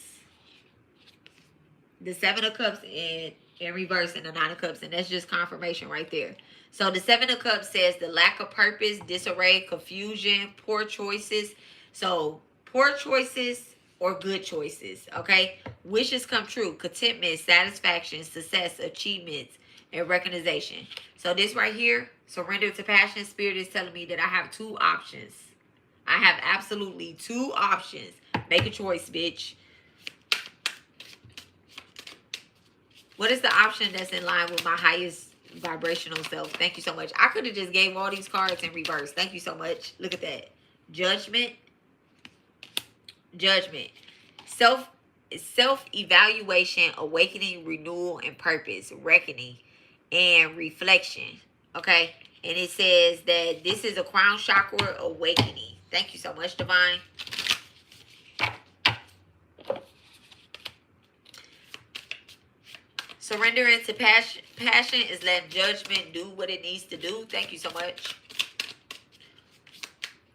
The 7 of Cups in in reverse in the Nine of Cups, and that's just confirmation right there. So the Seven of Cups says the lack of purpose, disarray, confusion, poor choices. So poor choices or good choices, okay? Wishes come true, contentment, satisfaction, success, achievements, and recognition. So this right here, surrender to passion. Spirit is telling me that I have two options. I have absolutely two options. Make a choice, bitch. What is the option that's in line with my highest vibrational self? Thank you so much. I could have just gave all these cards in reverse. Thank you so much. Look at that. Judgment. Judgment. Self-evaluation, awakening, renewal, and purpose. Reckoning and reflection. Okay? And it says that this is a crown chakra awakening. Thank you so much, Divine. Surrendering to passion is letting judgment do what it needs to do. Thank you so much.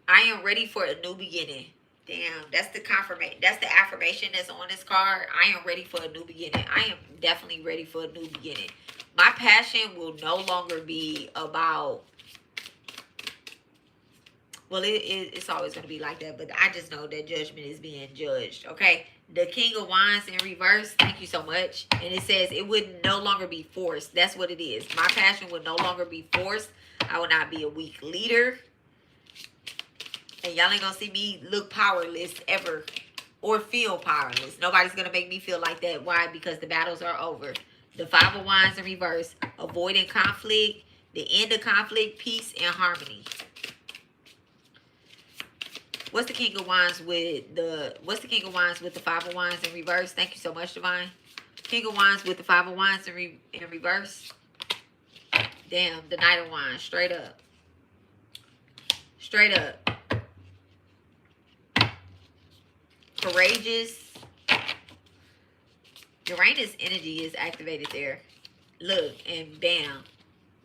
I am ready for a new beginning. Damn, that's the confirmation. That's the affirmation that's on this card. I am ready for a new beginning. I am definitely ready for a new beginning. My passion will no longer be about... Well, it's always going to be like that, but I just know that judgment is being judged, okay? The King of Wands in reverse, thank you so much. And it says it would no longer be forced. That's what it is. My passion would no longer be forced. I will not be a weak leader. And y'all ain't going to see me look powerless ever or feel powerless. Nobody's going to make me feel like that. Why? Because the battles are over. The Five of Wands in reverse, avoiding conflict, the end of conflict, peace, and harmony. What's the King of Wands with the Five of Wands in reverse? Thank you so much, Divine. King of Wands with the Five of Wands in reverse. Damn, the Knight of Wands, straight up. Straight up. Courageous. Uranus energy is activated there. Look, and bam,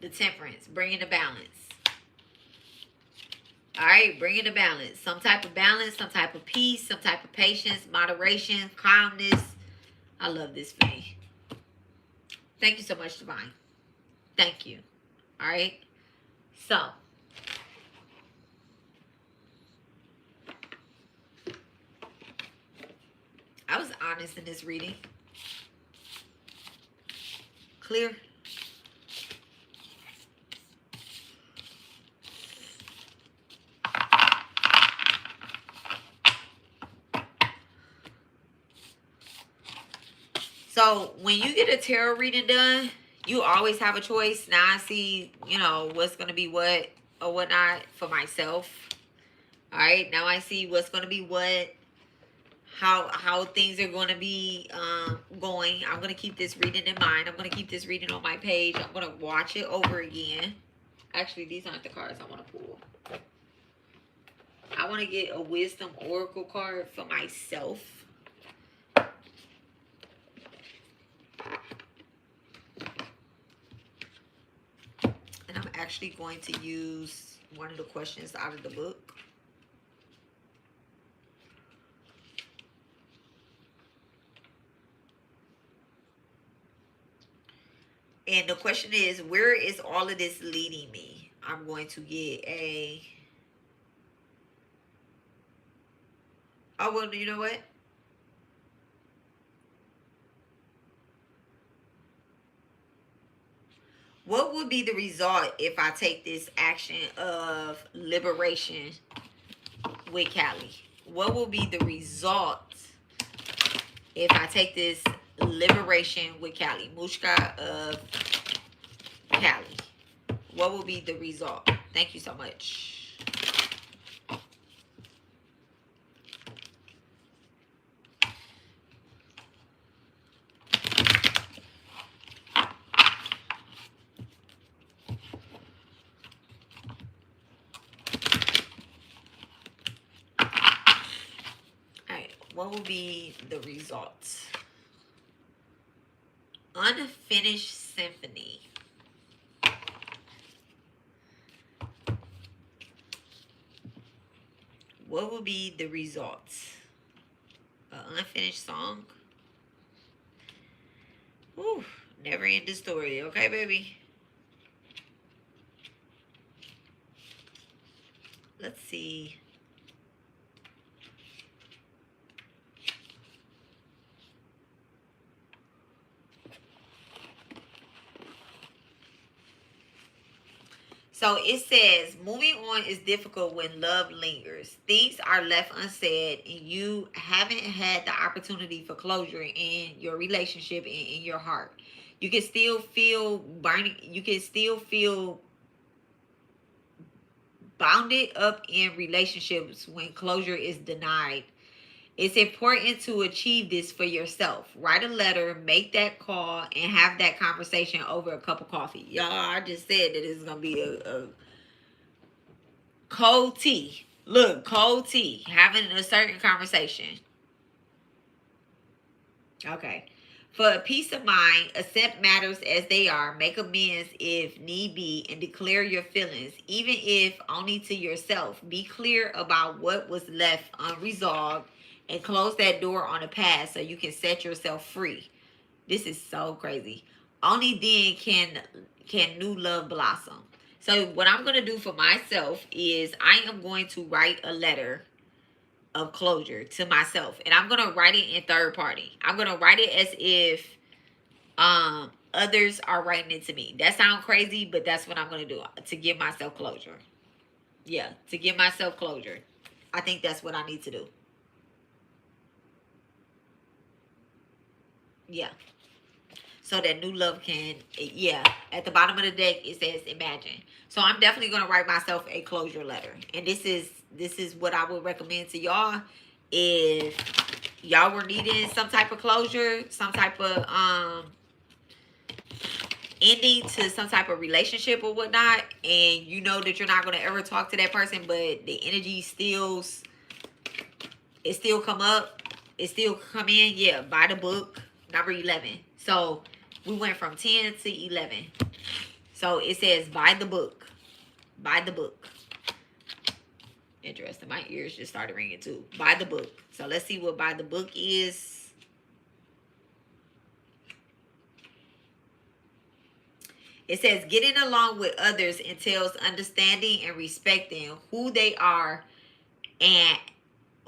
the Temperance, bringing the balance. All right, bringing the balance. Some type of balance, some type of peace, some type of patience, moderation, calmness. I love this for me. Thank you so much, Divine. Thank you. All right. So, I was honest in this reading. Clear. So when you get a tarot reading done, you always have a choice. Now I see, what's going to be what or whatnot for myself. All right. Now I see what's going to be what, how things are going to be going. I'm going to keep this reading in mind. I'm going to keep this reading on my page. I'm going to watch it over again. Actually, these aren't the cards I want to pull. I want to get a wisdom oracle card for myself. And I'm actually going to use one of the questions out of the book. And the question is, where is all of this leading me? I'm going to get a... Oh, well, you know what? What would be the result if I take this action of liberation with Callie? What will be the result if I take this liberation with Callie? Mushka of Callie. What will be the result? Thank you so much. What will be the result? Unfinished symphony. What will be the result? An unfinished song? Ooh, Never end the story. Okay, baby? Let's see. So it says, moving on is difficult when love lingers. Things are left unsaid, and you haven't had the opportunity for closure in your relationship and in your heart. You can still feel burning. You can still feel bounded up in relationships when closure is denied. It's important to achieve this for yourself. Write a letter, make that call, and have that conversation over a cup of coffee. Y'all, I just said that it's going to be a cold tea. Look, cold tea. Having a certain conversation. Okay. For peace of mind, accept matters as they are, make amends if need be, and declare your feelings, even if only to yourself. Be clear about what was left unresolved and close that door on the past so you can set yourself free. This is so crazy. Only then can new love blossom. So what I'm going to do for myself is I am going to write a letter of closure to myself, and I'm going to write it in third party. I'm going to write it as if others are writing it to me. That sounds crazy, but that's what I'm going to do to give myself closure. Yeah, to give myself closure. I think that's what I need to do. Yeah. So that new love can, yeah. At the bottom of the deck, it says imagine. So I'm definitely going to write myself a closure letter. And this is what I would recommend to y'all. If y'all were needing some type of closure, some type of ending to some type of relationship or whatnot, and you know that you're not going to ever talk to that person, but the energy still come up, it still come in, yeah, buy the book, number 11. So we went from 10 to 11. So it says buy the book. Buy the book. Interesting. My ears just started ringing too. Buy the book. So let's see what buy the book is. It says getting along with others entails understanding and respecting who they are and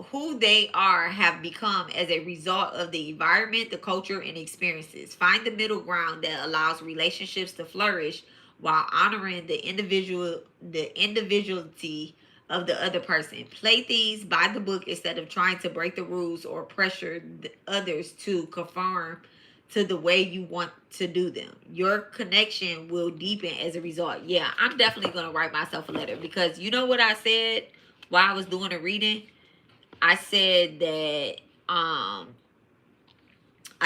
who they are have become as a result of the environment, the culture, and experiences. Find the middle ground that allows relationships to flourish while honoring the individuality of the other person. Play things by the book instead of trying to break the rules or pressure others to conform to the way you want to do them. Your connection will deepen as a result. Yeah, I'm definitely going to write myself a letter, because you know what I said while I was doing the reading? I said that I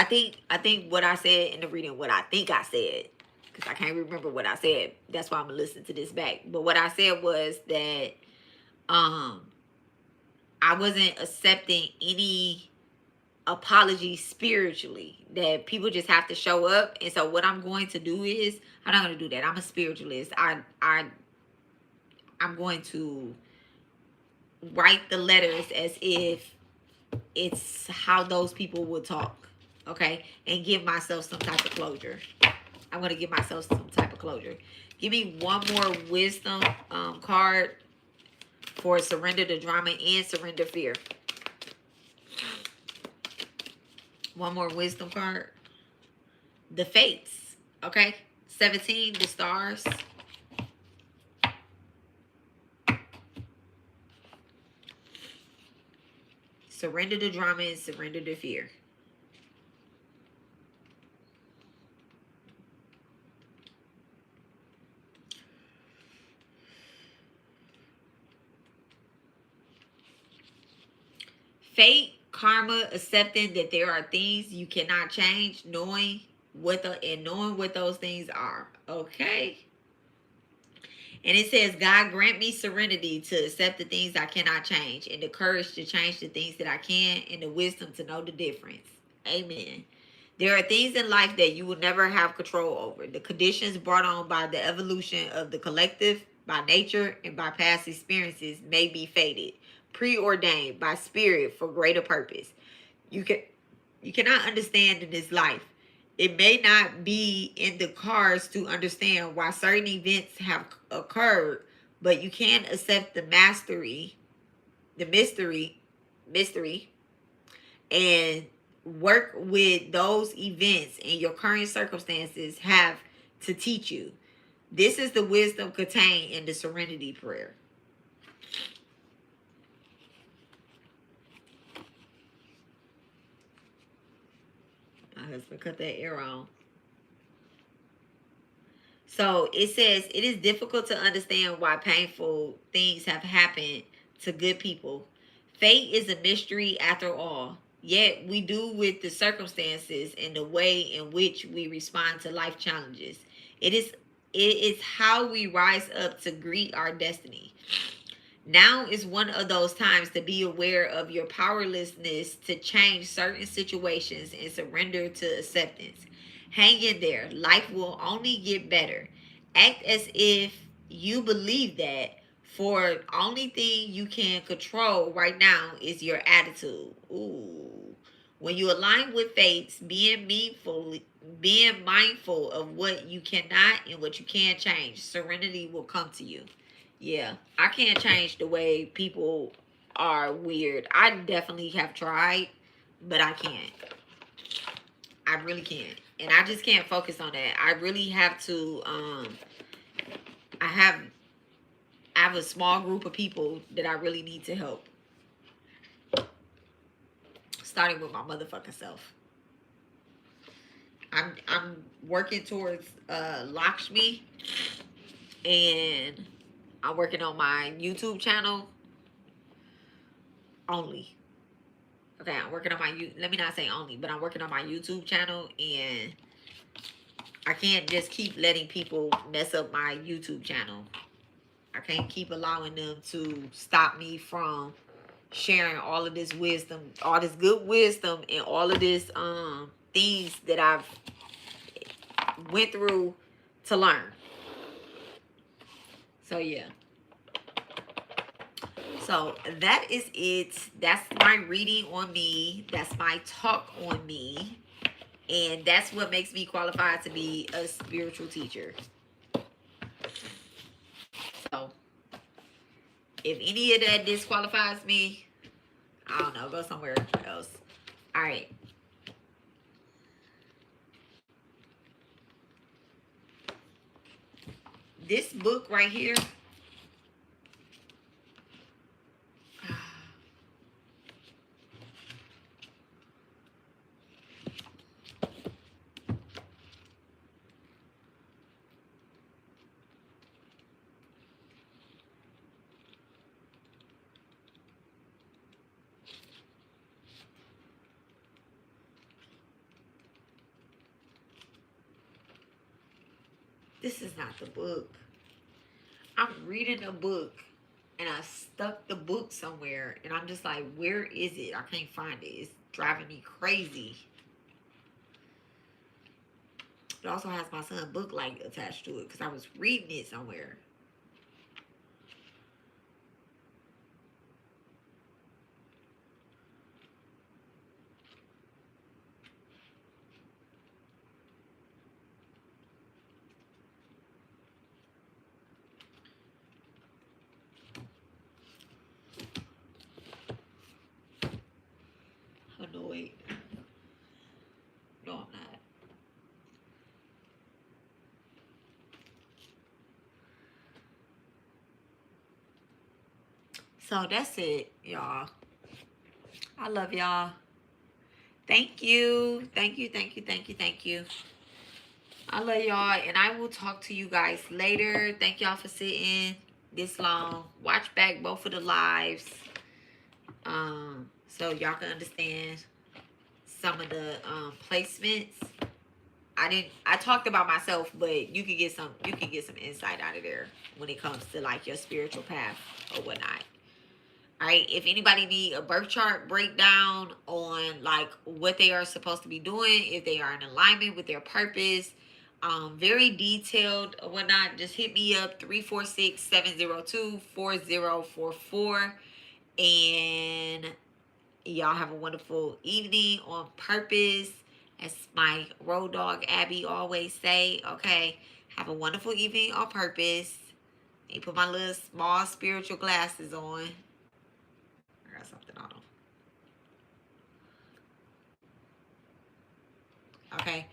think what I said in the reading, what I think I said, because I can't remember what I said. That's why I'm gonna listen to this back. But what I said was that I wasn't accepting any apology spiritually, that people just have to show up. And so what I'm going to do is, I'm not going to do that. I'm a spiritualist. I'm going to write the letters as if it's how those people would talk, okay, and give myself some type of closure. I'm going to give myself some type of closure. Give me one more wisdom card for surrender the drama and surrender fear. One more wisdom card. The fates. Okay. 17, the stars. Surrender the drama and surrender the fear. Fate, karma, accepting that there are things you cannot change, knowing what those things are. Okay. And it says, God grant me serenity to accept the things I cannot change, and the courage to change the things that I can, and the wisdom to know the difference. Amen. There are things in life that you will never have control over. The conditions brought on by the evolution of the collective, by nature, and by past experiences may be fated, preordained by spirit for greater purpose. You cannot understand in this life It may not be in the cards to understand why certain events have occurred, but you can accept the mystery, and work with those events and your current circumstances have to teach you. This is the wisdom contained in the Serenity Prayer. My husband cut that air on. So it says it is difficult to understand why painful things have happened to good people. Fate is a mystery after all. Yet we do with the circumstances and the way in which we respond to life challenges. It is how we rise up to greet our destiny. Now is one of those times to be aware of your powerlessness to change certain situations and surrender to acceptance. Hang in there. Life will only get better. Act as if you believe that, for only thing you can control right now is your attitude. Ooh. When you align with fates, being mindful of what you cannot and what you can change, serenity will come to you. Yeah, I can't change the way people are weird. I definitely have tried, but I can't. I really can't. And I just can't focus on that. I really have to I have I have a small group of people that I really need to help. Starting with my motherfucking self. I'm working towards Lakshmi, and I'm working on my YouTube channel only. Okay, I'm working on let me not say only, but I'm working on my YouTube channel, and I can't just keep letting people mess up my YouTube channel. I can't keep allowing them to stop me from sharing all of this wisdom, all this good wisdom, and all of this things that I've went through to learn. So yeah. So that is it. That's my reading on me. That's my talk on me. And that's what makes me qualified to be a spiritual teacher. So if any of that disqualifies me, I don't know, go somewhere else. All right. This book right here. This is not the book. I'm reading a book and I stuck the book somewhere and I'm just like, where is it? I can't find it. It's driving me crazy. It also has my son's book like attached to it because I was reading it somewhere. Annoyed. No, I'm not. So that's it, y'all. I love y'all. Thank you. Thank you. Thank you. Thank you. Thank you. I love y'all. And I will talk to you guys later. Thank y'all for sitting this long. Watch back both of the lives. So y'all can understand some of the placements. I talked about myself, but you can get some insight out of there when it comes to like your spiritual path or whatnot. All right, if anybody need a birth chart breakdown on like what they are supposed to be doing, if they are in alignment with their purpose, very detailed or whatnot, just hit me up 346-702-4044. And y'all have a wonderful evening on purpose. as my road dog Abby always say. Okay, have a wonderful evening on purpose. And put my little small spiritual glasses on. I got something on them. Okay,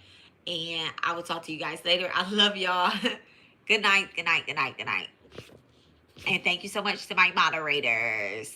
and I will talk to you guys later. I love y'all. Good night, good night, good night, good night. And thank you so much to my moderators.